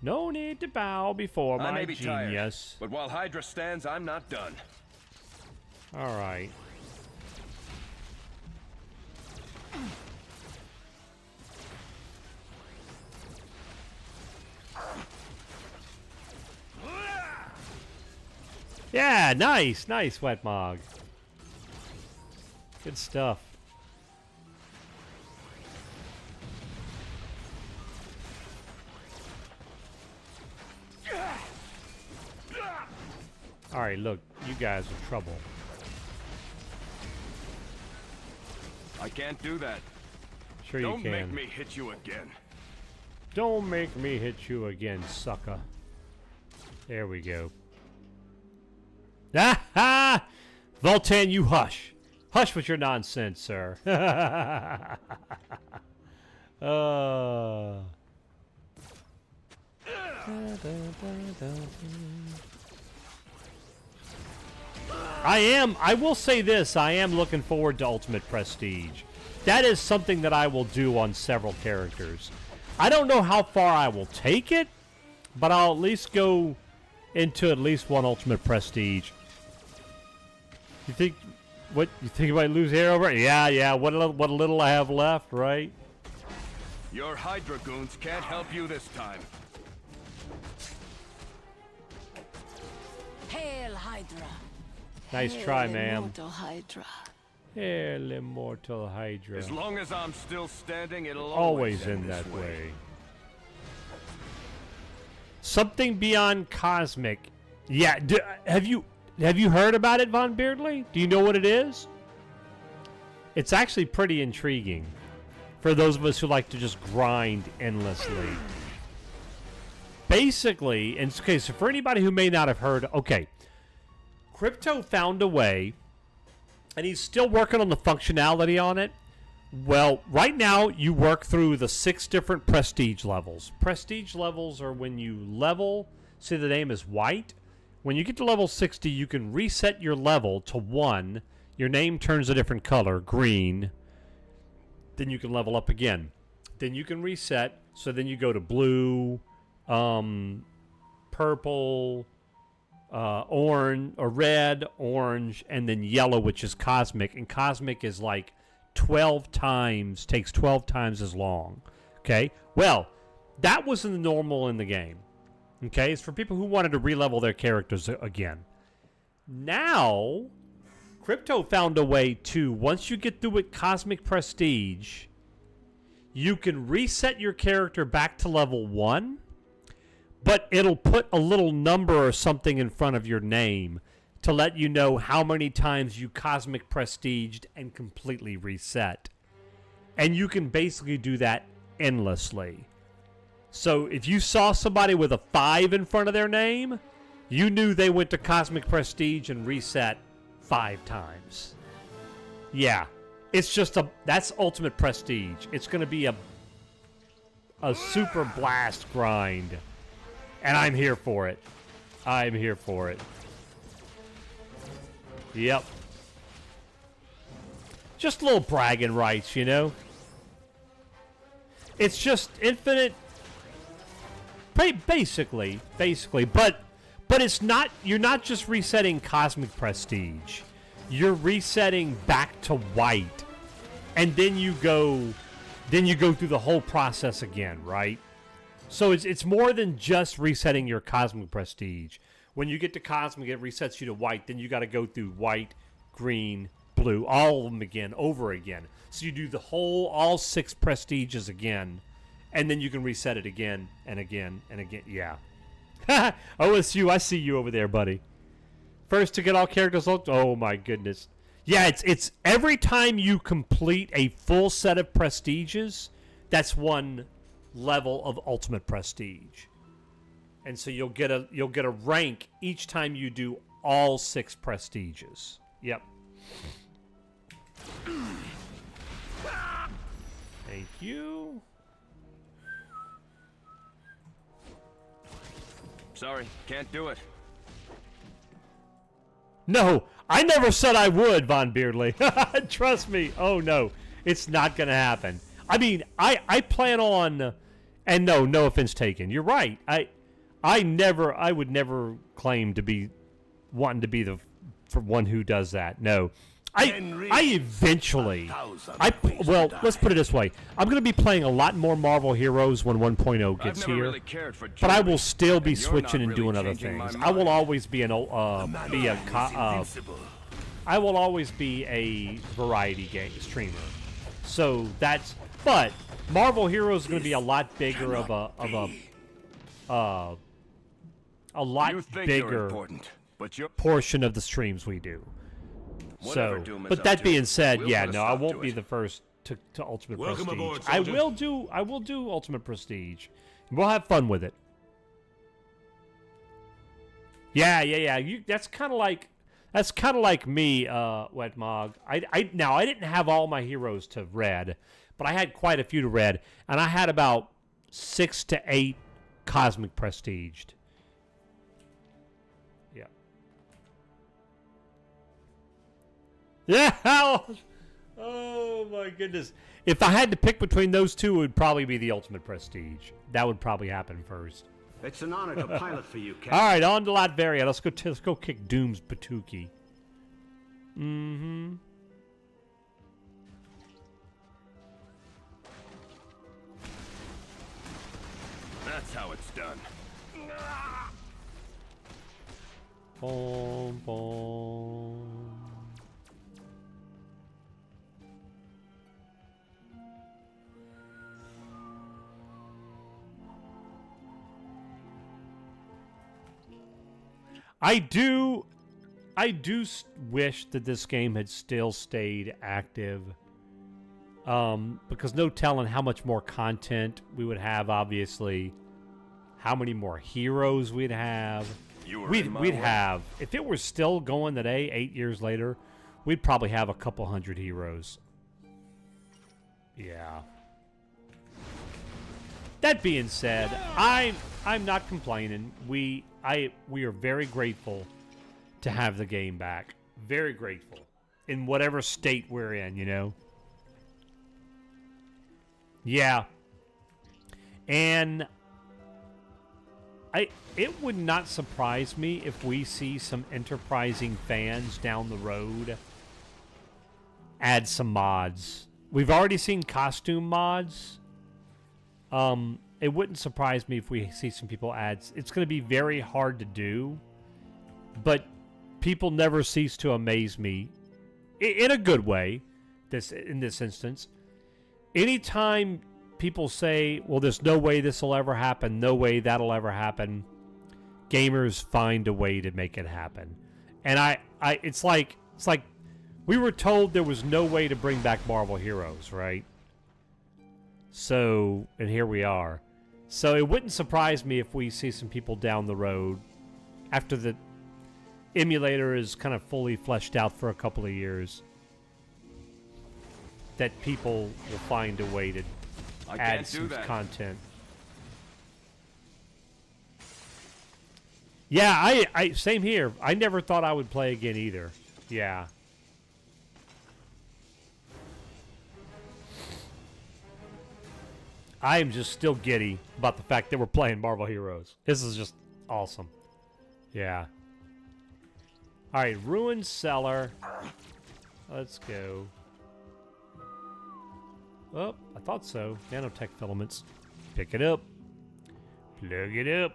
S1: No need to bow before
S4: I
S1: my
S4: may be
S1: genius.
S4: tired, but while Hydra stands, I'm not done.
S1: All right. Yeah, nice, Wet Mog. Good stuff. All right, look, you guys are trouble.
S4: I can't do that.
S1: Sure
S4: Don't
S1: you can.
S4: make me hit you again.
S1: Don't make me hit you again, sucker. There we go. Ah ha! Voltan, you hush. Hush with your nonsense, sir. I will say this, I am looking forward to Ultimate Prestige. That is something that I will do on several characters. I don't know how far I will take it, but I'll at least go into at least one Ultimate Prestige. You think I might lose hair over it? Yeah, what a little I have left, right?
S4: Your Hydra goons can't help you this time.
S13: Hail Hydra.
S1: Nice try,
S13: Hail
S1: ma'am.
S13: Immortal Hydra.
S1: Hail Immortal Hydra.
S4: As long as I'm still standing, it'll
S1: always end
S4: this
S1: that way. Something beyond cosmic. Yeah, have you heard about it, Von Beardley? Do you know what it is? It's actually pretty intriguing for those of us who like to just grind endlessly. Basically, and okay, so for anybody who may not have heard, okay, Crypto found a way, and he's still working on the functionality on it. Well, right now, you work through the 6 different prestige levels. Prestige levels are when you level, see the name is white. When you get to level 60, you can reset your level to 1. Your name turns a different color, green. Then you can level up again. Then you can reset. So then you go to blue, purple, orange, or red, orange, and then yellow, which is cosmic. And cosmic is like 12 times, takes 12 times as long. Okay? Well, that wasn't the normal in the game. Okay? It's for people who wanted to re-level their characters again. Now, Crypto found a way to, once you get through with Cosmic Prestige, you can reset your character back to level 1, but it'll put a little number or something in front of your name to let you know how many times you Cosmic Prestiged and completely reset. And you can basically do that endlessly. So if you saw somebody with a 5 in front of their name, you knew they went to Cosmic Prestige and reset 5 times. Yeah. It's just that's Ultimate Prestige. It's going to be a super blast grind. And I'm here for it. I'm here for it. Yep. Just little bragging rights, you know? It's just infinite. Basically. But it's not, you're not just resetting Cosmic Prestige. You're resetting back to white. And then you go through the whole process again, right? So it's more than just resetting your Cosmic Prestige. When you get to Cosmic, it resets you to white. Then you got to go through white, green, blue, all of them again, over again. So you do the whole, all 6 Prestiges again. And then you can reset it again and again and again. Yeah. OSU, I see you over there, buddy. First to get all characters looked. Oh my goodness. Yeah, it's every time you complete a full set of prestiges, that's one level of ultimate prestige. And so you'll get a rank each time you do all 6 prestiges. Yep. Thank you.
S4: Sorry, can't do it.
S1: No, I never said I would, Von Beardley. Trust me. Oh, no. It's not going to happen. I mean, I plan on... And no offense taken. You're right. I would never claim to be wanting to be the one who does that. No. I eventually... well, let's put it this way. I'm going to be playing a lot more Marvel Heroes when 1.0 gets here.
S4: Really for
S1: but I will still be switching and doing other things. I will always be I will always be a variety game streamer. So that's... But Marvel Heroes is going to be a lot bigger of a lot bigger portion of the streams we do. So, but that being said, yeah, no, I won't be the first to Ultimate Prestige. I will do Ultimate Prestige. We'll have fun with it. Yeah. That's kind of like me, Wetmog. I didn't have all my heroes to red, but I had quite a few to red, and I had about 6 to 8 Cosmic Prestiged. Yeah. Oh my goodness. If I had to pick between those two, it would probably be the Ultimate Prestige. That would probably happen first.
S16: It's an honor to pilot for you, Captain.
S1: All right, on to Latveria. Let's go kick Doom's Batuki. Mm-hmm.
S4: That's how it's done.
S1: Boom, boom. I do wish that this game had still stayed active, because no telling how much more content we would have. Obviously, how many more heroes we'd have. We'd have, if it were still going today, 8 years later, we'd probably have a couple hundred heroes. Yeah. That being said, I'm not complaining. We are very grateful to have the game back. Very grateful. In whatever state we're in, you know. Yeah. And it would not surprise me if we see some enterprising fans down the road add some mods. We've already seen costume mods. It wouldn't surprise me if we see some people add. It's going to be very hard to do, but people never cease to amaze me in a good way. In this instance, anytime people say, well, there's no way this will ever happen, no way that'll ever happen, gamers find a way to make it happen. And it's like we were told there was no way to bring back Marvel Heroes, right? So, and here we are. So it wouldn't surprise me if we see some people down the road after the emulator is kind of fully fleshed out for a couple of years, that people will find a way to add some content. Yeah, I same here. I never thought I would play again either. Yeah. I am just still giddy about the fact that we're playing Marvel Heroes. This is just awesome. Yeah. All right, Ruined Cellar. Let's go. Oh, I thought so. Nanotech filaments. Pick it up. Plug it up.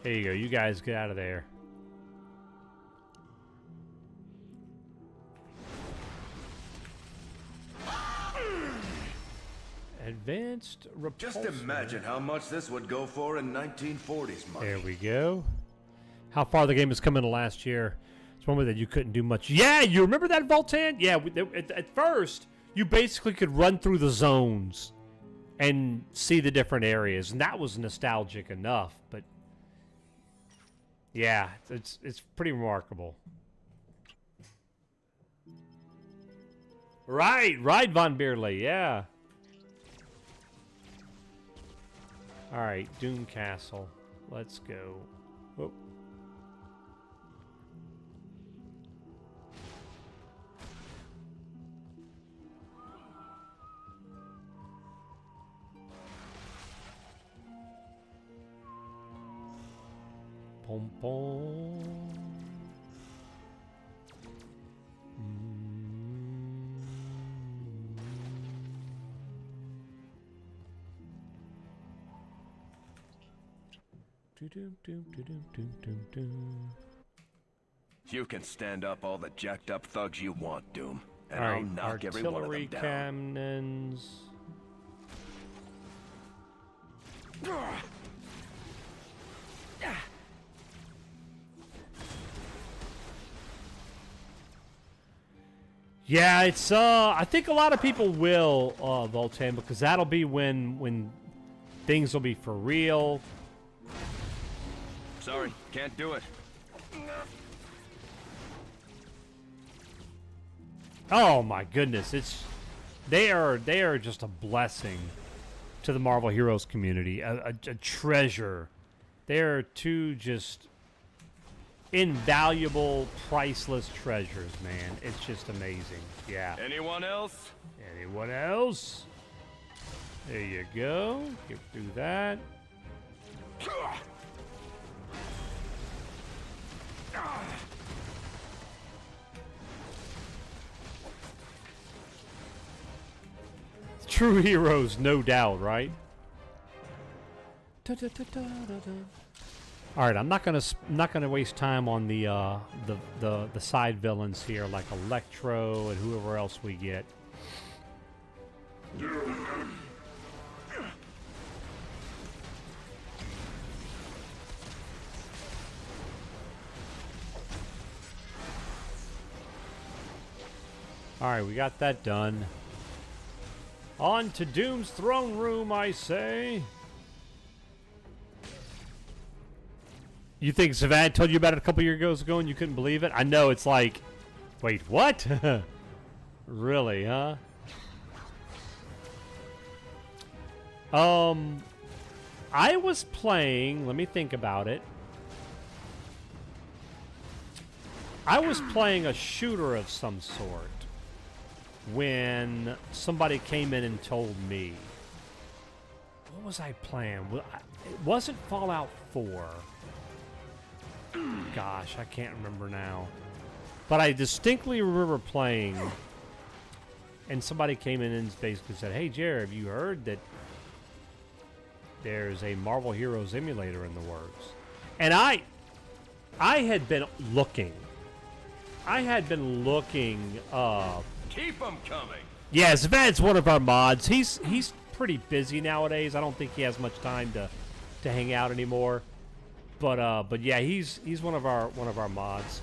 S1: There you go. You guys get out of there. Advanced repulsor.
S4: Just imagine how much this would go for in 1940s money.
S1: There we go. How far the game has come in the last year. It's one way that you couldn't do much. Yeah, you remember that, Voltan? Yeah, at first, you basically could run through the zones and see the different areas, and that was nostalgic enough, but yeah, it's pretty remarkable. Right, Von Beerley, yeah. All right, Doom Castle. Let's go. Whoop. Pom pom.
S4: You can stand up all the jacked up thugs you want, Doom, and I'll knock every one of them down.
S1: Cannons. Yeah, it's I think a lot of people will Voltan, because that'll be when things will be for real.
S4: Sorry, can't do it.
S1: Oh my goodness, they are just a blessing to the Marvel Heroes community, a treasure. They're two just invaluable, priceless treasures, man. It's just amazing. Yeah.
S4: Anyone else?
S1: Anyone else? There you go. Get through that. True heroes, no doubt, right? All right, I'm not gonna waste time on the side villains here, like Electro and whoever else we get. All right, we got that done. On to Doom's throne room, I say. You think Savannah told you about it a couple years ago and you couldn't believe it? I know, it's like, wait, what? Really, huh? I was playing, let me think about it. I was playing a shooter of some sort when somebody came in and told me. What was I playing? It wasn't Fallout 4. Gosh, I can't remember now. But I distinctly remember playing, and somebody came in and basically said, "Hey, Jared, have you heard that there's a Marvel Heroes emulator in the works?" And I had been looking.
S4: Keep them coming.
S1: Yeah, Zvad's one of our mods. He's pretty busy nowadays. I don't think he has much time to hang out anymore. But yeah, he's one of our mods.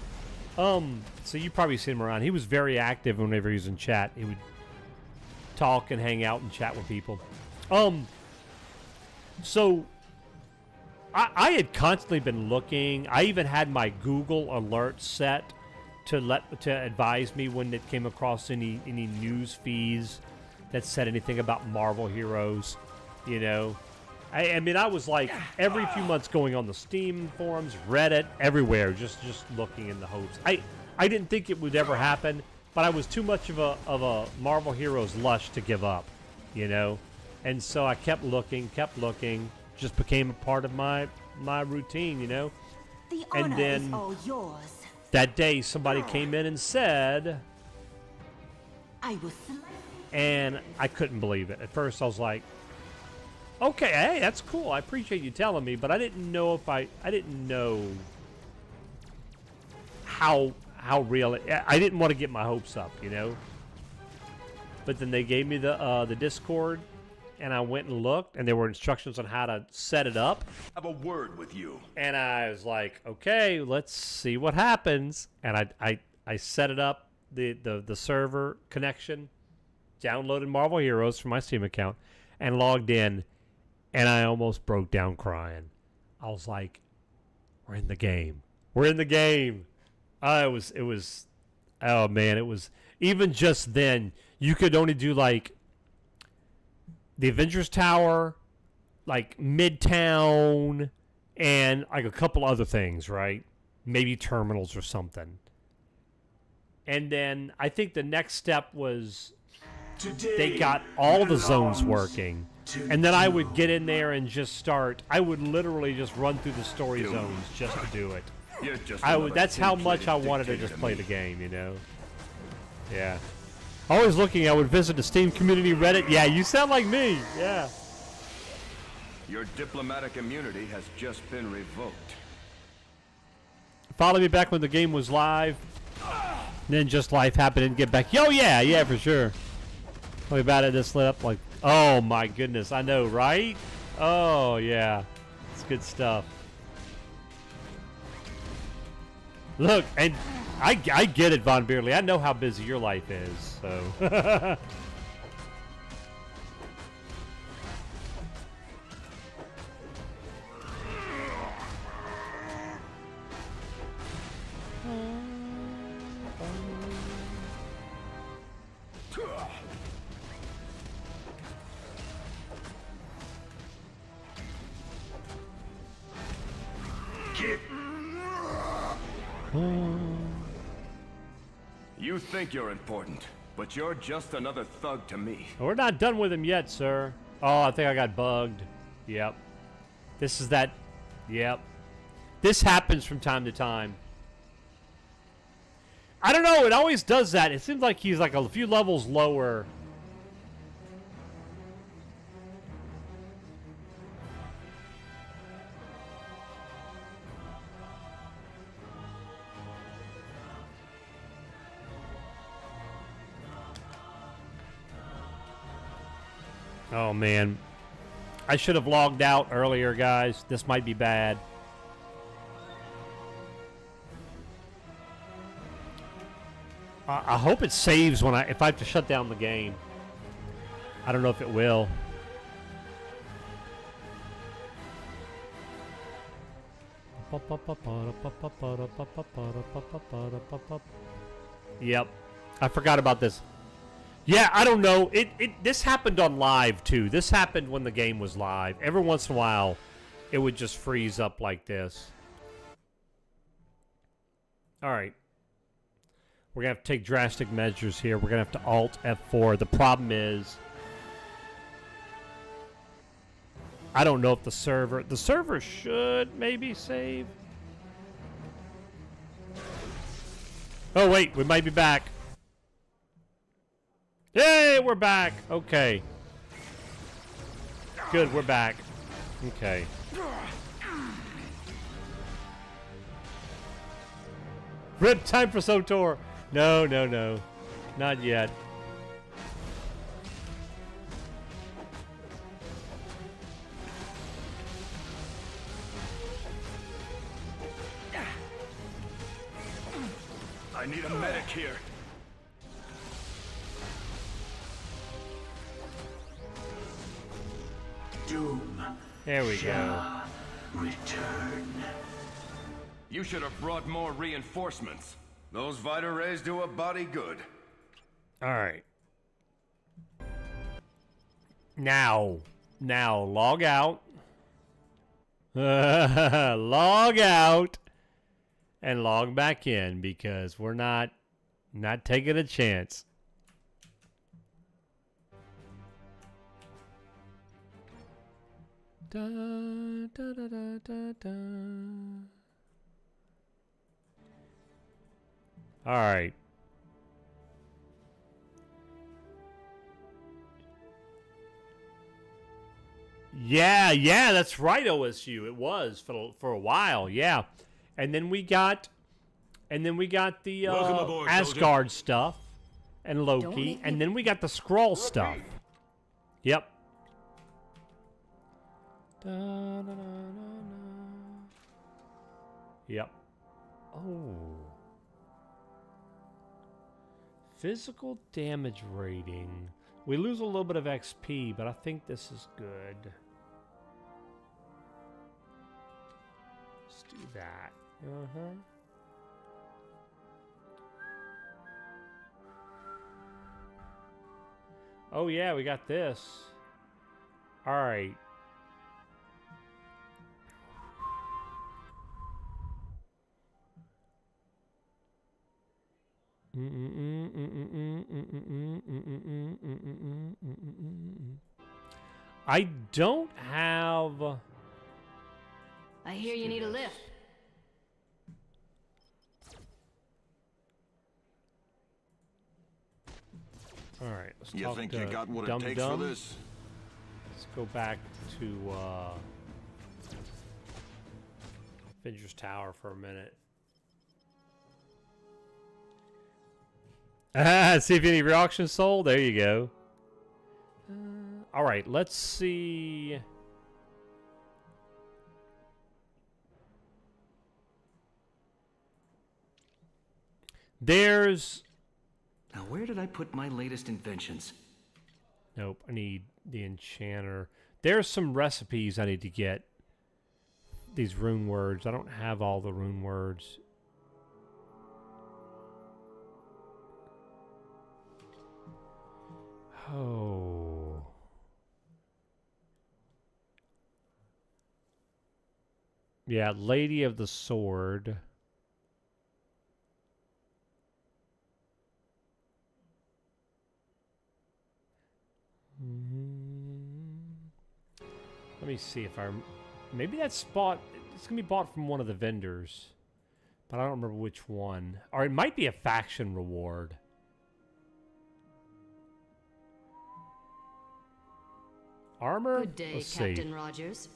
S1: So you probably seen him around. He was very active whenever he was in chat. He would talk and hang out and chat with people. So I had constantly been looking. I even had my Google alert set to advise me when it came across any news feeds that said anything about Marvel Heroes, you know. I mean, I was like every few months going on the Steam forums, Reddit, everywhere, just looking in the hopes. I didn't think it would ever happen, but I was too much of a Marvel Heroes lush to give up, you know. And so I kept looking, just became a part of my routine, you know.
S8: The honor is all yours.
S1: That day, somebody came in and said,
S8: I was slain.
S1: And I couldn't believe it. At first, I was like, okay, hey, that's cool. I appreciate you telling me, but I didn't know I didn't know how real it. I didn't want to get my hopes up, you know. But then they gave me the Discord, and I went and looked, and there were instructions on how to set it up.
S4: I have a word with you.
S1: And I was like, okay, let's see what happens. And I set it up, the server connection, downloaded Marvel Heroes from my Steam account, and logged in. And I almost broke down crying. I was like, we're in the game. We're in the game. It was, oh man, it was, even just then, you could only do like the Avengers Tower, like Midtown, and like a couple other things, right? Maybe terminals or something. And then I think the next step was they got all the zones working. And then I would get in there and just start. I would literally just run through the story zones just to do it. That's how much I wanted to just play the game, you know? Yeah. Always looking, I would visit the Steam community Reddit. Yeah, you sound like me. Yeah.
S4: Your diplomatic immunity has just been revoked.
S1: Follow me back when the game was live. Then just life happened and get back. Yo, yeah, for sure. Tell me about it. This lit up like, oh my goodness, I know, right? Oh yeah, it's good stuff. Look, and I get it, Von Beerley. I know how busy your life is, so.
S4: You think you're important, but you're just another thug to me.
S1: We're not done with him yet, sir. Oh, I think I got bugged. Yep. This is that. Yep. This happens from time to time. I don't know. It always does that. It seems like he's like a few levels lower. Oh, man. I should have logged out earlier, guys. This might be bad. I hope it saves when if I have to shut down the game. I don't know if it will. Yep. I forgot about this. Yeah, I don't know. This happened on live too. This happened when the game was live. Every once in a while, it would just freeze up like this. All right. We're going to have to take drastic measures here. We're going to have to Alt F4. The problem is, I don't know if the server should maybe save. Oh, wait, we might be back. Yay, we're back. Okay. Good, we're back. Okay. Red time for SWTOR. No, no, no. Not yet.
S4: I need a medic here.
S12: Doom.
S1: There we go.
S12: Return.
S4: You should have brought more reinforcements. Those Vita rays do a body good.
S1: All right. Now, log out. Log out and log back in because we're not taking a chance. Da, da, da, da, da, da. All right. Yeah, that's right, OSU. It was for a while, yeah. And then we got the
S3: aboard,
S1: Asgard stuff and Loki, and then we got the Skrull stuff. Yep. Da, da, da, da, da. Yep. Oh. Physical damage rating. We lose a little bit of XP, but I think this is good. Let's do that. Oh yeah, we got this. All right. I don't have.
S13: I hear you need a lift.
S1: All right, let's
S3: You
S1: talk
S3: think
S1: to
S3: you got what
S1: Dum
S3: it takes
S1: Dum.
S3: for this?
S1: Let's go back to Avengers Tower for a minute. See if any re-auctions sold. There you go. All right, let's see. There's.
S5: Now, where did I put my latest inventions?
S1: Nope, I need the enchanter. There's some recipes I need to get. These rune words. I don't have all the rune words. Oh. Yeah, Lady of the Sword. Let me see if I... Maybe that's bought... It's going to be bought from one of the vendors. But I don't remember which one. Or it might be a faction reward. Armor?
S13: Good day,
S1: Let's
S13: Captain
S1: see.
S13: Rogers.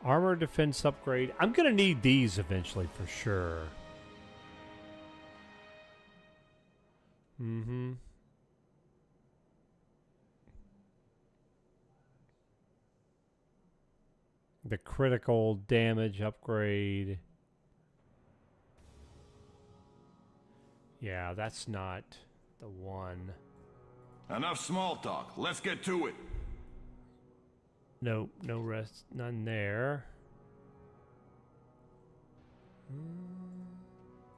S1: Armor defense upgrade. I'm going to need these eventually for sure. Mm-hmm. The critical damage upgrade. Yeah, that's not the one.
S3: Enough small talk. Let's get to it.
S1: No, no rest, none there.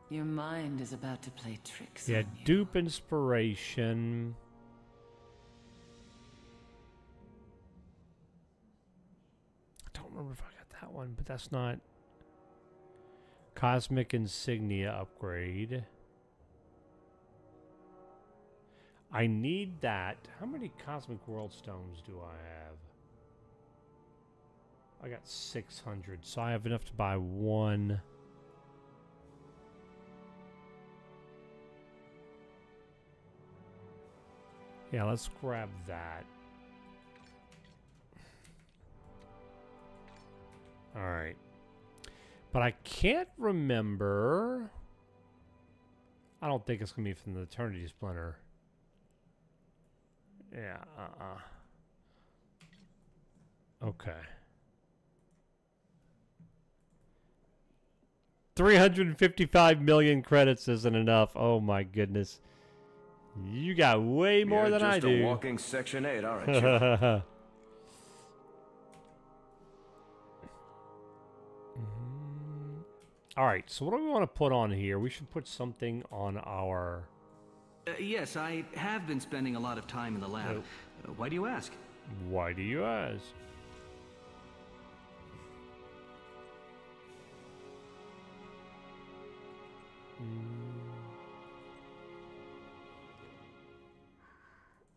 S17: Your mind is about to play tricks
S1: Yeah,
S17: on you.
S1: dupe inspiration. I don't remember if I got that one, but that's not. Cosmic insignia upgrade. I need that. How many cosmic world stones do I have? I got 600, so I have enough to buy one. Yeah, let's grab that. All right. But I can't remember. I don't think it's going to be from the Eternity Splinter. Yeah, Okay. 355 million credits isn't enough. Oh my goodness. You got way more than I do.
S4: You're just a walking Section 8, aren't you?
S1: All right, so what do we want to put on here? We should put something on our...
S18: Yes, I have been spending a lot of time in the lab. Why do you ask?
S1: Why do you ask?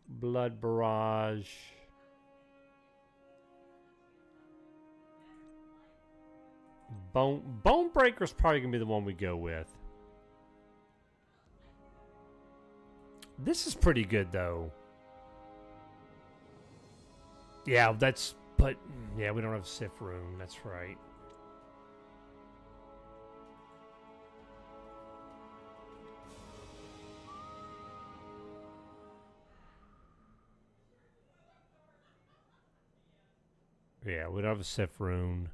S1: Blood barrage. Bone Breaker's probably gonna be the one we go with. This is pretty good though. Yeah, but yeah, we don't have Sif room, that's right. Yeah, we don't have a Sif rune.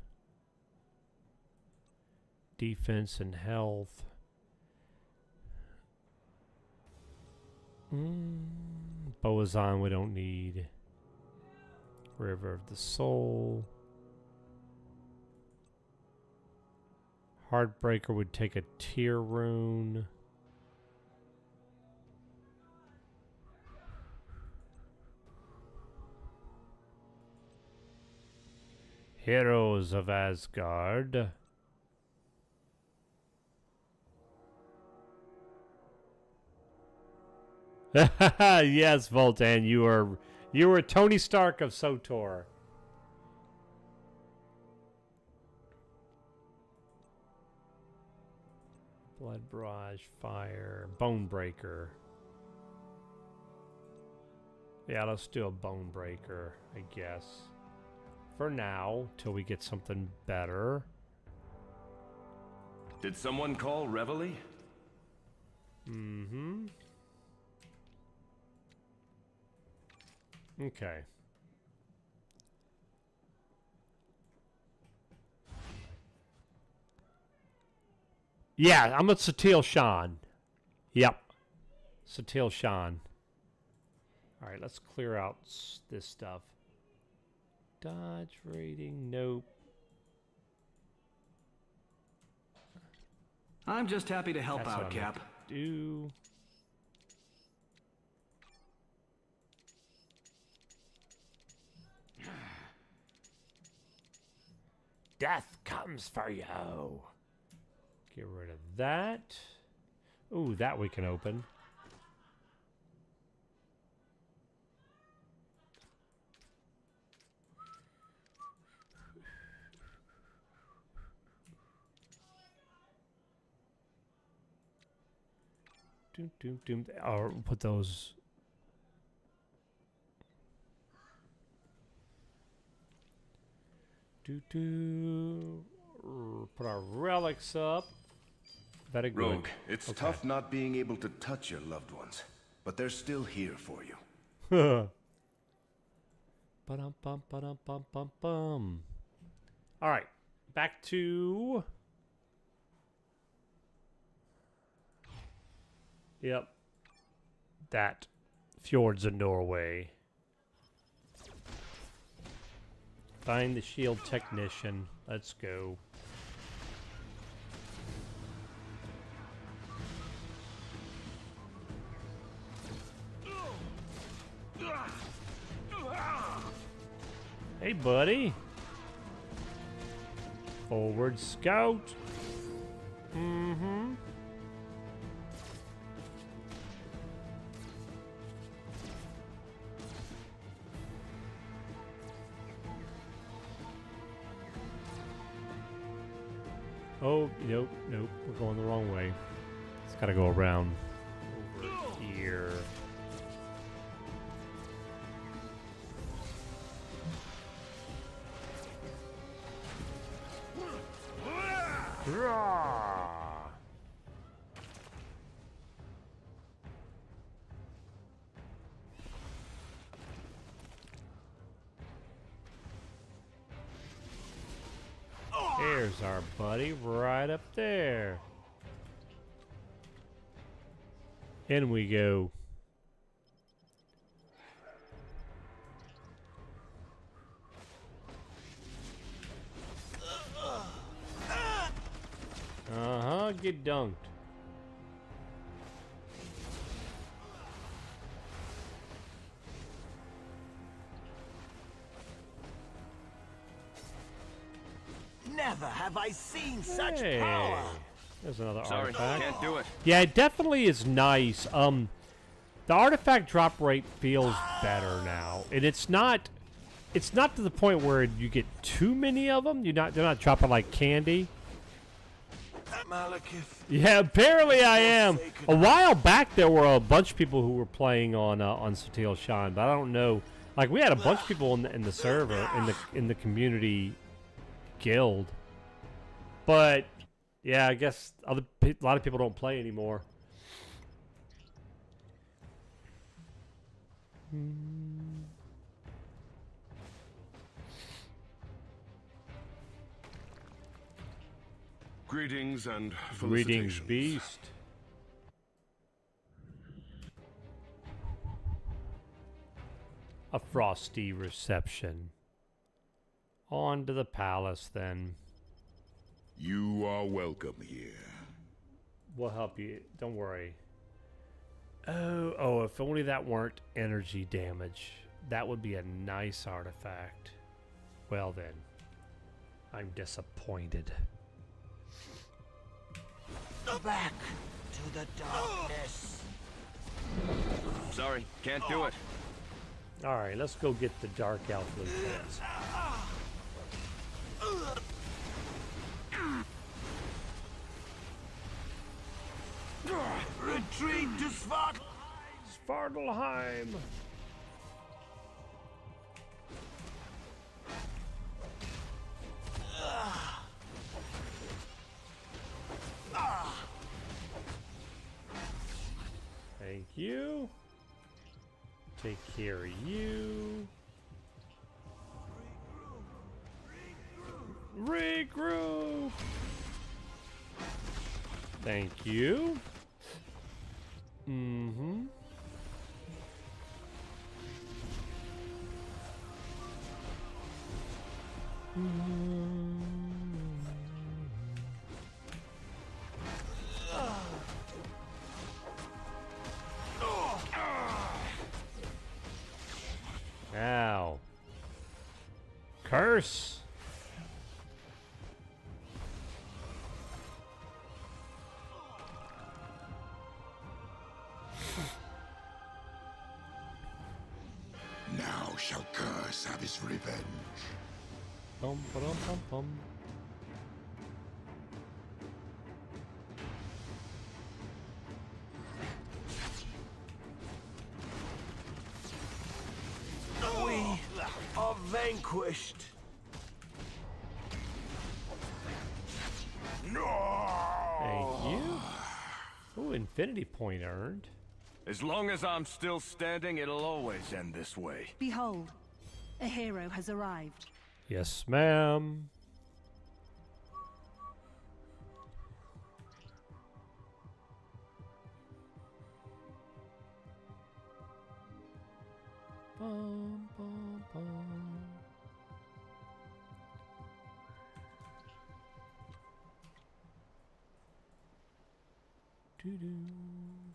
S1: Defense and health. Boazon we don't need. River of the Soul. Heartbreaker would take a tier rune. Heroes of Asgard. Yes, Voltan, you were Tony Stark of SWTOR. Blood Barrage, Fire, Bone Breaker. Yeah, let's do a Bone Breaker, I guess. For now, till we get something better.
S4: Did someone call Reveille?
S1: Mm-hmm. Okay. Yeah, I'm at Satil Shan. Yep. Satil Shan. All right, let's clear out this stuff. Dodge rating, nope.
S18: I'm just happy to help
S1: That's
S18: out,
S1: what
S18: Cap.
S1: Do. Death comes for you. Get rid of that. Ooh, that we can open. Doom, doom, doom. Or put those. Put our relics up. Very good.
S4: Rogue, it's
S1: Okay.
S4: tough not being able to touch your loved ones, but they're still here for you.
S1: Ba-dum, bum, ba-dum, bum, bum, bum. All right, back to. Yep. That. Fjords of Norway.
S19: Find the shield technician. Let's go. Hey, buddy. Forward scout. Mm-hmm. Oh, nope, nope. We're going the wrong way. It's got to go around over here. There's our buddy right up there. In we go. Uh-huh, get dunked.
S12: Never have I seen such
S19: Hey,
S12: power.
S19: there's another
S4: Sorry,
S19: artifact.
S4: can't do it.
S19: Yeah, it definitely is nice. The artifact drop rate feels better now, and it's not to the point where you get too many of them. They're not dropping like candy.
S12: Malekith.
S19: Yeah, apparently I am. A while back, there were a bunch of people who were playing on Satil Shan, but I don't know. Like, we had a bunch of people in the server, in the community guild. But yeah, I guess a lot of people don't play anymore.
S3: Greetings and
S19: Greetings,
S3: felicitations.
S19: beast. A frosty reception. On to the palace, then.
S3: You are welcome here.
S19: We'll help you. Don't worry. Oh, if only that weren't energy damage. That would be a nice artifact. Well then, I'm disappointed.
S12: Back to the darkness.
S4: Sorry, can't do it.
S19: Alright, let's go get the Dark Elf lieutenants.
S12: Retreat to
S19: Svartalheim. Thank you. Take care of you. Regroup. Thank you. Mm-hmm. Ow. Curse.
S2: Now shall Curse have his revenge.
S19: Bum, ba-dum, bum, bum.
S12: We are vanquished.
S19: Thank you. Ooh, infinity point earned.
S4: As long as I'm still standing, it'll always end this way.
S8: Behold, a hero has arrived.
S19: Yes, ma'am. Bum, bum, bum.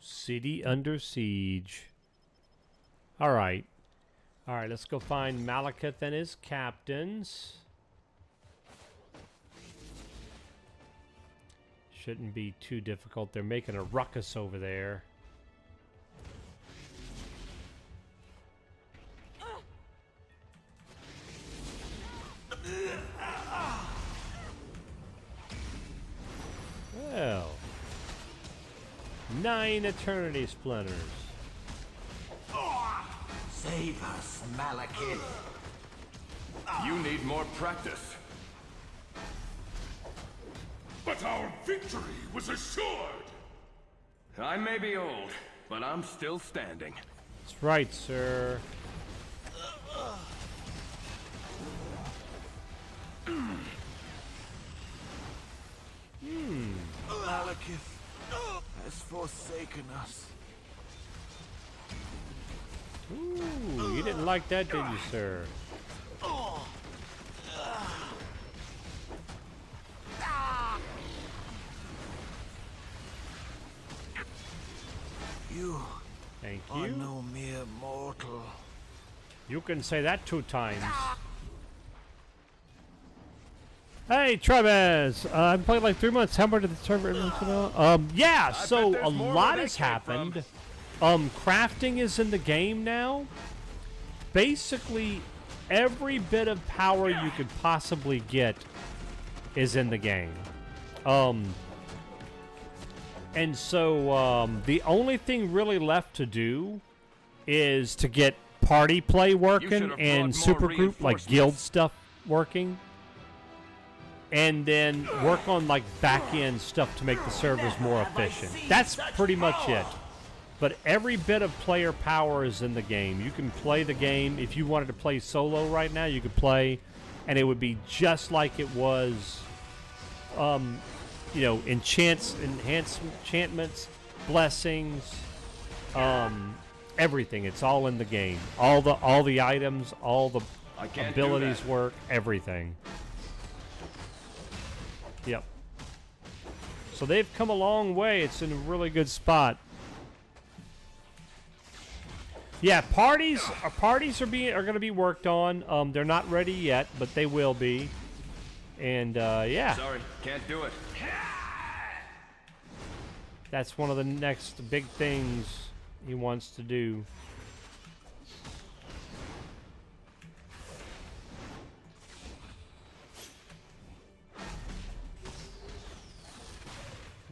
S19: City under siege. All right. All right, let's go find Malekith and his captains. Shouldn't be too difficult. They're making a ruckus over there. Well, 9 Eternity Splinters.
S12: Save us, Malekith.
S4: You need more practice.
S3: But our victory was assured!
S4: I may be old, but I'm still standing.
S19: That's right, sir.
S10: Malekith has forsaken us.
S19: Ooh, you didn't like that, did you, sir?
S10: You
S19: Thank
S10: are
S19: you.
S10: no mere mortal.
S19: You can say that 2 times. Hey, Travis! I've played like 3 months. How much did the server yeah, so a lot has happened. Crafting is in the game now. Basically, every bit of power you could possibly get is in the game. And so the only thing really left to do is to get party play working and supergroup, like guild stuff working. And then work on like back-end stuff to make the servers more efficient. That's pretty much it. But every bit of player power is in the game. You can play the game. If you wanted to play solo right now, you could play, and it would be just like it was, you know, enchantments, blessings, everything. It's all in the game. All the items, all the abilities work, everything. Yep. So they've come a long way. It's in a really good spot. Yeah, parties are going to be worked on. They're not ready yet, but they will be. And yeah.
S4: Sorry, can't do it.
S19: That's one of the next big things he wants to do.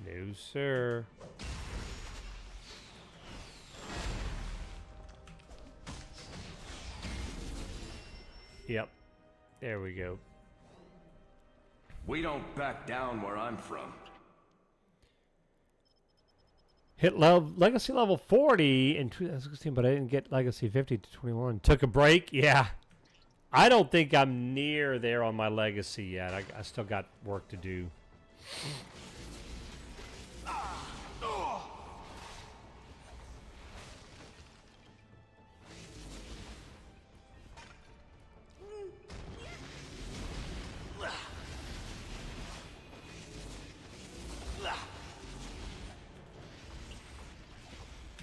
S19: No, sir. Yep. There we go.
S4: We don't back down where I'm from.
S19: Hit Legacy level 40 in 2016, but I didn't get Legacy 50 to 21. Took a break? Yeah. I don't think I'm near there on my Legacy yet. I still got work to do.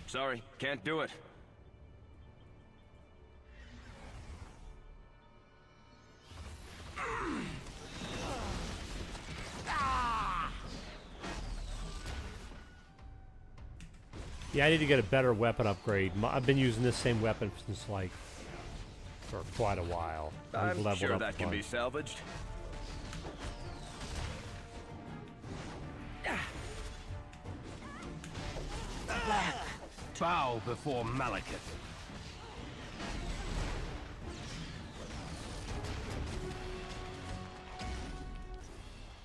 S4: Sorry, can't do it.
S19: Yeah, I need to get a better weapon upgrade. I've been using this same weapon since like for quite a while.
S4: I'm sure that can be salvaged.
S10: Bow before Malekith.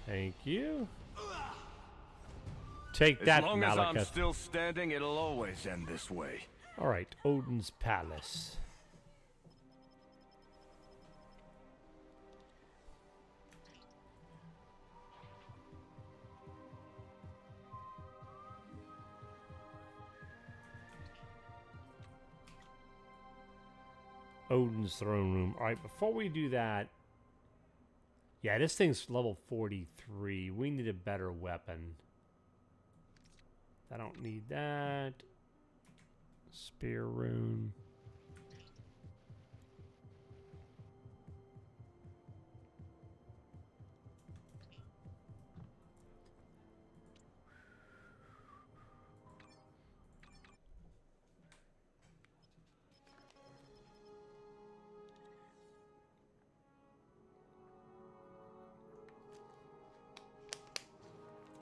S19: Thank you. Take that,
S4: As long as I'm
S19: Malekith.
S4: still standing, it'll always end this way.
S19: All right, Odin's Palace. Odin's throne room. All right, before we do that, yeah, this thing's level 43. We need a better weapon. I don't need that. Spear rune.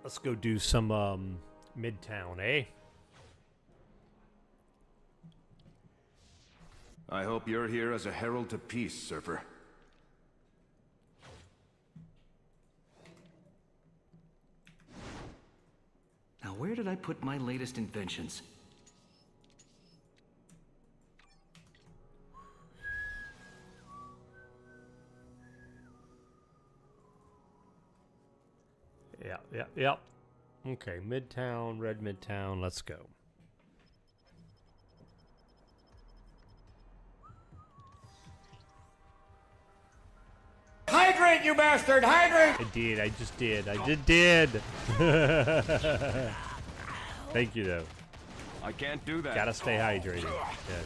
S19: Let's go do some Midtown, eh?
S4: I hope you're here as a herald to peace, Surfer.
S18: Now, where did I put my latest inventions?
S19: Yep. Okay, Midtown, Red Midtown, let's go.
S15: Hydrate, you bastard! Hydrate!
S19: I just did. Thank you, though.
S4: I can't do that.
S19: Gotta stay hydrated. Yes.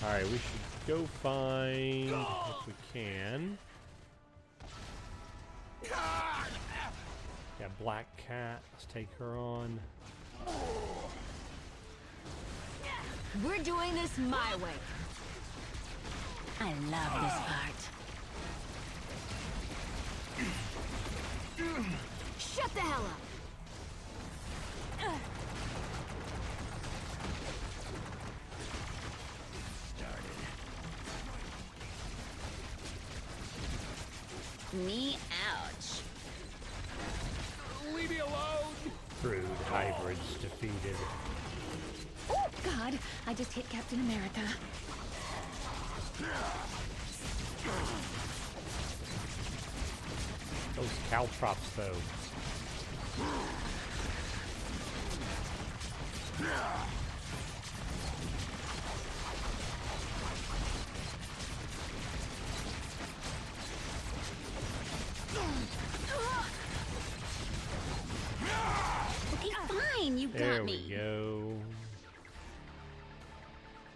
S19: Alright, we should go find, if we can. Yeah, Black Cat. Let's take her on.
S13: We're doing this my way. I love this part. Shut the hell up. Me ouch.
S10: Leave me alone!
S19: Crude hybrids defeated.
S13: Oh God, I just hit Captain America.
S19: Those caltrops, though.
S13: Okay, fine, you got
S19: There
S13: me.
S19: we go.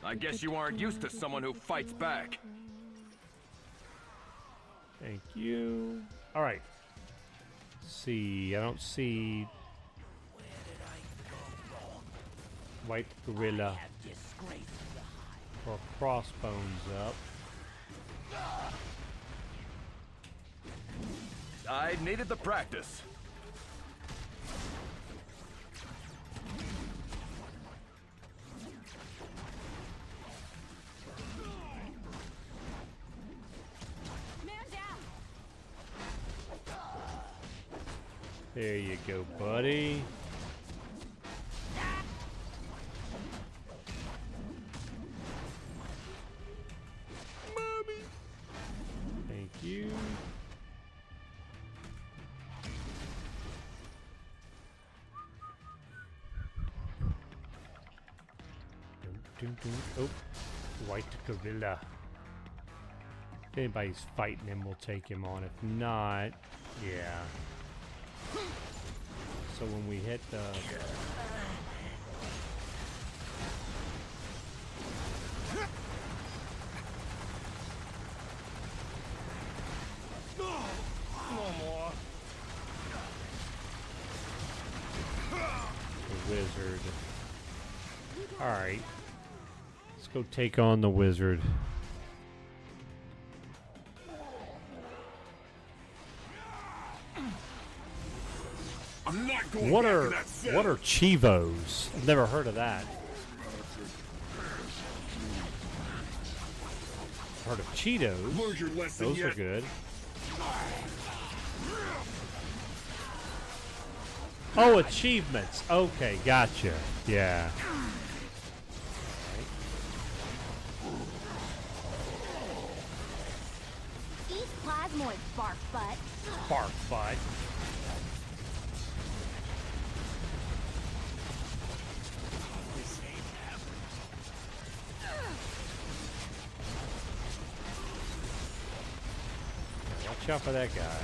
S4: I guess you aren't used to someone who fights back.
S19: Thank you. All right. See, I don't see White Gorilla or Crossbones up.
S4: I needed the practice.
S19: There you go, buddy.
S10: Mommy.
S19: Thank you. Oh, White Gorilla. If anybody's fighting him, we'll take him on. If not, yeah. So when we hit the...
S10: No more.
S19: The wizard. Alright. Let's go take on the wizard.
S3: I'm not going
S19: What
S3: back
S19: are
S3: to that cell.
S19: what are Chivos? I've never heard of that. Heard of Cheetos.
S3: Learned your lesson
S19: Those
S3: yet?
S19: are good. Oh, achievements. Okay, gotcha. Yeah.
S13: Eat plasmoid, barf butt.
S19: Bark butt. Watch out for that guy.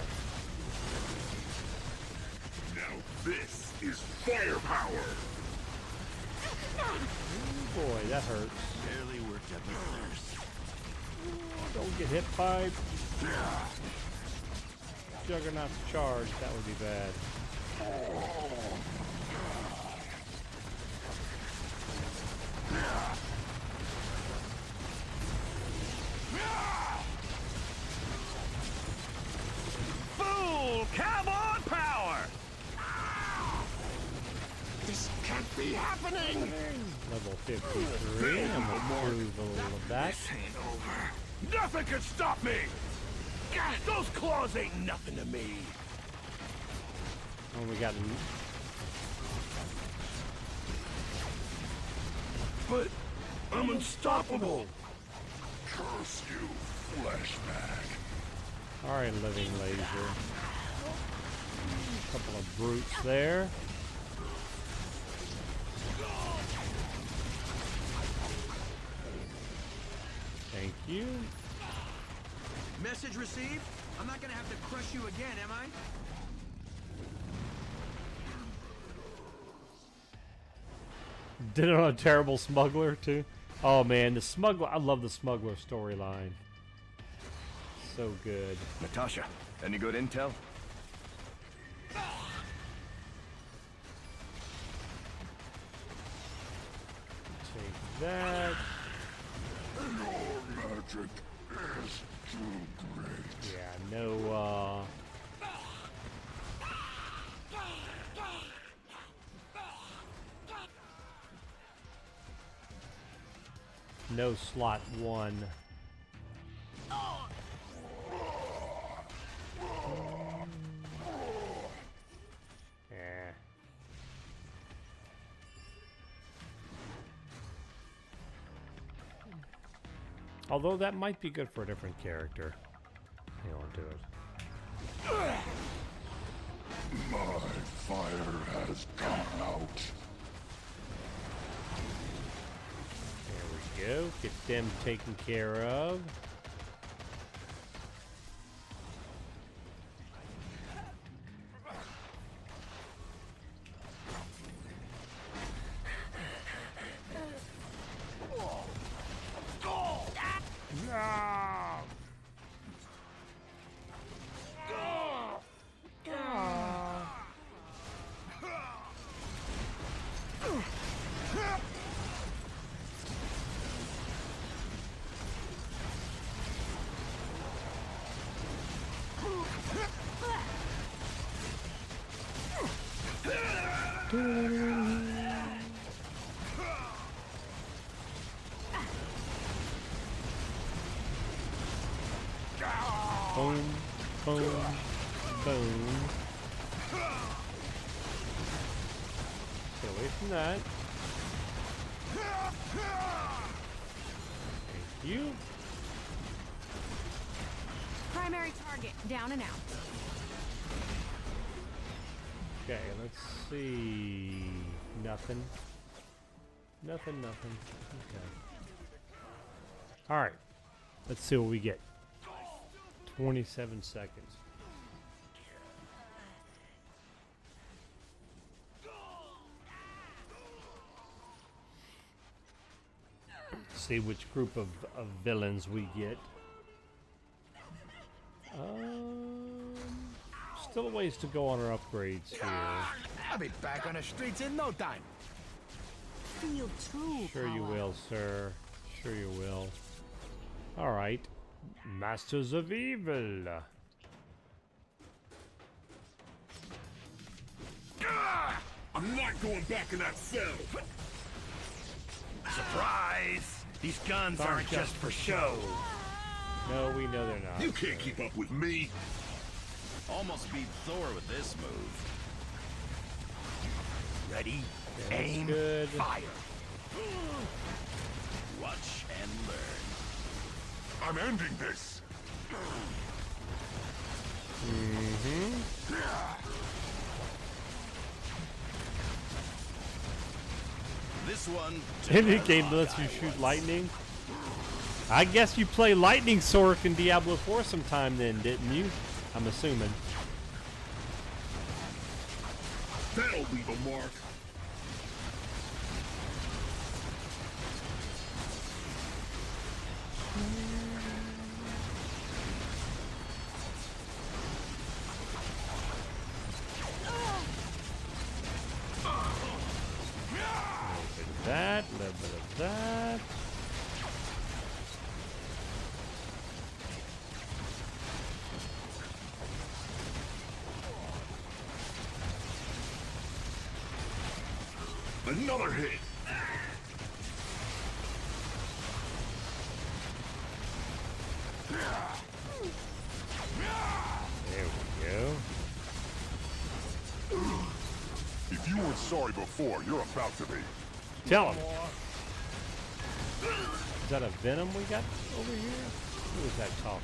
S3: Now this is firepower.
S19: Oh boy, that hurts.
S10: Barely worked up your thirst.
S19: Don't get hit by Juggernaut's charge. That would be bad.
S10: Full cowboy power! This can't be happening!
S19: Level 53. I'm gonna prove a little of that.
S10: This ain't over. Nothing can stop me! God, those claws ain't nothing to me!
S19: Oh, we got.
S3: But I'm unstoppable. Curse you, flashback.
S19: Alright, living laser. Couple of brutes there. Thank you.
S5: Message received? I'm not gonna have to crush you again, am I?
S19: Did it on a terrible smuggler too. Oh man, the smuggler! I love the smuggler storyline. So good.
S4: Natasha, any good intel?
S19: Take that.
S3: Your magic is too great.
S19: Yeah, no. No slot 1. Although that might be good for a different character. Hang on to it.
S3: My fire has gone out.
S19: There we go. Get them taken care of. Boom, boom, boom. Get away from that. Thank you.
S13: Primary target down and out.
S19: Okay, let's see. Nothing. Nothing. Okay. Alright. Let's see what we get. 27 seconds. See which group of villains we get. Still a ways to go on our upgrades here.
S10: I'll be back on the streets in no time.
S8: Feel true
S19: Sure you
S8: power.
S19: will, sir. Sure you will. Alright. Masters of Evil.
S3: I'm not going back in that cell.
S10: Surprise! These guns aren't just for show.
S19: No, we know they're not.
S3: You can't keep up with me.
S10: Almost beat Thor with this move. Ready,
S19: Okay,
S10: aim,
S19: good.
S10: fire. Watch and learn.
S3: I'm ending this.
S10: This one.
S19: Any game that lets you shoot lightning? I guess you play Lightning Sork in Diablo 4 sometime then, didn't you? I'm assuming.
S3: That'll leave a mark.
S19: That, a little bit of that.
S3: Another hit.
S19: There we go.
S3: If you weren't sorry before, you're about to be.
S19: Tell him. Is that a Venom we got over here? Who is that talking?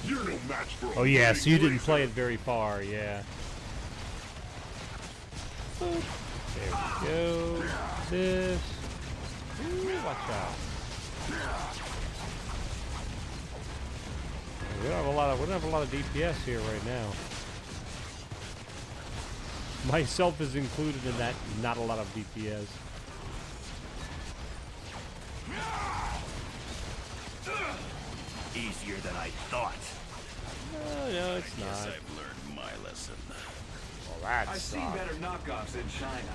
S3: You're no match for a
S19: Oh yes, you didn't
S3: laser.
S19: play it very far, yeah. There we go. This. Ooh, watch out. We don't have a lot of DPS here right now. Myself is included in that. Not a lot of DPS.
S10: Easier than I thought.
S19: No, it's
S10: I guess
S19: not.
S10: I've learned my lesson.
S19: Well, that's.
S4: I've seen better knockoffs in China.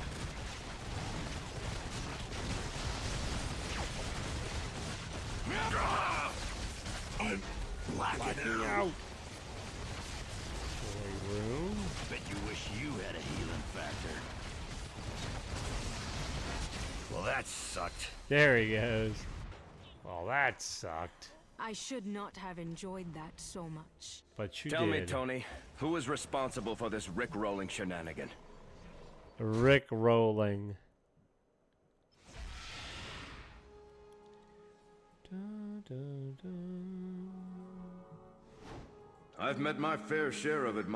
S3: I'm
S19: blacking out. Room.
S10: Bet you wish you had a healing factor. Well, that sucked.
S19: There he goes. Well, that sucked.
S13: I should not have enjoyed that so much.
S19: But you
S4: Tell
S19: did.
S4: me, Tony, who is responsible for this Rick-rolling shenanigan?
S19: Rick rolling.
S4: I've met my fair share of it,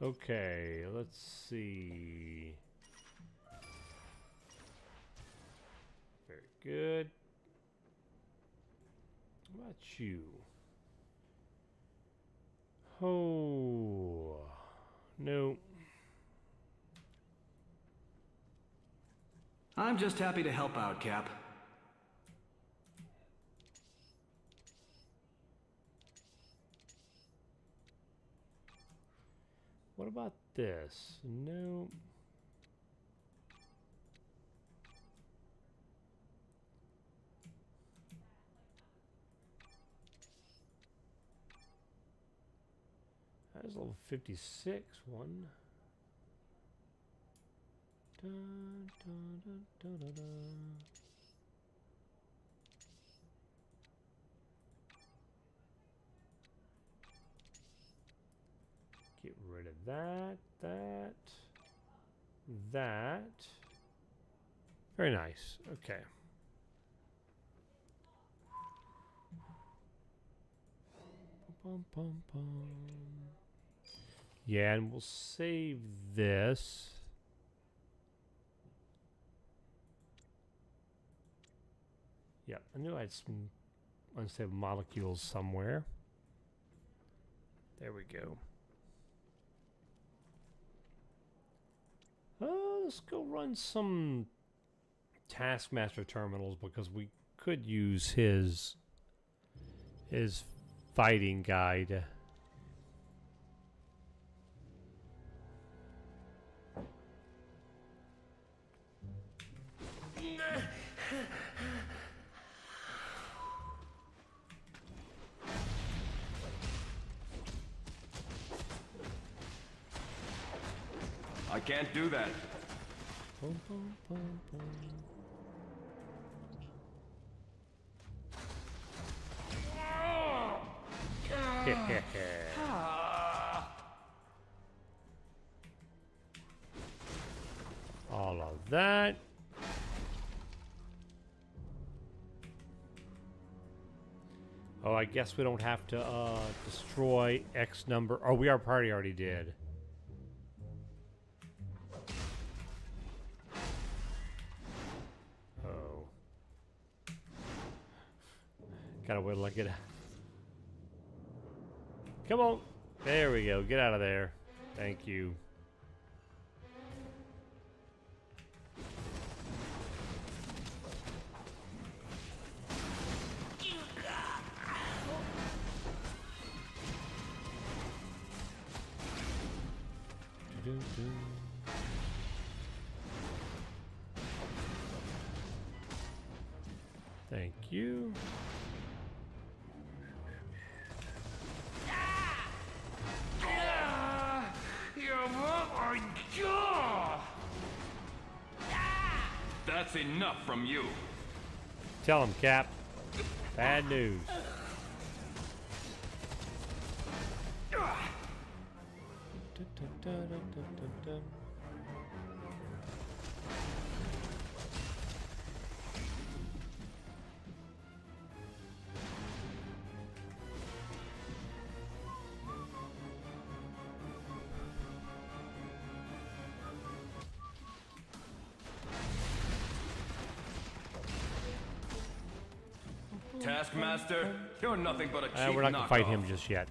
S19: Okay, let's see. Very good. How about you? Oh, no.
S18: I'm just happy to help out, Cap.
S19: What about this? No. That is level 56 one. Dun, dun, dun, dun, dun, dun. Get rid of that, that. Very nice. Okay. Bum, bum, bum. Yeah, and we'll save this. Yep, I knew I had some unstable molecules somewhere. There we go. Let's go run some Taskmaster terminals because we could use his fighting guide.
S4: I can't do that.
S19: Boom, boom, boom, boom. All of that. Oh, I guess we don't have to destroy X number. Oh, we already did. Gotta wait till I get out. Come on. There we go. Get out of there. Thank you. Thank you.
S4: That's enough from you.
S19: Tell him, Cap. Bad news.
S4: Taskmaster, you're nothing but a cheap
S19: We're not gonna fight
S4: knockoff.
S19: him just yet.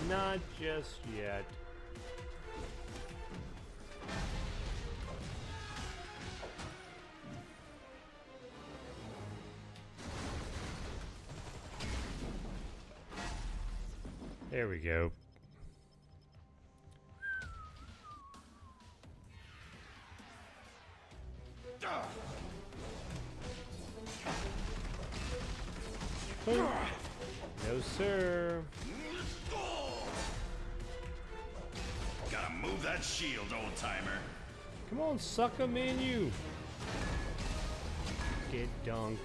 S19: Not just yet. There we go. No, sir.
S10: Gotta move that shield, old timer.
S19: Come on, sucker, me and you. Get dunked.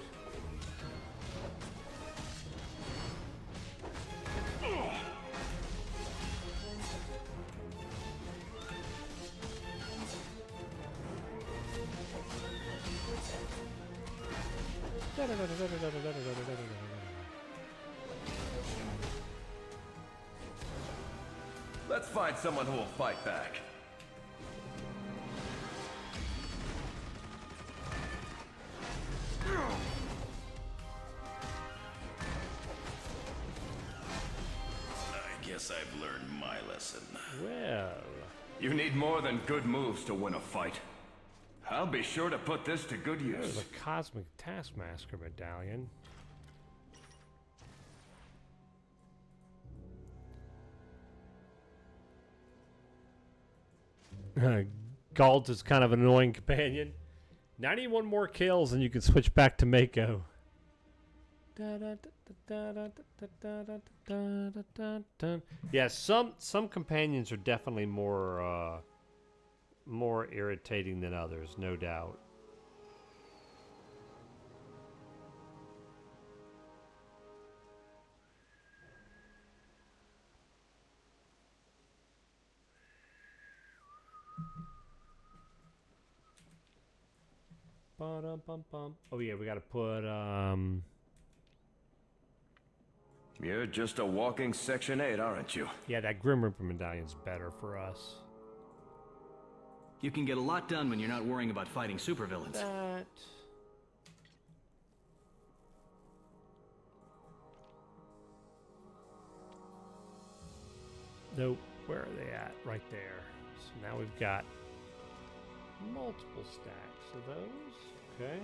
S4: Let's find someone who will fight back.
S10: I guess I've learned my lesson.
S19: Well,
S4: you need more than good moves to win a fight. I'll be sure to put this to good use.
S19: there's a Cosmic Taskmaster medallion. Galt is kind of an annoying companion. 91 more kills and you can switch back to Mako. Yeah, some companions are definitely more irritating than others, no doubt. Ba-dum-bum-bum. Oh yeah, we gotta put
S4: You're just a walking Section 8, aren't you?
S19: yeah, that Grim Reaper medallion's better for us.
S18: You can get a lot done when you're not worrying about fighting supervillains.
S19: That. Nope. Where are they at? Right there. So now we've got multiple stacks of those. Okay.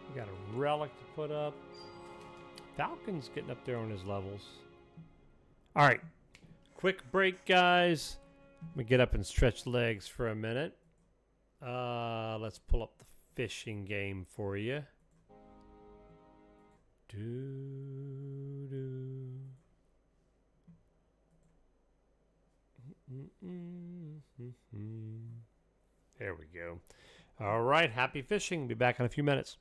S19: We got a relic to put up. Falcon's getting up there on his levels. All right. Quick break, guys. Let me get up and stretch legs for a minute. Let's pull up the fishing game for you. There we go. All right, happy fishing. Be back in a few minutes.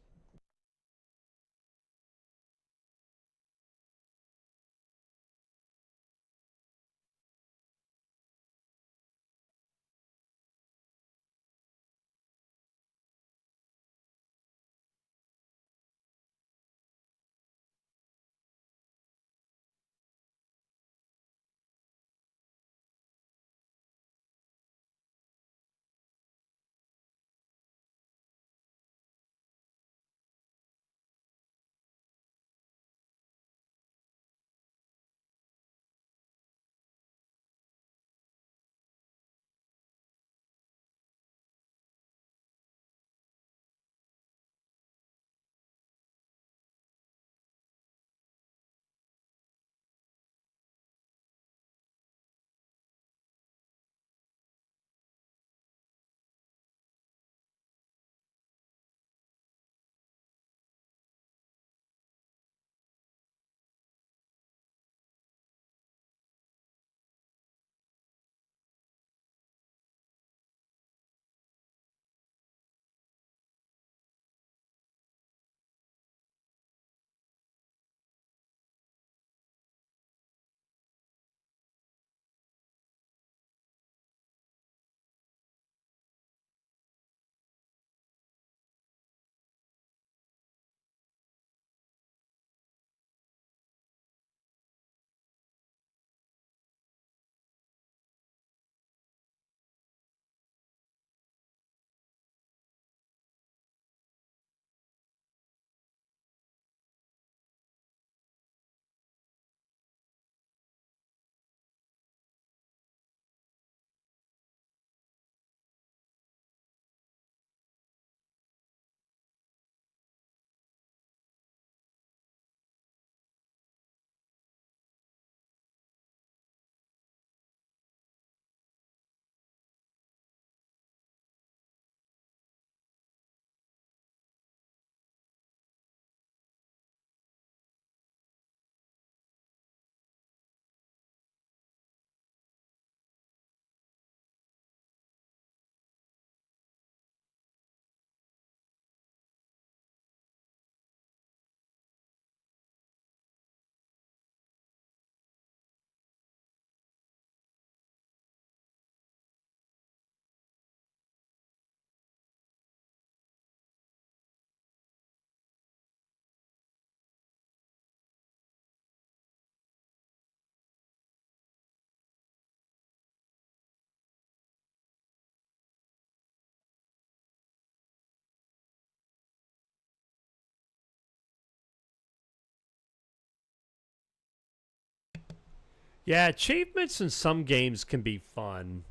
S19: Yeah, achievements in some games can be fun.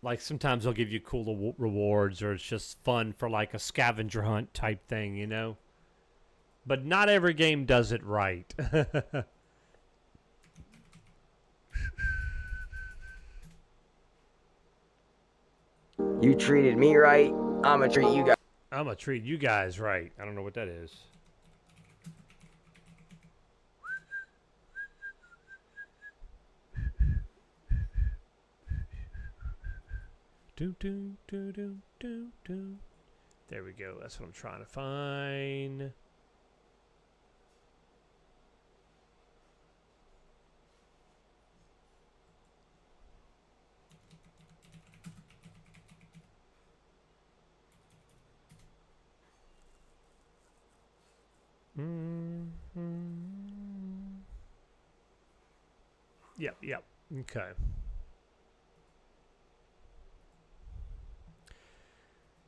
S19: Like sometimes they'll give you cool rewards, or it's just fun for like a scavenger hunt type thing, you know? But not every game does it right.
S20: You treated me right, I'ma treat you guys.
S19: I'm gonna treat you guys right. I don't know what that is. Do do do do do do. There we go. That's what I'm trying to find. Yep. Okay.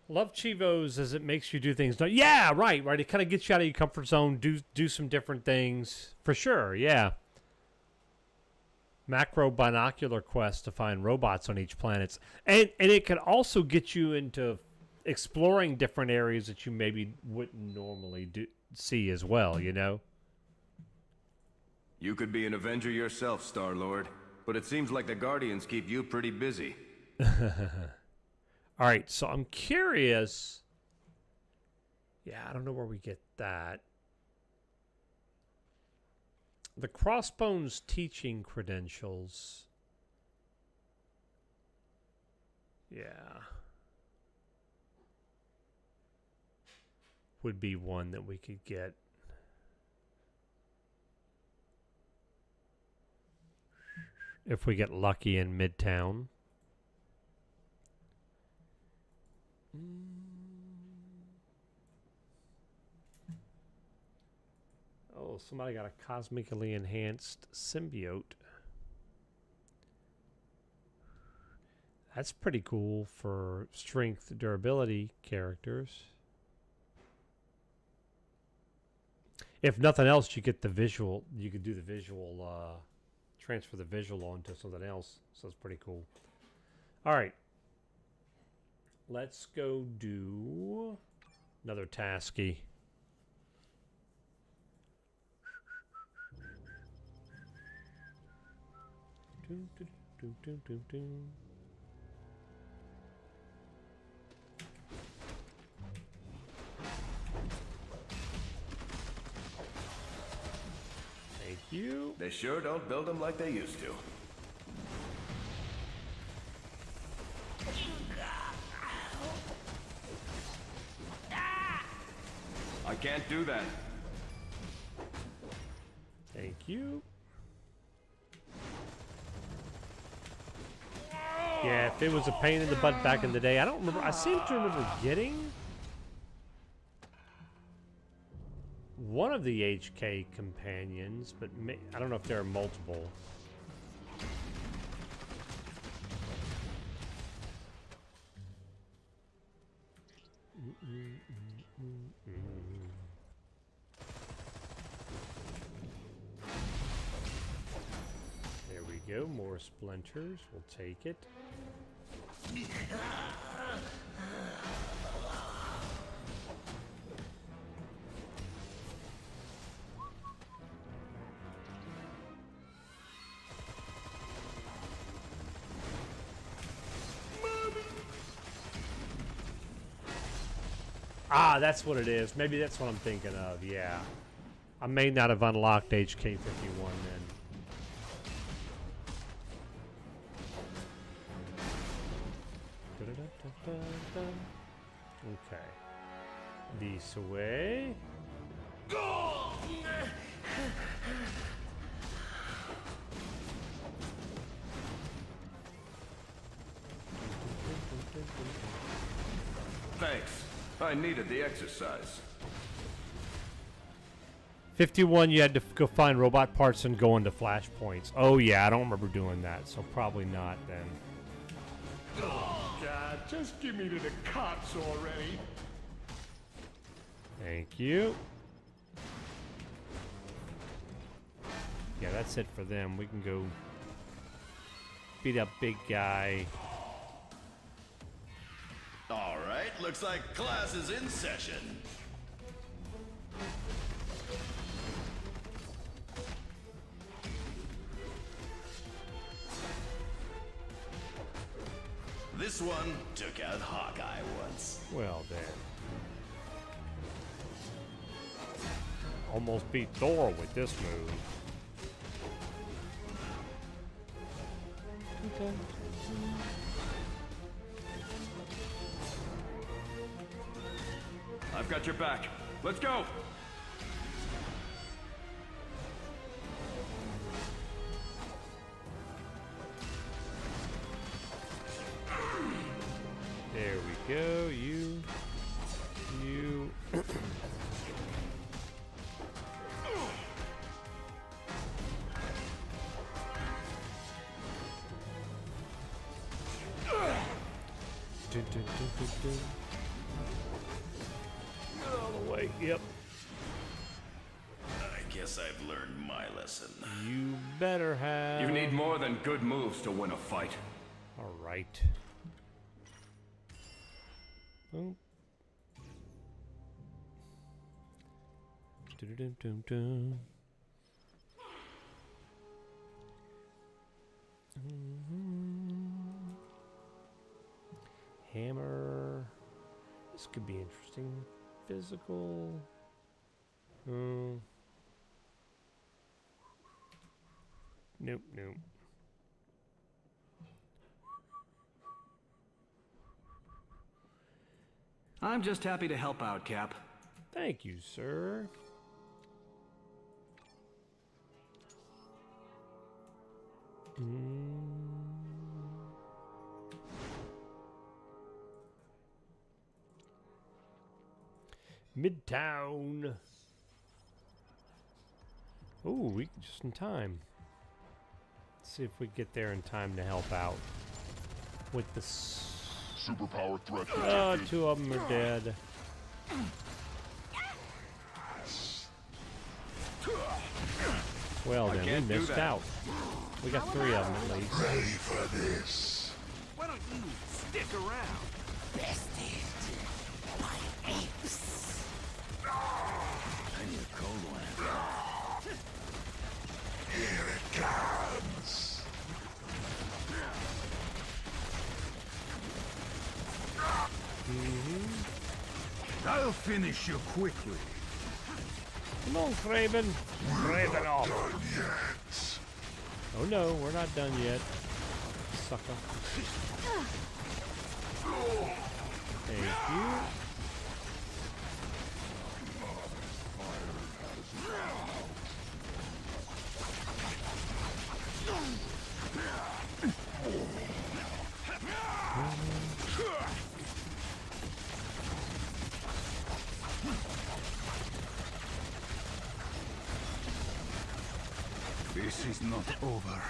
S19: Love Chivos as it makes you do things. Yeah, right. It kind of gets you out of your comfort zone. Do some different things for sure. Yeah. Macro binocular quest to find robots on each planet, and it can also get you into exploring different areas that you maybe wouldn't normally see as well. You know.
S4: You could be an Avenger yourself, Star-Lord, but it seems like the Guardians keep you pretty busy.
S19: All right, so I'm curious. Yeah, I don't know where we get that. The Crossbones teaching credentials. Yeah. Would be one that we could get. If we get lucky in Midtown. Oh, somebody got a cosmically enhanced symbiote. That's pretty cool for strength, durability characters. If nothing else, you get the visual. You could do the visual, transfer the visual onto something else. So it's pretty cool. All right. Let's go do another tasky. Thank you.
S4: They sure don't build them like they used to. I can't do that.
S19: Thank you. Yeah, if it was a pain in the butt back in the day, I don't remember. I seem to remember getting one of the HK companions, but I don't know if there are multiple. There we go, more splinters. We'll take it. Ah, that's what it is. Maybe that's what I'm thinking of, yeah. I may not have unlocked HK-51 then. Okay. This way.
S4: Thanks. I needed the exercise.
S19: 51, you had to go find robot parts and go into flashpoints. Oh, yeah, I don't remember doing that, so probably not then.
S3: Oh, God, just give me to the cops already.
S19: Thank you. Yeah, that's it for them. We can go beat up big guy.
S10: All right, looks like class is in session. This one took out Hawkeye once.
S19: Well then. Almost beat Thor with this move. Okay.
S4: I've got your back. Let's go!
S19: There we go. You. All the way. Yep.
S10: I guess I've learned my lesson.
S19: You better have.
S4: You need more than good moves to win a fight.
S19: All right. Oh. Dum-dum-dum-dum. Hammer. This could be interesting. Physical. Nope, nope.
S18: I'm just happy to help out, Cap.
S19: Thank you, sir. Midtown. Oh, we just in time. Let's see if we get there in time to help out with the
S3: superpower threat.
S19: Oh, two of them are dead. Well then, we missed out. We got 3 of them at least.
S3: Ready for this?
S9: Why don't you stick around? Bested by apes.
S10: I need a cold one.
S3: Here it comes.
S10: I'll finish you quickly.
S19: Come on, Kraven. Kraven off.
S3: Done yet.
S19: Oh no, we're not done yet. Sucker. Thank you.
S10: This is not over.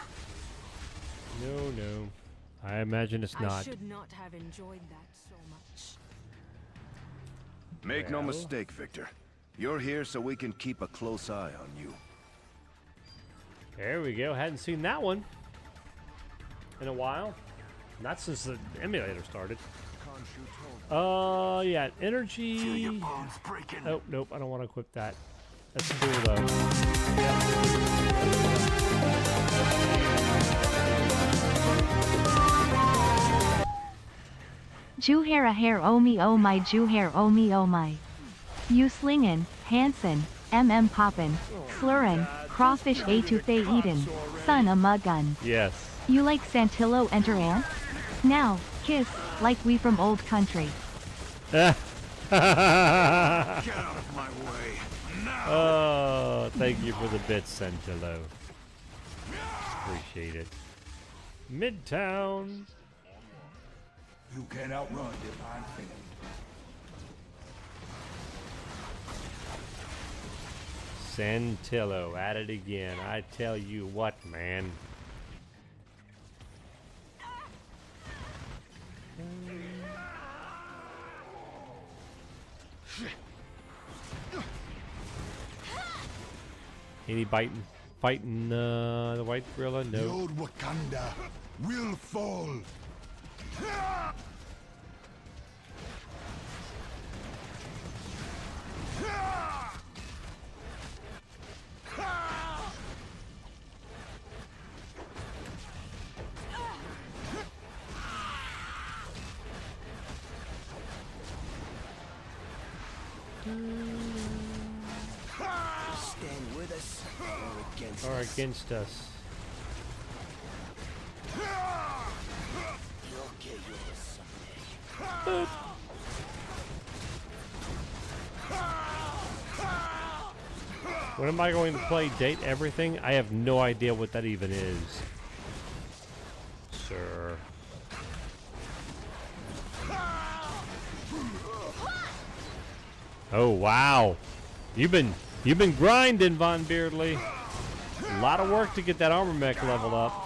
S19: No. I imagine it's not.
S13: I should not have enjoyed that so much.
S10: Make no mistake, Victor. You're here so we can keep a close eye on you.
S19: There we go. Hadn't seen that one in a while. Not since the emulator started. Yeah, energy. Oh, nope, I don't want to equip that. That's cool though.
S11: Juhair hair oh me oh my Juhair oh me oh my. You slingin', Hansen, poppin', slurrin', crawfish a toothday eatin', son a muggun.
S19: Yes.
S11: You like Santillo enter ant? Now, kiss, like we from old country.
S10: Get out of my way. Now.
S19: Oh, thank you for the bits, Santillo. Appreciate it. Midtown.
S10: You can't outrun divine fate.
S19: Santillo at it again. I tell you what, man. Any biting? fighting the white gorilla?
S10: The
S19: No.
S10: old Wakanda will fall.
S9: Stand with us or against
S19: Or
S9: us.
S19: against us.
S9: You'll get yours someday.
S19: When am I going to play Date Everything? I have no idea what that even is. Sir. Oh wow. You've been grinding, Von Beardley. A lot of work to get that armor mech leveled up.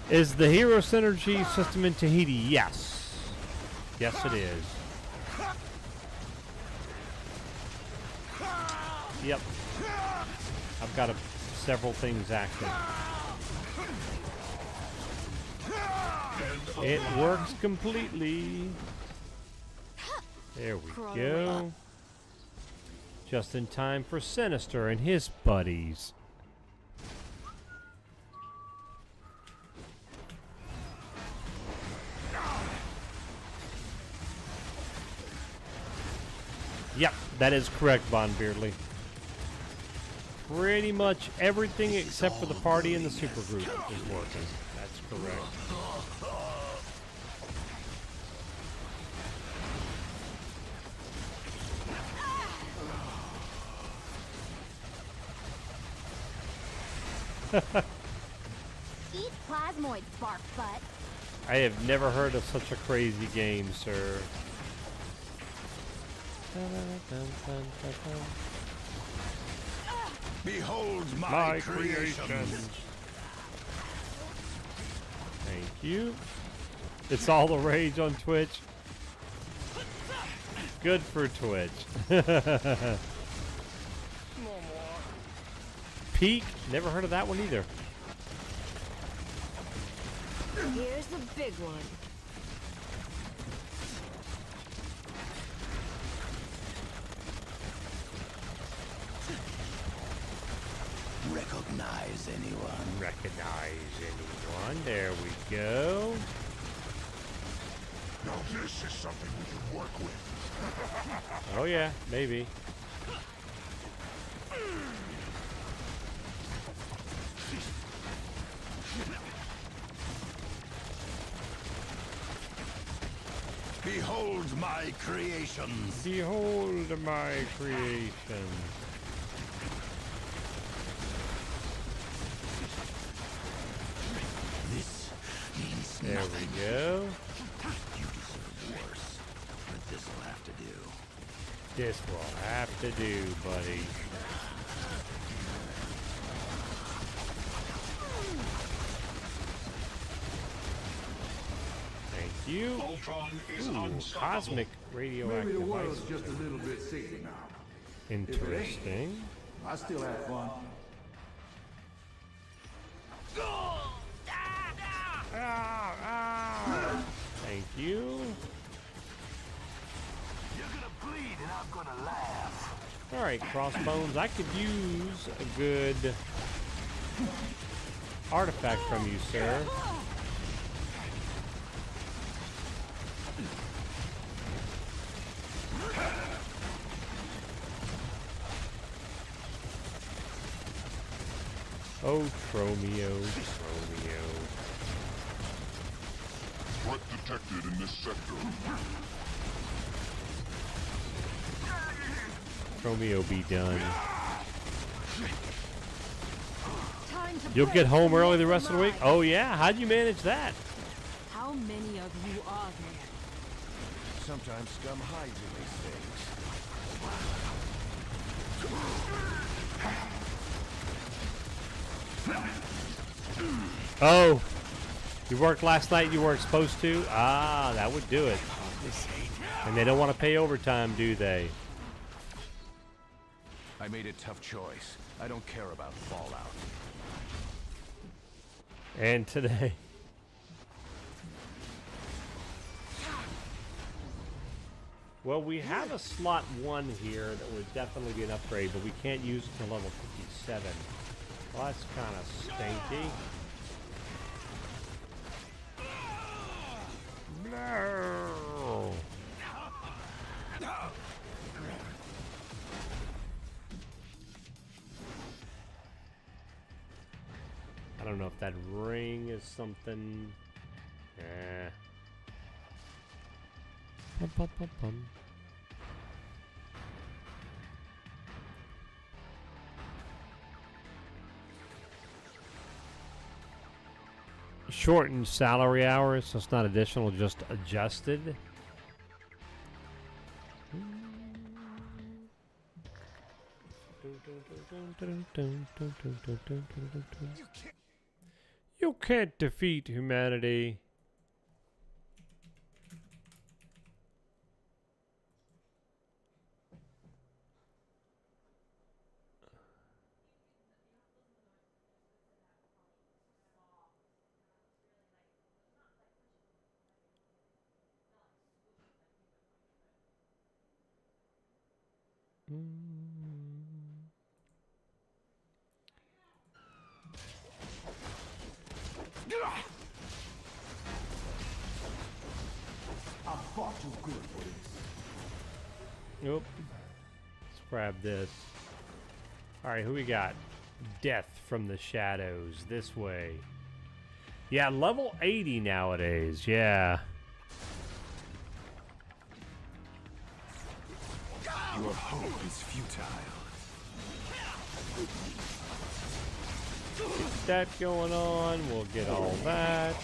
S19: Is the Hero Synergy system in Tahiti? Yes. Yes, it is. Yep. I've got several things active. It works completely. There we go. Just in time for Sinister and his buddies. Yep, that is correct, Von Beardley. Pretty much everything except for the party and the supergroup is working. That's correct.
S13: Eat plasmoid, bark butt.
S19: I have never heard of such a crazy game, sir.
S10: Behold my creations.
S19: Thank you. It's all the rage on Twitch. Good for Twitch. Peak? Never heard of that one either.
S13: Here's the big one.
S9: Recognize anyone?
S19: Recognize anyone? There we go.
S3: Now this is something we can work with.
S19: Oh yeah, maybe.
S10: Behold my creations.
S19: Behold my creations.
S10: This means
S19: There
S10: nothing.
S19: we go.
S10: You deserve worse, but this will have to do.
S19: This will have to do, buddy. Thank you. Ooh, cosmic radioactive
S16: Maybe the world's
S19: ice.
S16: just a little bit sicker now.
S19: Interesting.
S16: I still have fun.
S19: Thank you.
S9: You're gonna bleed and I'm gonna laugh.
S19: Alright, Crossbones, I could use a good artifact from you, sir. Oh, Tromeo, Tromeo.
S3: Threat detected in this sector.
S19: Tromeo be done.
S13: Time to
S19: You'll
S13: break
S19: get home
S13: the
S19: early the
S13: myth
S19: rest of the week?
S13: line.
S19: Oh yeah? How'd you manage that?
S13: How many of you are there?
S10: Sometimes scum hides in these things.
S19: Oh, you worked last night you weren't supposed to? Ah, that would do it. And they don't want to pay overtime, do they?
S10: I made a tough choice. I don't care about Fallout.
S19: And today. Well, we have a slot 1 here that would definitely be an upgrade, but we can't use it till level 57. Well, that's kind of stinky. No. I don't know if that ring is something. Bum, bum, bum, bum. Shortened salary hours, so it's not additional, just adjusted. You can't defeat humanity.
S16: I'm far too good for this.
S19: Nope. Let's grab this. Alright, who we got? Death from the Shadows. This way. Yeah, level 80 nowadays. Yeah.
S10: Your hope is futile.
S19: Get that going on. We'll get all that.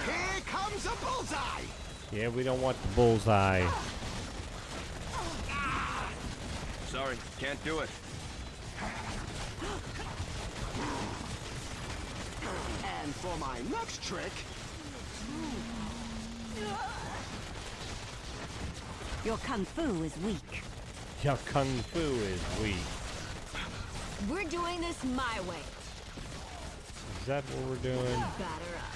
S10: Here comes a bullseye!
S19: Yeah, we don't want the bullseye.
S4: Sorry, can't do it.
S9: And for my next trick...
S8: Your kung fu is weak.
S19: Your kung fu is weak.
S13: We're doing this my way.
S19: Is that what we're doing?
S13: Batter up.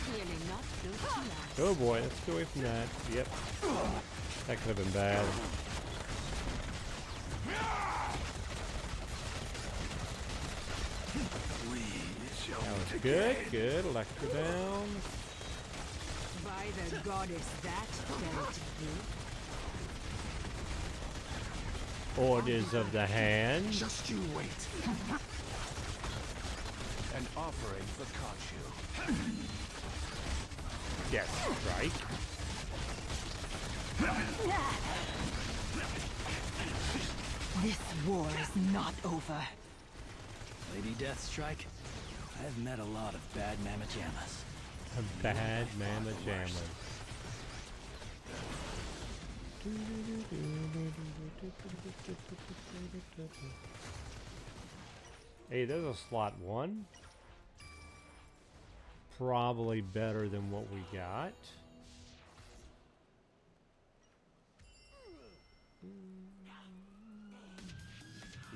S13: Clearly not built to last.
S19: Oh boy, let's get away from that. Yep. That could have been bad. That was good, good. Electro down.
S13: By the goddess that felt you.
S19: Orders of the hand.
S10: Just you wait. An offering for Khonshu.
S19: Yes, right.
S8: This war is not over.
S9: Lady Deathstrike, I've met a lot of bad mamma jammas.
S19: A bad mamma jamma. Hey, there's a slot 1. Probably better than what we got.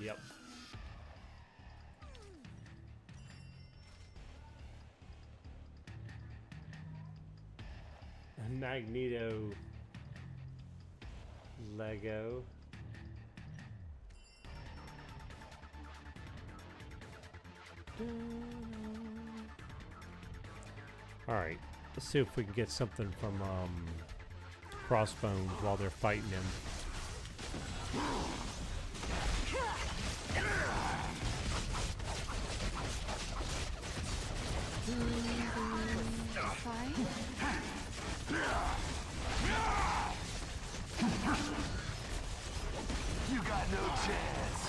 S19: Yep. Magneto Lego. All right, let's see if we can get something from Crossbones while they're fighting him.
S10: You got no chance.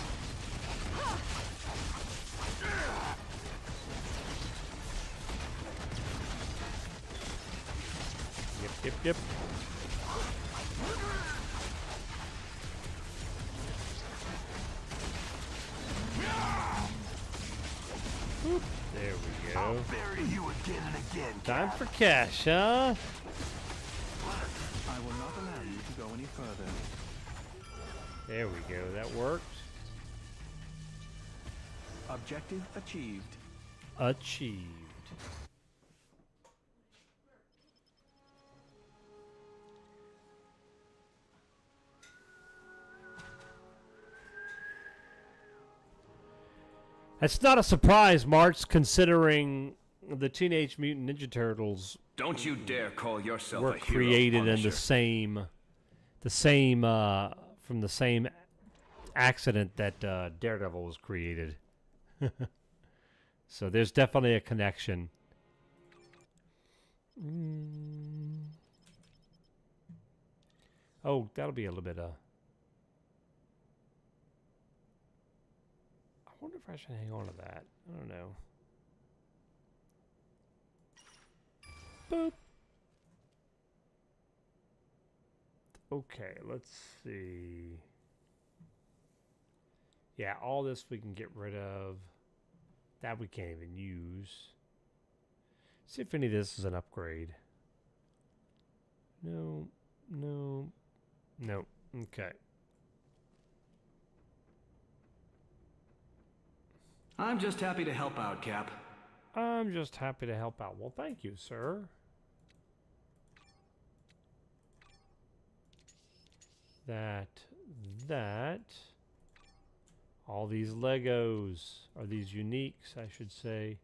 S19: Yep. Oop, there we go.
S10: I'll bury you again and again.
S19: Time for cash, huh?
S9: I will not allow you to go any further.
S19: There we go. That worked.
S9: Objective achieved.
S19: Achieved. That's not a surprise, March, considering the Teenage Mutant Ninja Turtles
S4: Don't you dare call yourself
S19: were
S4: a hero,
S19: created in
S4: Punisher.
S19: from the same accident that Daredevil was created. So there's definitely a connection. Oh, that'll be a little bit I wonder if I should hang on to that. I don't know. Boop. Okay, let's see. Yeah, all this we can get rid of. That we can't even use. See if any of this is an upgrade. No. Okay.
S18: I'm just happy to help out, Cap.
S19: I'm just happy to help out. Well, thank you, sir. That. All these Legos, or these uniques, I should say.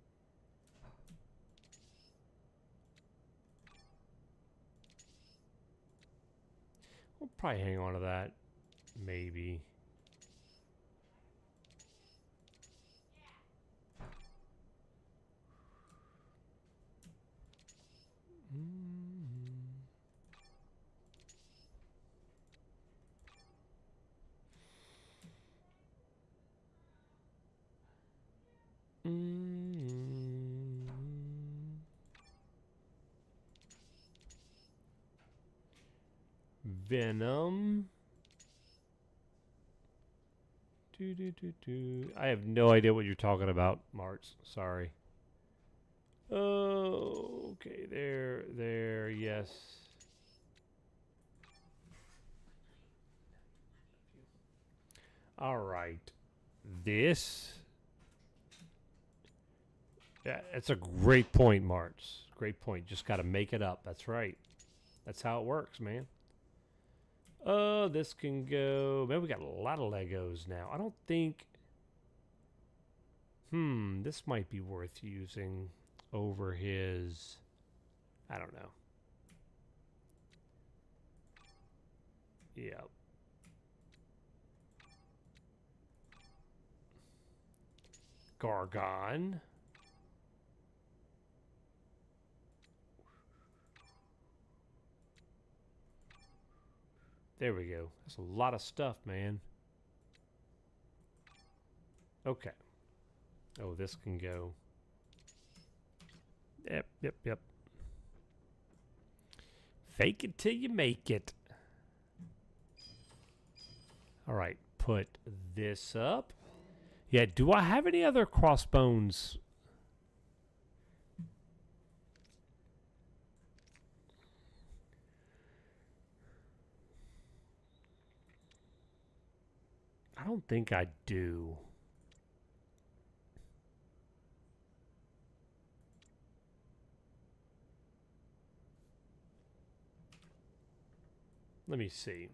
S19: We'll probably hang on to that. Maybe. Venom. I have no idea what you're talking about, Marts. Sorry. Oh, okay. There, yes. All right. This. Yeah, it's a great point, Marts. Great point. Just got to make it up. That's right. That's how it works, man. This can go. Man, we got a lot of Legos now. I don't think. This might be worth using over his. I don't know. Yep. Gargon. There we go. That's a lot of stuff, man. Okay. Oh, this can go. Yep. Fake it till you make it. All right, put this up. Yeah, do I have any other crossbones? I don't think I do. Let me see.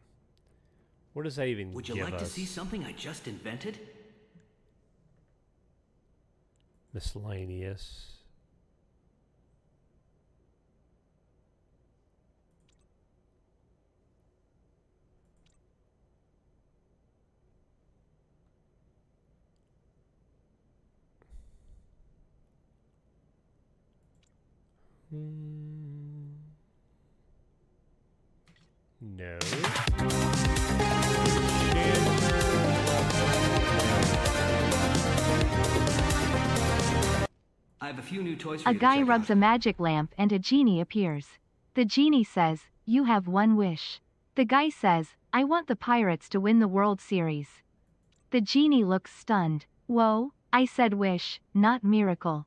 S19: What does that even give us?
S18: Would you like to see something I just invented?
S19: Miscellaneous. No.
S18: I have a few new toys for
S11: A
S18: you to
S11: guy
S18: check
S11: rubs
S18: out.
S11: a magic lamp and a genie appears. The genie says, you have one wish. The guy says, I want the Pirates to win the World Series. The genie looks stunned. Whoa, I said wish, not miracle.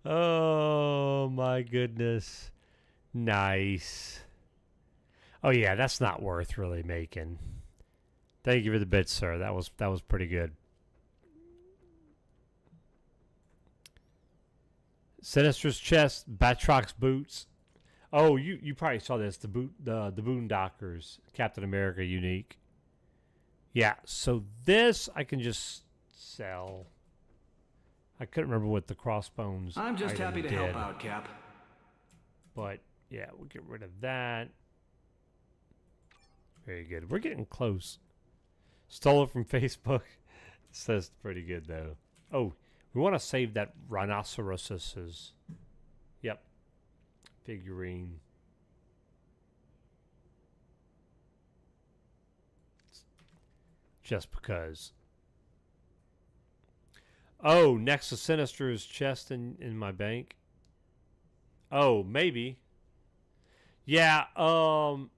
S19: Oh my goodness. Nice. Oh yeah, that's not worth really making. Thank you for the bit, sir. That was pretty good. Sinister's chest, Batroc's boots. Oh, you probably saw this. The Boondockers, Captain America unique. Yeah, so this I can just sell. I couldn't remember what the crossbones.
S18: I'm just happy to
S19: did.
S18: help out, Cap.
S19: But yeah, we'll get rid of that. Very good. We're getting close. Stole it from Facebook. Says pretty good though. Oh, we want to save that rhinoceros's. Yep. Figurine. Just because. Oh, next to Sinister's chest in my bank. Oh, maybe. Yeah,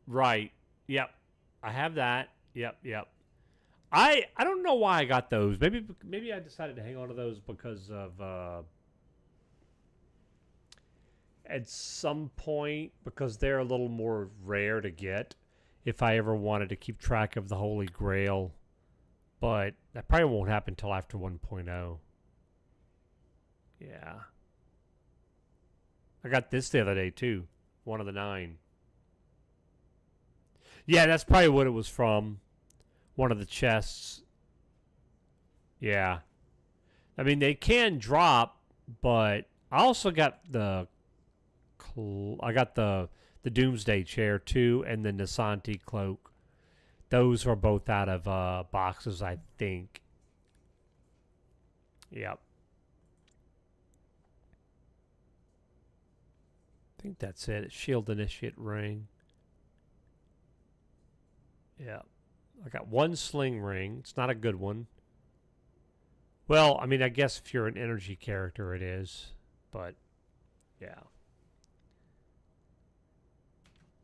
S19: right. Yep. I have that. Yep. I don't know why I got those. Maybe I decided to hang on to those because of at some point, because they're a little more rare to get if I ever wanted to keep track of the Holy Grail. But that probably won't happen until after 1.0. Yeah. I got this the other day too. One of the 9. Yeah, that's probably what it was from. One of the chests. Yeah. I mean, they can drop, but I also got the Doomsday chair too, and the Nasanti cloak. Those are both out of boxes, I think. Yep. I think that's it. Shield Initiate ring. Yeah. I got one sling ring. It's not a good one. Well, I mean, I guess if you're an energy character, it is. But, yeah.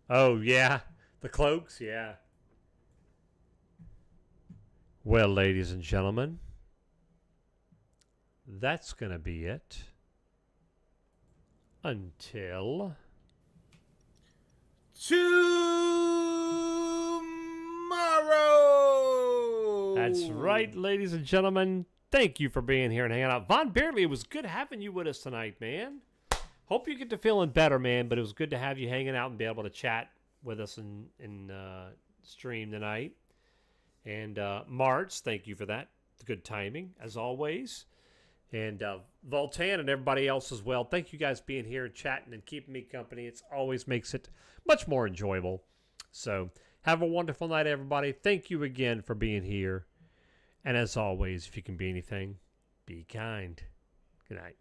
S19: Oh, yeah. The cloaks, yeah. Well, ladies and gentlemen, that's going to be it. Until tomorrow. That's right, ladies and gentlemen. Thank you for being here and hanging out. Von Beardley, it was good having you with us tonight, man. Hope you get to feeling better, man, but it was good to have you hanging out and be able to chat with us in stream tonight. And March, thank you for that. Good timing, as always. And Voltan and everybody else as well. Thank you guys being here and chatting and keeping me company. It always makes it much more enjoyable. So have a wonderful night, everybody. Thank you again for being here. And as always, if you can be anything, be kind. Good night.